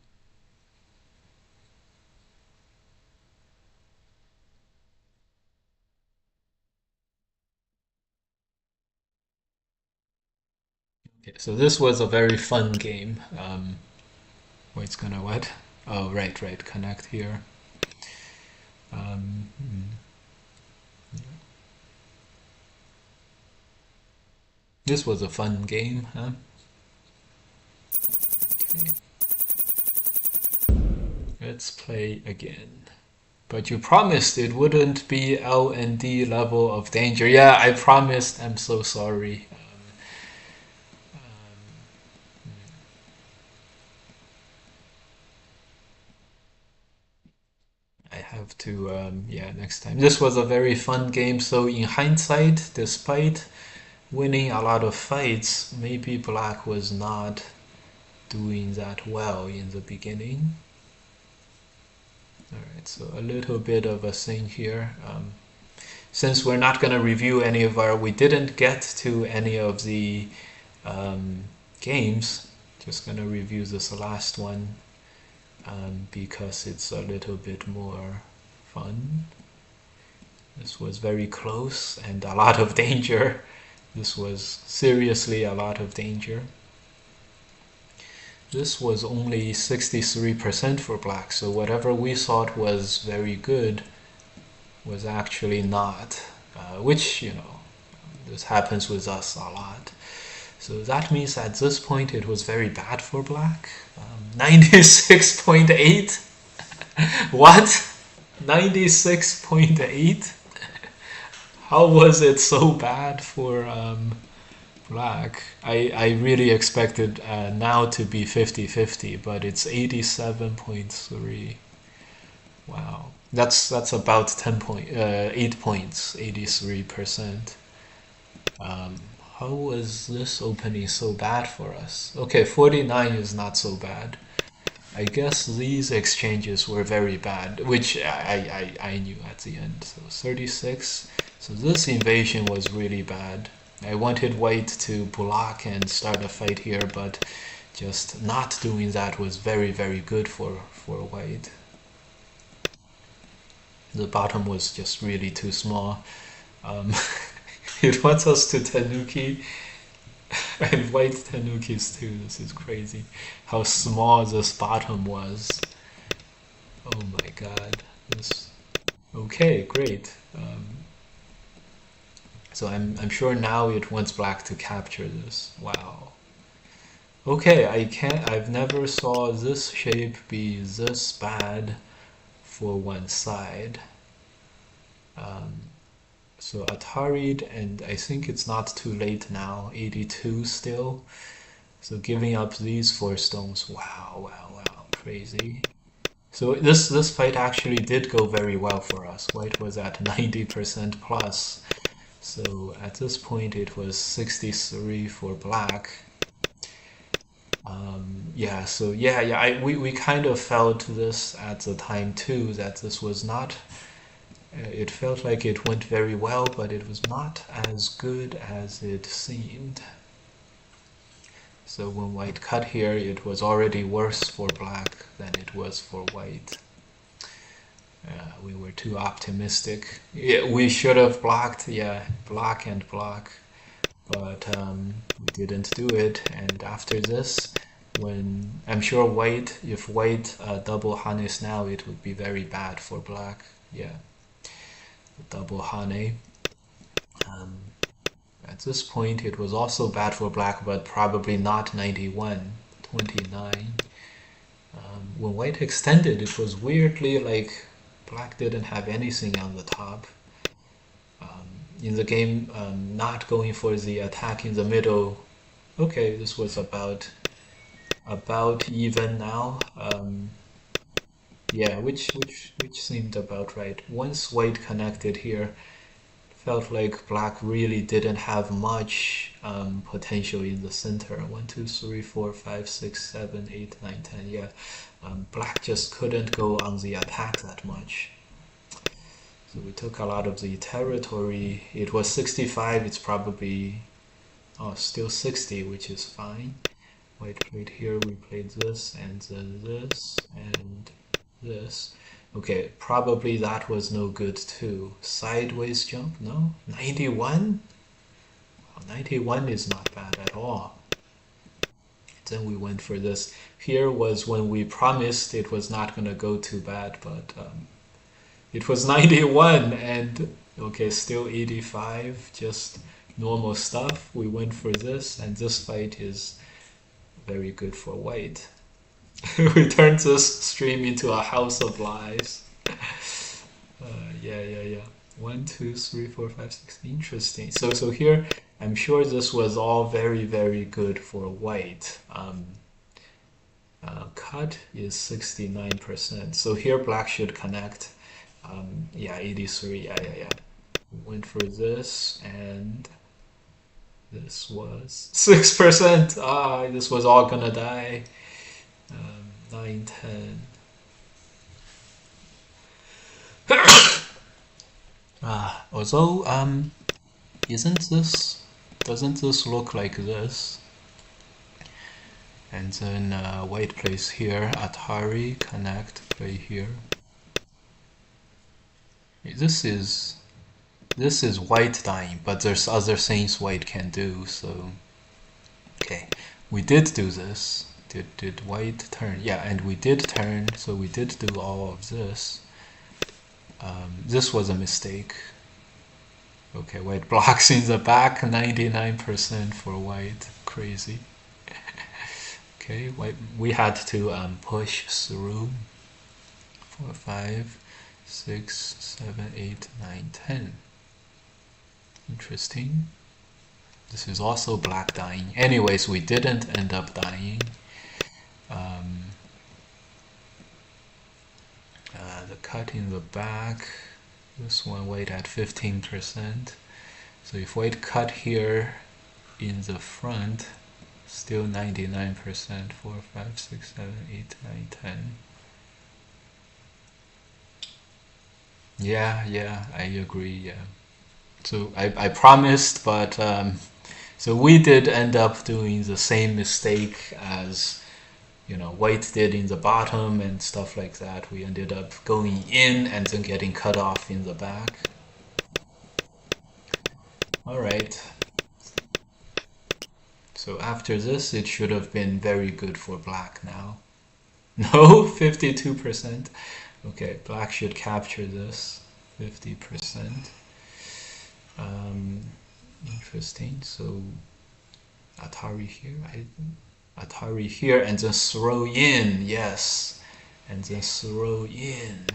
Okay, so this was a very fun game. It's gonna what? Oh, right, connect here. Um, this was a fun game, huh? Okay. Let's play again. But you promised it wouldn't be L and D level of danger. Yeah, I promised. I'm so sorry. I have to, yeah, next time. This was a very fun game. So in hindsight, despite winning a lot of fights, maybe Black was not doing that well in the beginning. Alright, so a little bit of a thing here. Since we're not going to review any of we didn't get to any of the games, just going to review this last one because it's a little bit more fun. This was very close and a lot of danger. This was seriously a lot of danger. This was only 63% for Black, so whatever we thought was very good was actually not, which, this happens with us a lot. So that means at this point it was very bad for Black. 96.8? What? 96.8? How was it so bad for Black? I really expected now to be 50-50, but it's 87.3. Wow. That's about 8 points, 83%. How was this opening so bad for us? Okay, 49 is not so bad. I guess these exchanges were very bad, which I knew at the end. So 36. So this invasion was really bad. I wanted White to block and start a fight here, but just not doing that was very, very good for White. The bottom was just really too small. It wants us to Tanuki. And white tanukis too. This is crazy. How small this bottom was. Oh my god. This. Okay, great. So I'm sure now it wants black to capture this. Wow. Okay, I've never saw this shape be this bad for one side. So Atari, and I think it's not too late now, 82 still. So giving up these 4 stones, wow, crazy. So this fight actually did go very well for us. White was at 90% plus. So at this point it was 63 for black. Yeah, so we kind of felt this at the time too, that this was not, it felt like it went very well, but it was not as good as it seemed. So when white cut here, it was already worse for black than it was for white. We were too optimistic. Yeah, we should have blocked, yeah, block and block, but we didn't do it. And after this, when I'm sure white, if white double harness now, it would be very bad for black. Yeah, double hane. At this point, it was also bad for black, but probably not 91, 29. When white extended, it was weirdly like black didn't have anything on the top. In the game, not going for the attack in the middle. Okay, this was about even now. Yeah, which seemed about right. Once white connected here, felt like black really didn't have much potential in the center. 1, 2, 3, 4, 5, 6, 7, 8, 9, 10. Yeah, black just couldn't go on the attack that much. So we took a lot of the territory. It was 65. It's probably still 60, which is fine. White played here. We played this and then this and this. Okay, probably that was no good too. Sideways jump, no? 91? Well, 91 is not bad at all. Then we went for this. Here was when we promised it was not going to go too bad, but it was 91 and okay, still 85, just normal stuff. We went for this, and this fight is very good for white. We turned this stream into a house of lies. Yeah. 1, 2, 3, 4, 5, 6. Interesting. So here, I'm sure this was all very, very good for white. Cut is 69%. So here, black should connect. Yeah, 83. Yeah. Went for this, and this was 6%. This was all gonna die. 9, 10. Although, doesn't this look like this? And then white plays here, Atari, connect, play here. This is white dying, but there's other things white can do, so okay. We did do this. Did white turn? Yeah, and we did turn, so we did do all of this. This was a mistake. Okay, white blocks in the back, 99% for white. Crazy. Okay, white, we had to push through. 4, 5, 6, 7, 8, 9, 10. Interesting. This is also black dying. Anyways, we didn't end up dying. The cut in the back, this one white at 15%. So if white cut here in the front, still 99%, 4, 5, 6, 7, 8, 9, 10. Yeah, I agree, yeah. So I promised, but so we did end up doing the same mistake as white did in the bottom and stuff like that. We ended up going in and then getting cut off in the back. All right. So after this, it should have been very good for black now. No, 52%. Okay, black should capture this. 50%. Interesting. So Atari here, Atari here, and then throw in. Yes, and then throw in.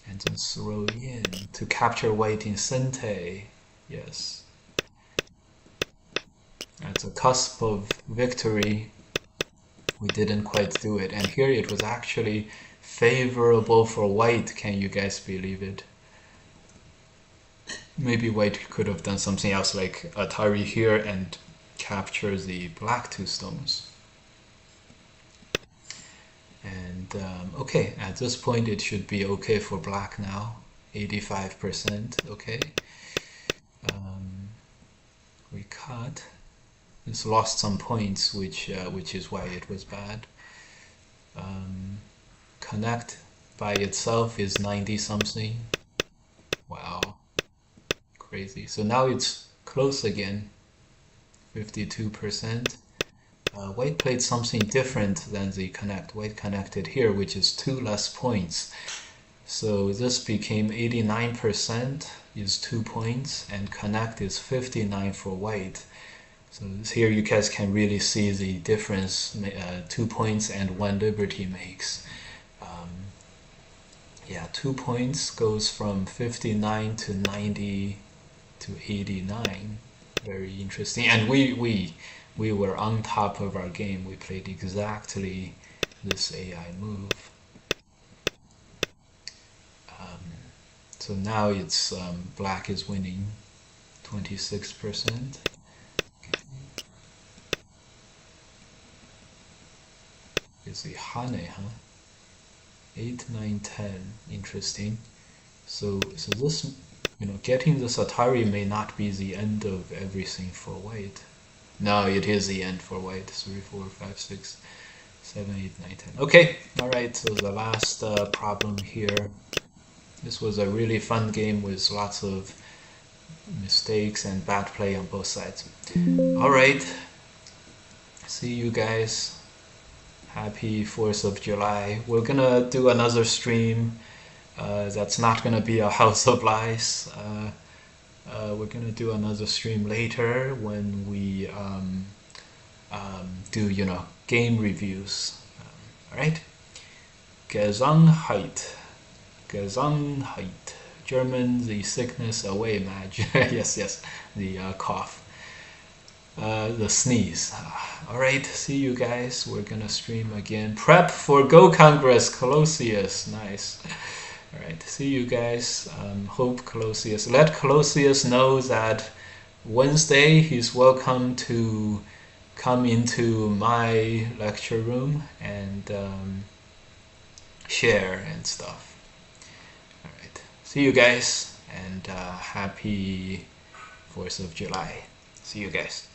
And then throw in to capture white in Sente. Yes. At the cusp of victory, we didn't quite do it. And here it was actually favorable for white. Can you guys believe it? Maybe white could have done something else like Atari here and capture the black two stones. And okay, at this point it should be okay for black now. 85%, okay. We cut. It's lost some points, which is why it was bad. Connect by itself is 90 something. Wow, crazy. So now it's close again, 52%. White played something different than the connect. White connected here, which is 2 less points. So this became 89% is 2 points, and connect is 59 for white. So here you guys can really see the difference 2 points and 1 liberty makes. Yeah, 2 points goes from 59 to 90 to 89. Very interesting. And we were on top of our game. We played exactly this AI move. So now it's black is winning 26%. It's the Hane, huh? 8, 9, 10. Interesting. So this, getting this Atari may not be the end of everything for white. No, it is the end for white. 3, 4, 5, 6, 7, 8, 9, 10. Okay, alright, so the last problem here. This was a really fun game with lots of mistakes and bad play on both sides. Alright, see you guys. Happy 4th of July. We're gonna do another stream that's not gonna be a House of Lies. We're gonna do another stream later when we do, game reviews. Alright? Gesundheit. Gesundheit. German, the sickness away match. yes, the cough. The sneeze. Alright, see you guys. We're gonna stream again. Prep for Go Congress, Colossus. Nice. Alright, see you guys. Hope Colossus. Let Colossus know that Wednesday he's welcome to come into my lecture room and share and stuff. Alright, see you guys and happy 4th of July. See you guys.